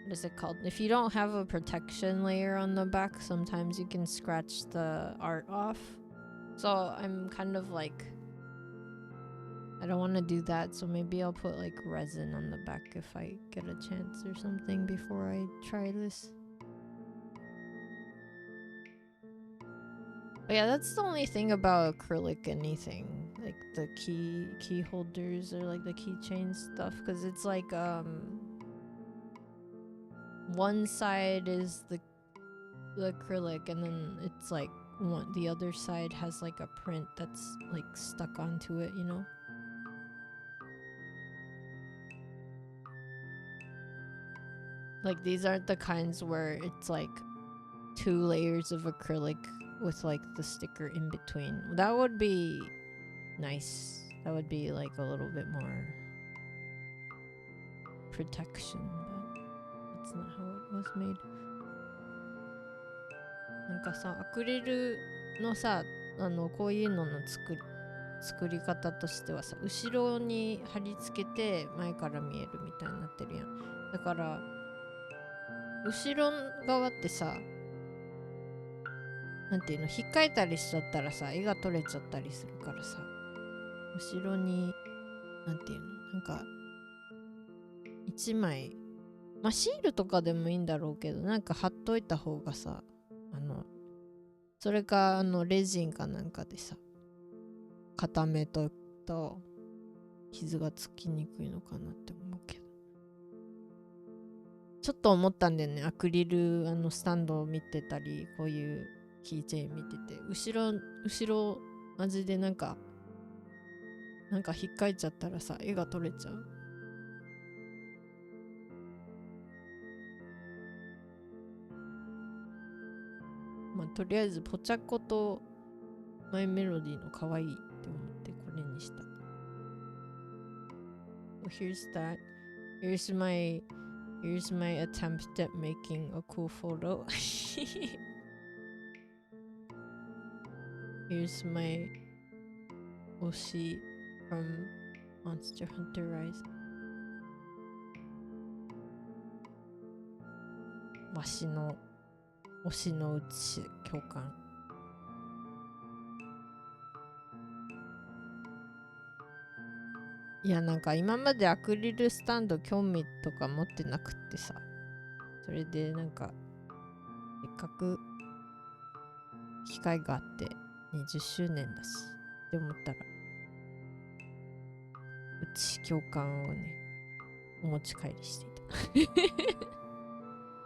S2: what is it called? If you don't have a protection layer on the back, sometimes you can scratch the art off. So I'm kind of like, I don't want to do that. So maybe I'll put like resin on the back if I get a chance or something before I try this. But yeah, that's the only thing about acrylic anything, like the key holders or like the keychain stuff, because it's like one side is the acrylic and then it's like the other side has like a print that's like stuck onto it, you know. Like these aren't the kinds where it's like 2 layers of acrylic with like the sticker in between. That would be nice. That would be like a little bit more protection, but that's not how it was made. なんかさ、アクリルのさ、こういうのの作り方としてはさ、後ろに貼り付けて前から見えるみたいになってるやん。だから後ろ側ってさ、なんていうの、引っかいたりしちゃったらさ、絵が取れちゃったりするからさ、後ろになんていうの、なんか1枚、まあシールとかでもいいんだろうけど、なんか貼っといた方がさ、それかレジンかなんかでさ、固めとくと傷がつきにくいのかなって思うけど、ちょっと思ったんだよね。アクリルスタンドを見てたり、こういうキーチェーン見てて、後ろマジでなんか引っかいちゃったらさ、絵が取れちゃう。まあとりあえずポチャコとマイメロディの可愛いって思ってこれにした。Well, here's that. Here's my attempt at making a cool photo. Here's my Oshi from Monster Hunter Rise.
S1: わしの推しのうち共感。いやなんか今までアクリルスタンド興味とか持ってなくってさ、それでなんかせっかく機会があって20周年だしって思ったら、うち共感をねお持ち帰りしていた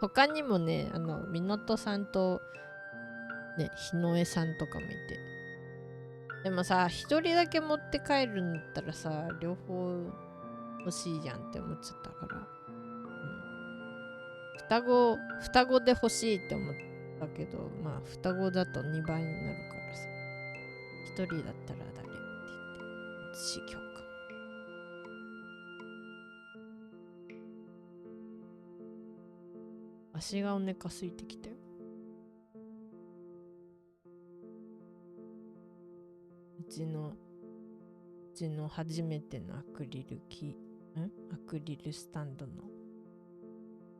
S1: 他にもね、みのとさんとね、日野江さんとかもいて、でもさ、一人だけ持って帰るんだったらさ、両方欲しいじゃんって思っちゃったから、双子で欲しいって思ったけど、まあ双子だと2倍になるからさ、一人だったら誰って言って私共感。足がお腹空いてきたよ。うちの初めてのアクリルスタンドの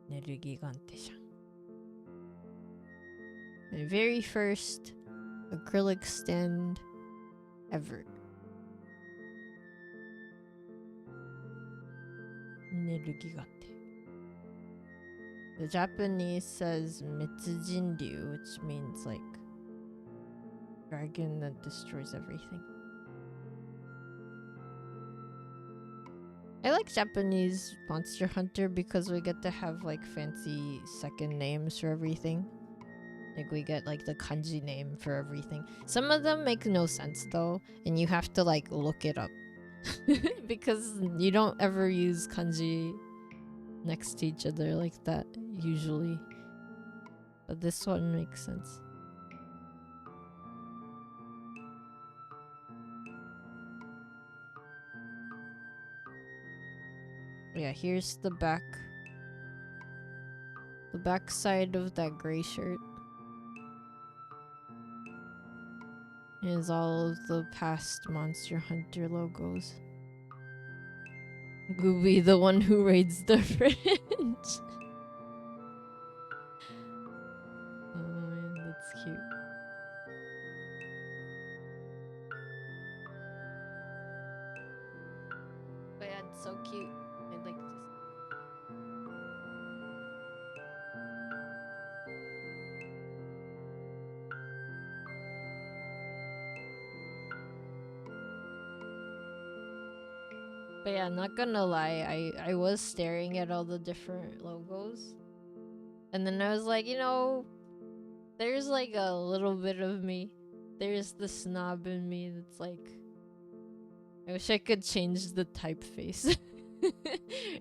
S1: ネルギガンテシャン。My very first acrylic stand ever. ネルギガンテ。The Japanese says 滅人竜 which means like dragon that destroys everything. I like Japanese Monster Hunter because we get to have like fancy second names for everything. Like we get like the kanji name for everything. Some of them make no sense though, and you have to like look it up because you don't ever use kanji next to each other like that usually. But this one makes sense. Yeah, here's the back side of that gray shirt is all of the past Monster Hunter logos. Gooby, the one who raids the fridge. Oh man, that's cute. But yeah, it's so cute. I like this. But yeah, not gonna lie, I was staring at all the different logos. And then I was like, there's like a little bit of me. There's the snob in me that's like, I wish I could change the typeface.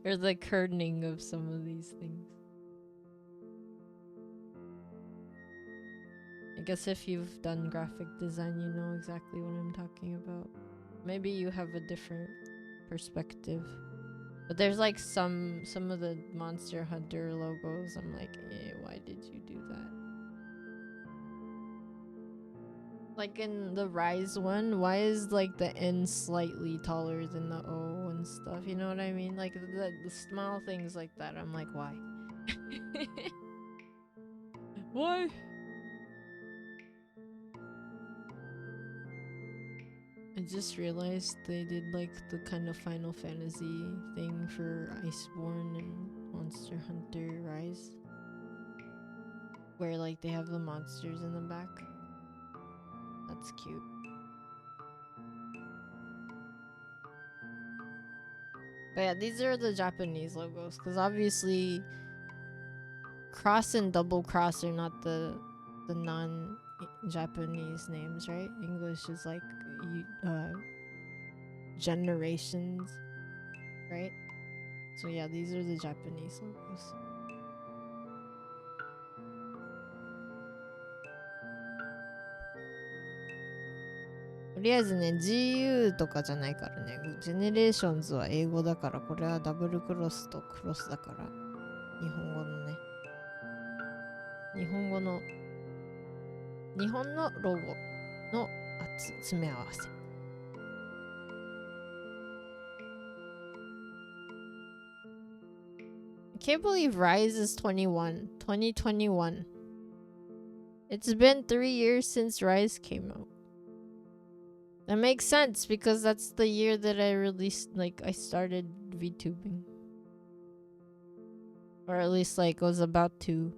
S1: Or the kerning of some of these things. I guess if you've done graphic design, you know exactly what I'm talking about. Maybe you have a different perspective. But there's like some of the Monster Hunter logos, I'm like, why did you do that? Like in the Rise one, why is like the N slightly taller than the O and stuff? You know what I mean? Like the small things like that, I'm like, why? Why? I just realized they did like the kind of Final Fantasy thing for Iceborne and Monster Hunter Rise, where like they have the monsters in the back. That's cute. But yeah, these are the Japanese logos, because obviously cross and double cross are not the non-Japanese names, right? English is like generations, right? So yeah, these are the Japanese logos. Toりあえずね、GU とかじゃないからね、ジェネレーションズは英語だから、これはダブルクロスとクロスだから、日本語のね、日本のロゴの詰め合わせ。
S2: can't believe Rise is 2021. It's been 3 years since Rise came out. That makes sense because that's the year that I released, like, I started VTubing. Or at least, like, was about to.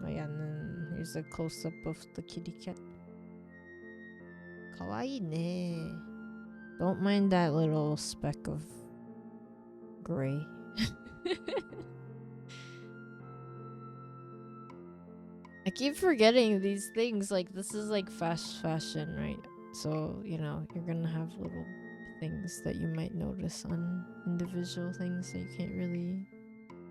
S2: Oh yeah, and then here's a close-up of the kitty cat. Kawaii ne. Don't mind that little speck of gray. I keep forgetting these things. Like, this is like fast fashion, right? So, you know, you're gonna have little things that you might notice on individual things that you can't really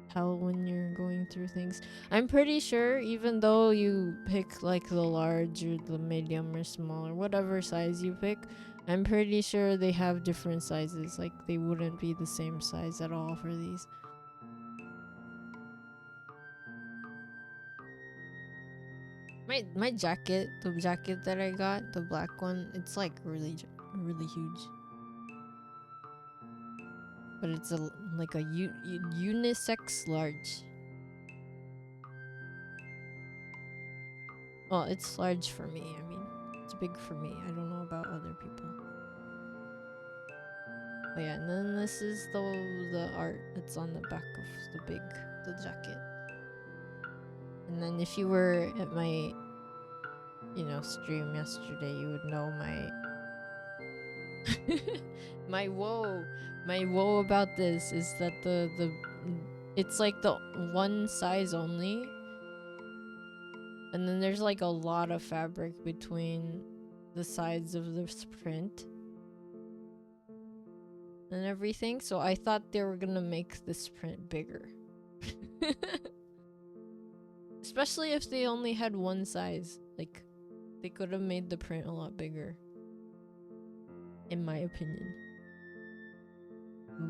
S2: tell when you're going through things. I'm pretty sure even though you pick like the large or the medium or small or whatever size you pick, I'm pretty sure they have different sizes. Like, they wouldn't be the same size at all for these. My jacket, the jacket that I got, the black one, it's like really huge. But it's like a unisex large. Well, it's large for me. I mean, it's big for me. I don't know about other people. Oh yeah, and then this is the art that's on the back of the jacket. And then if you were at my, you know, stream yesterday, you would know my my woe about this is that the it's like the one size only, and then there's like a lot of fabric between the sides of this print and everything, so I thought they were gonna make this print bigger. Especially if they only had one size. Like, they could have made the print a lot bigger, in my opinion.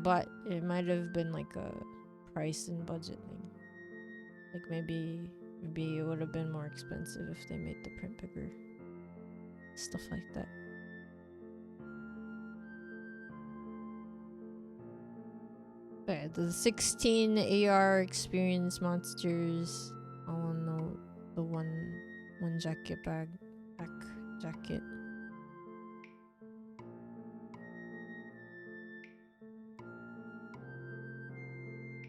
S2: But it might have been like a price and budget thing. Like, maybe it would have been more expensive if they made the print bigger. Stuff like that. Okay, the 16 AR experience monsters all on the one jacket back jacket.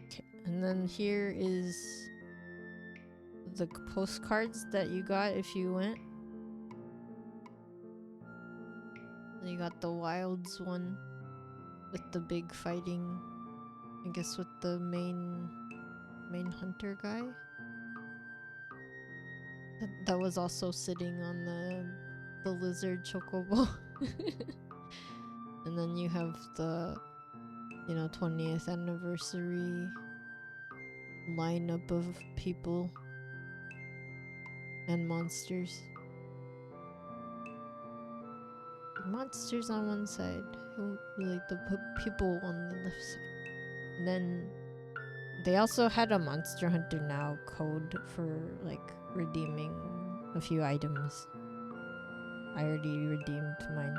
S2: Okay, and then here is the postcards that you got if you went. You got the Wilds one with the big fighting, I guess, with the main hunter guy. That was also sitting on the lizard chocobo. And then you have the, you know, 20th anniversary lineup of people and monsters. Monsters on one side, like the people on the left side. And then they also had a Monster Hunter Now code for like redeeming a few items. I already redeemed mine.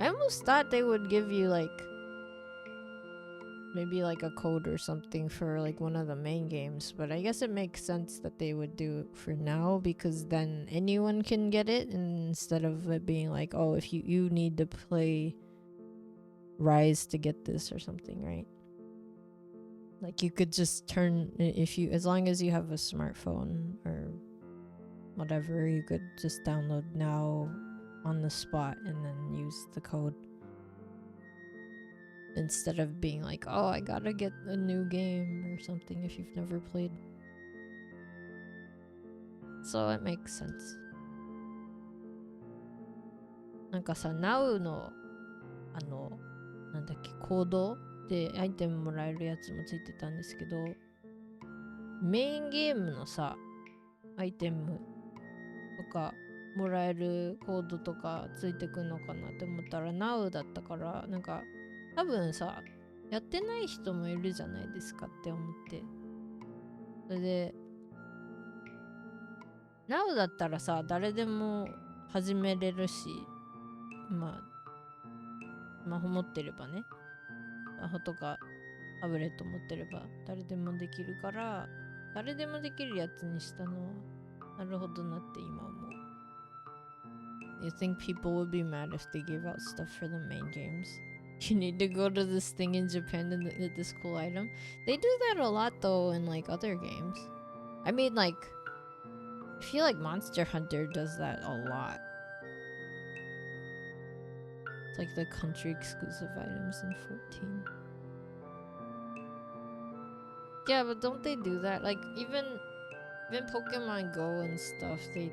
S2: I almost thought they would give you like maybe like a code or something for like one of the main games, but I guess it makes sense that they would do it for now, because then anyone can get it, instead of it being like, oh, if you need to play Rise to get this or something, right? Like, you could just turn, as long as you have a smartphone or whatever, you could just download Now on the spot and then use the code, instead of being like, oh, I gotta get a new game or something if you've never played. So it makes sense. なんかさ、Now のなんだっけ、コードでアイテムもらえるやつもついてたんですけど、メインゲームのさ、アイテムとかもらえるコードとかついてくんのかなって思ったら Now だったから、なんか多分さ、やってない人もいるじゃないですかって思って、
S1: それで Now だったらさ、誰でも始めれるし、まあスマホ持ってればね、スマホとかタブレット持ってれば誰でもできるから、誰でもできるやつにしたのはなるほどなって今思う。You think people would be mad if they gave out stuff for the main games? You need to go to this thing in Japan and get this cool item. They do that a lot though in like other games. I mean, like, I feel like Monster Hunter does that a lot. It's like the country exclusive items in 14. Yeah, but don't they do that? Like even Pokemon Go and stuff, they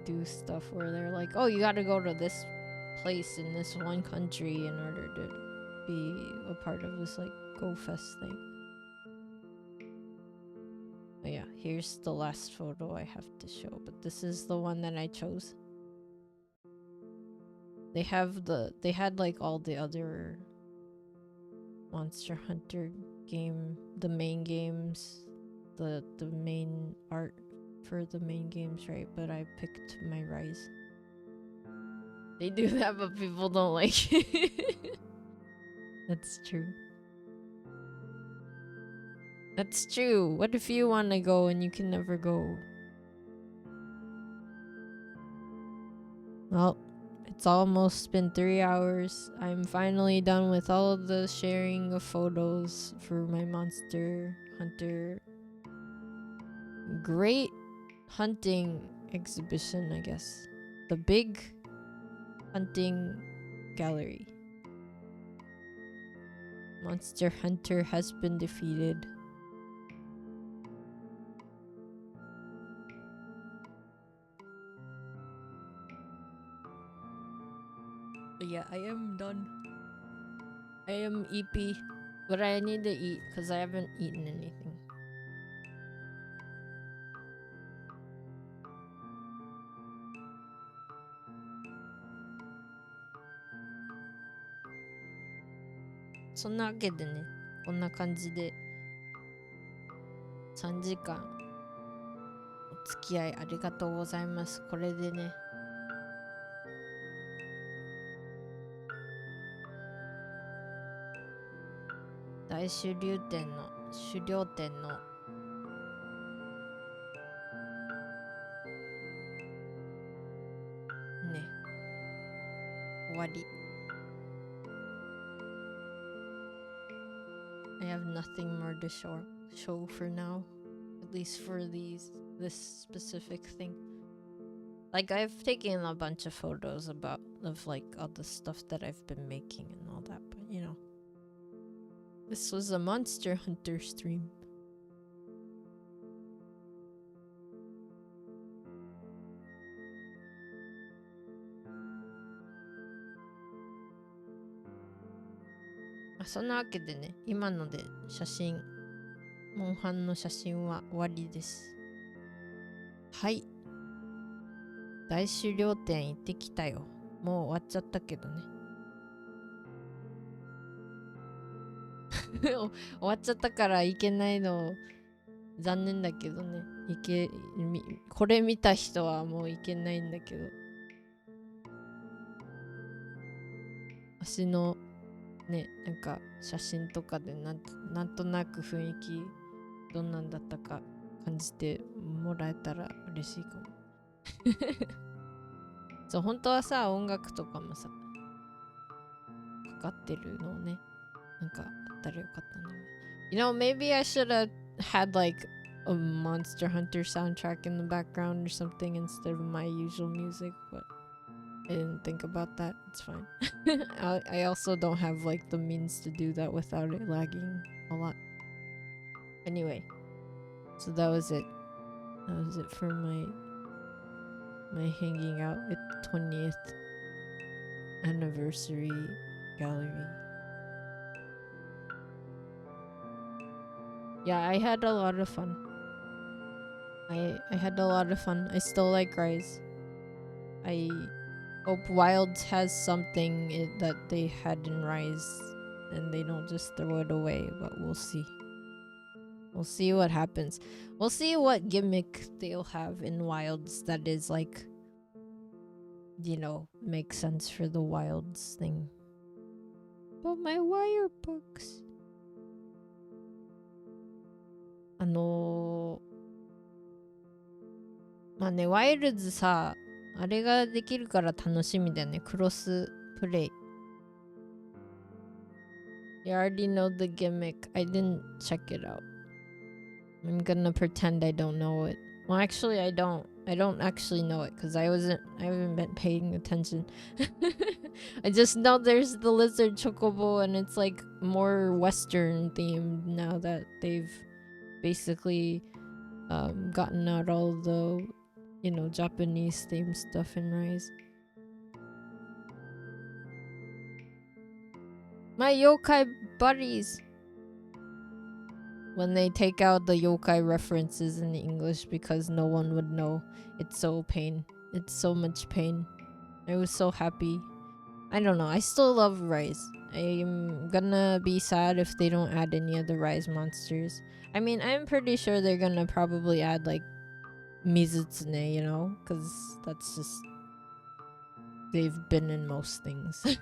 S1: do stuff where they're like, oh, you gotta go to this place in this one country in order to be a part of this like Go Fest thing. But yeah, here's the last photo I have to show, but this is the one that I chose. They had like all the other Monster Hunter game, the main games, the main art for the main games, right? But I picked my Rise. They do that, but people don't like it. That's true. That's true. What if you want to go and you can never go? Well, it's almost been 3 hours. I'm finally done with all of the sharing of photos for my Monster Hunter great hunting exhibition, I guess. The big hunting gallery. Monster Hunter has been defeated. But yeah, I am done. I am EP, but I need to eat because I haven't eaten anything. So んなわけでね、こんな感じで3時間お付き合いありがとうございます。これでね、大手榴店のね、終わり。I have nothing more to show for now, at least for this specific thing. Like I've taken a bunch of photos of like all the stuff that I've been making and all that, but you know, this was a Monster Hunter stream. Ah, そんなわけでね、今のでモンハンの写真は終わりです。はい。大手榴店行ってきたよ。もう終わっちゃったけどね。終わっちゃったから行けないの残念だけどね。これ見た人はもう行けないんだけど。私のね、なんか写真とかでなんとなく雰囲気どんなんだったか感じてもらえたら嬉しいかも。そう、本当はさ、音楽とかもさ、かかってるのをね、なんかあったらよかったんだけど。You know, maybe I should have had like a Monster Hunter soundtrack in the background or something instead of my usual music, but I didn't think about that. It's fine. I also don't have like the means to do that without it lagging a lot. Anyway, so that was it. That was it for my hanging out at the 20th anniversary gallery. Yeah, I had a lot of fun. I had a lot of fun. I still like Rise. I hope Wilds has something that they had in Rise and they don't just throw it away, but we'll see.
S2: We'll see what happens. We'll see what gimmick they'll have in Wilds that is like, makes sense for the Wilds thing. But my wire books. まあね、ワイルズさ、あれができるから楽しみだよね。クロスプレイ。You already know the gimmick. I didn't check it out. I'm gonna pretend I don't know it. Well, actually, I don't. I don't actually know it because I haven't been paying attention. I just know there's the lizard chocobo and it's like more Western themed now that they've basically gotten out all the, Japanese themed stuff in Rise. My yokai buddies! When they take out the yokai references in English because no one would know. It's so pain. It's so much pain. I was so happy. I don't know. I still love Rise. I'm gonna be sad if they don't add any of the Rise monsters. I mean, I'm pretty sure they're gonna probably add like Mizutsune, because that's just... they've been in most things.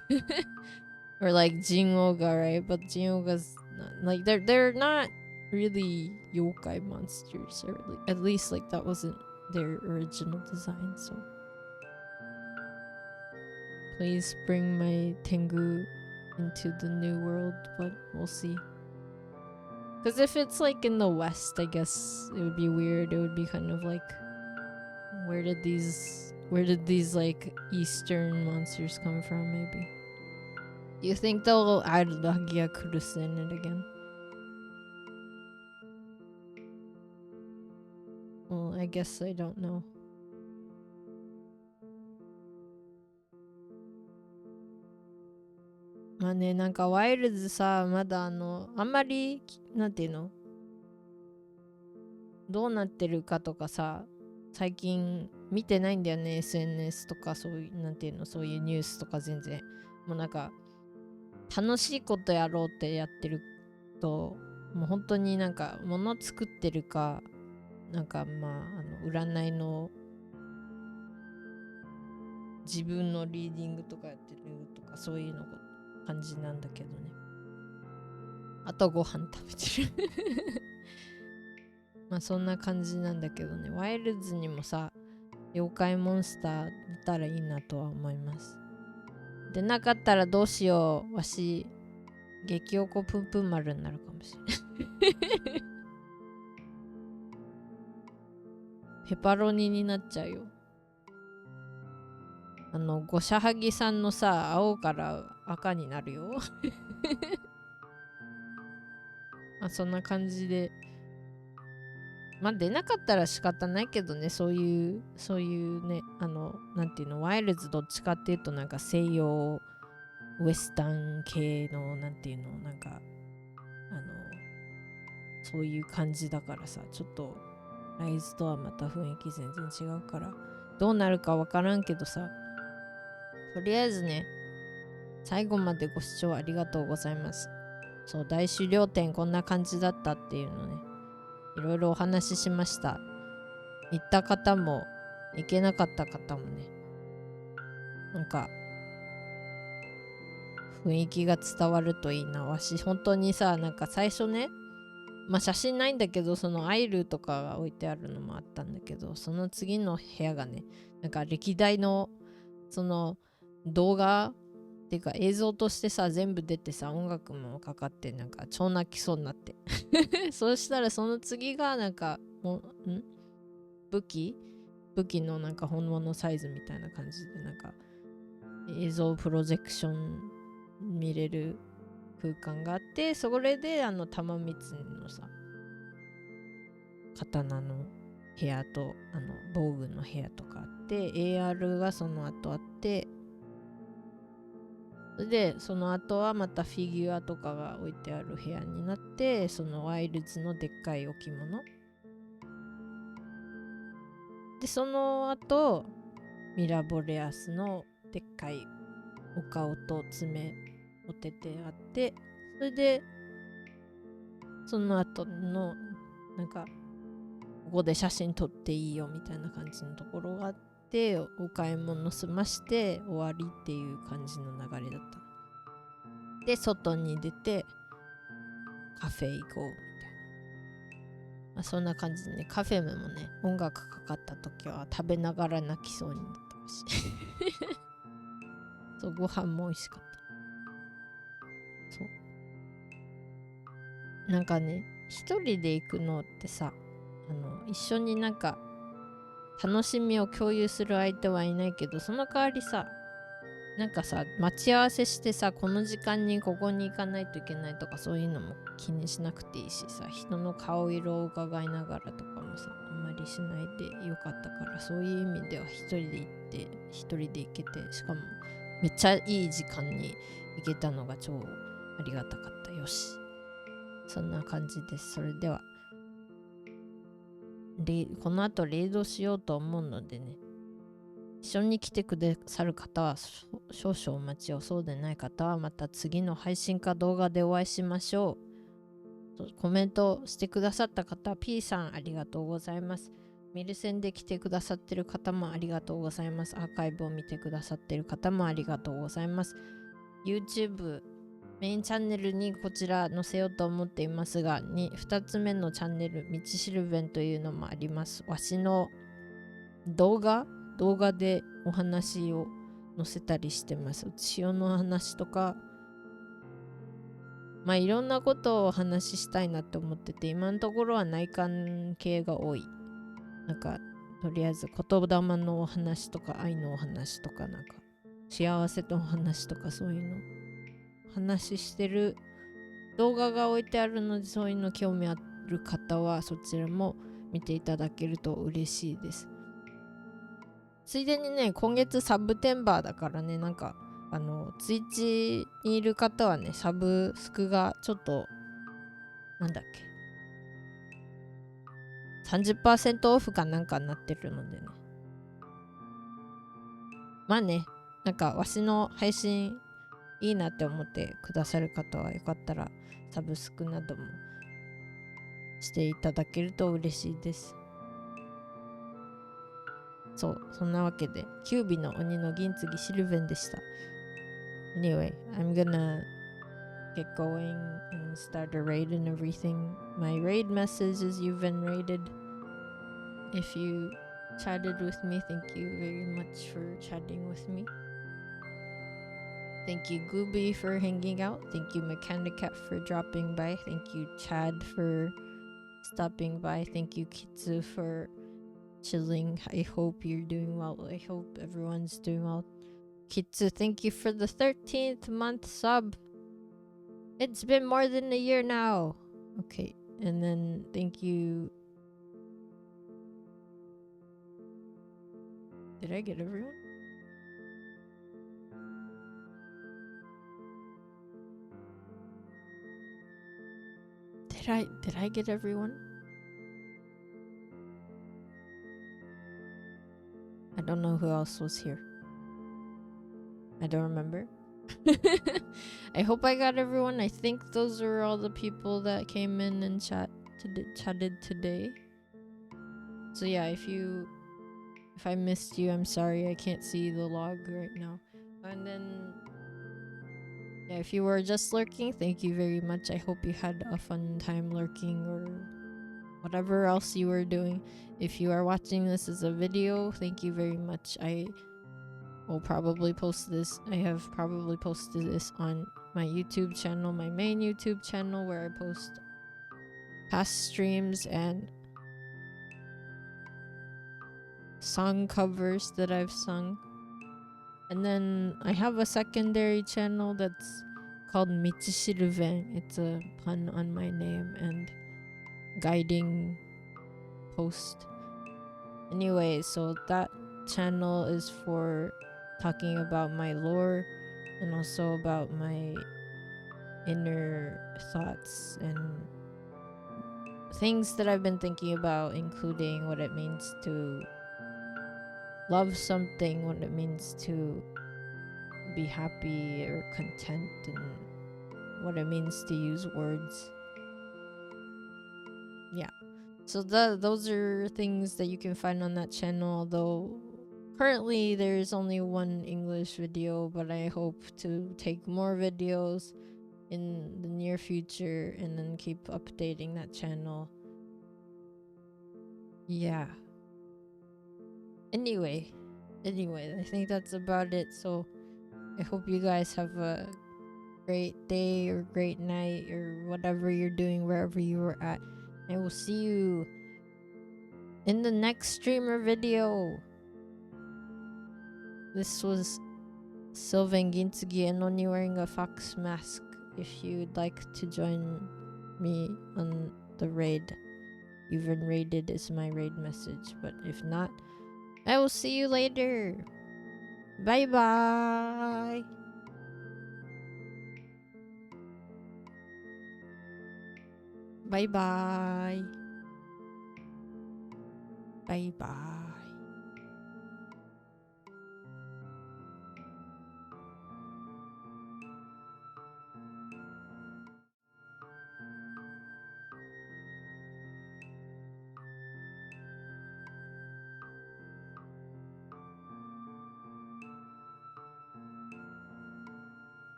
S2: Or like Jin-Oga, right? But Jin-Oga's not... like, they're not really yokai monsters, or at least like that wasn't their original design. So please bring my Tengu into the new world, but we'll see. Because if it's like in the West, I guess it would be weird. It would be kind of like, where did these like Eastern monsters come from? Maybe. Do you think they'll add Lagia Kurus in it again? Well, I guess I don't know. まあね、なんかワイルズさ、まだあんまり、なんていうの、どうなってるかとかさ、最近見てないんだよね。 SNS とかそういう、なんていうの、そういうニュースとか全然。もうなんか楽しいことやろうってやってると、もう本当になんか物作ってるか、なんか占いの自分のリーディングとかやってるとか、そういうの感じなんだけどね。あとご飯食べてるまあそんな感じなんだけどね。ワイルズにもさ、妖怪モンスター出たらいいなとは思います。でなかったらどうしよう。わし激おこぷんぷん丸になるかもしれないペパロニになっちゃうよ。ゴシャハギさんのさ、青から赤になるよそんな感じで、まあ出なかったら仕方ないけどね。そういうね、なんていうの、ワイルズどっちかっていうとなんか西洋ウエスタン系の、なんていうの、なんかそういう感じだからさ、ちょっとライズとはまた雰囲気全然違うからどうなるかわからんけどさ、とりあえずね、最後までご視聴ありがとうございます。そう、大終了点こんな感じだったっていうのね、いろいろお話ししました。行った方も行けなかった方もね、なんか雰囲気が伝わるといいな。わし本当にさ、なんか最初ね、まあ写真ないんだけど、そのアイルとかが置いてあるのもあったんだけど、その次の部屋がね、なんか歴代のその動画っていうか映像としてさ、全部出てさ、音楽もかかって、なんか超泣きそうになってそうしたらその次がなんか武器のなんか本物サイズみたいな感じで、なんか映像プロジェクション見れる空間があって、それで玉光のさ、刀の部屋と防具の部屋とかあって、 AR がその後あって、でその後はまたフィギュアとかが置いてある部屋になって、そのワイルズのでっかい置物で、その後ミラボレアスのでっかいお顔と爪お手てあって、それでその後のなんかここで写真撮っていいよみたいな感じのところがあって、お買い物済まして終わりっていう感じの流れだった。で外に出てカフェ行こうみたいな、まあ、そんな感じでね、カフェもね、音楽かかった時は食べながら泣きそうになったしそう、ご飯も美味しかった。そうなんかね、一人で行くのってさ、一緒になんか楽しみを共有する相手はいないけど、その代わりさ、なんかさ、待ち合わせしてさ、この時間にここに行かないといけないとか、そういうのも気にしなくていいしさ、人の顔色を伺いながらとかもさ、あんまりしないでよかったから、そういう意味では一人で行って一人で行けて、しかもめっちゃいい時間に行けたのが超ありがたかった。よし、そんな感じです。それではこの後レイドしようと思うのでね、一緒に来てくださる方は少々お待ちを、そうでない方はまた次の配信か動画でお会いしましょう。コメントしてくださった方、P さんありがとうございます。ミルセンで来てくださってる方もありがとうございます。アーカイブを見てくださってる方もありがとうございます。 YouTube メインチャンネルにこちら載せようと思っていますが、2つ目のチャンネル、道しるべんというのもあります。わしの動画でお話を載せたりしてます。潮の話とか、まあいろんなことをお話ししたいなって思ってて、今のところは内観系が多い。なんかとりあえず言霊のお話とか、愛のお話とか、なんか幸せのお話とか、そういうの話してる動画が置いてあるので、そういうの興味ある方はそちらも見ていただけると嬉しいです。ついでにね、今月サブテンバーだからね、なんかツイッチにいる方はね、サブスクがちょっとなんだっけ 30% オフかなんかになってるのでね、まあね、なんかわしの配信いいなって思ってくださる方はよかったらサブスクなどもしていただけると嬉しいです。そう、そんなわけでキュービの鬼の銀継ぎシルヴェンでした。Anyway, I'm gonna get going and start a raid and everything. My raid message is you've been raided. If you chatted with me, thank you very much for chatting with me. Thank you Gooby for hanging out. Thank you Mechanicat for dropping by. Thank you Chad for stopping by. Thank you Kitsu for chilling. I hope you're doing well. I hope everyone's doing well. Kitsu, thank you for the 13th month sub. It's been more than a year now. Okay, and then thank you. Did I get everyone? Did I get everyone? I don't know who else was here. I don't remember. I hope I got everyone. I think those were all the people that came in and chatted today. So yeah, if I missed you, I'm sorry. I can't see the log right now. And then yeah, if you were just lurking, thank you very much. I hope you had a fun time lurking or whatever else you were doing. If you are watching this as a video, thank you very much. I will probably post this. I have probably posted this on my YouTube channel, my main YouTube channel, where I post past streams and song covers that I've sung. And then I have a secondary channel that's called 道しるべん. It's a pun on my name and guiding post. Anyway, so that channel is for talking about my lore and also about my inner thoughts and things that I've been thinking about, including what it means to love something, what it means to be happy or content, and what it means to use words. Yeah. So those are things that you can find on that channel, although currently there's only one English video, but I hope to take more videos in the near future and then keep updating that channel. Yeah. Anyway, I think that's about it. So I hope you guys have a great day or great night or whatever you're doing wherever you are at. I will see you in the next streamer video. This was Sylvain Ginsugi and only wearing a fox mask. If you'd like to join me on the raid, even raided is my raid message. But if not, I will see you later. Bye bye. Bye bye. Bye bye.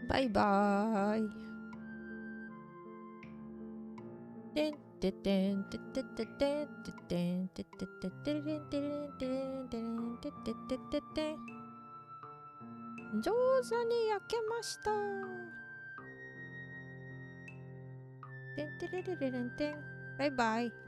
S2: Bye bye. Jouzu ni yakemashita. Bye bye.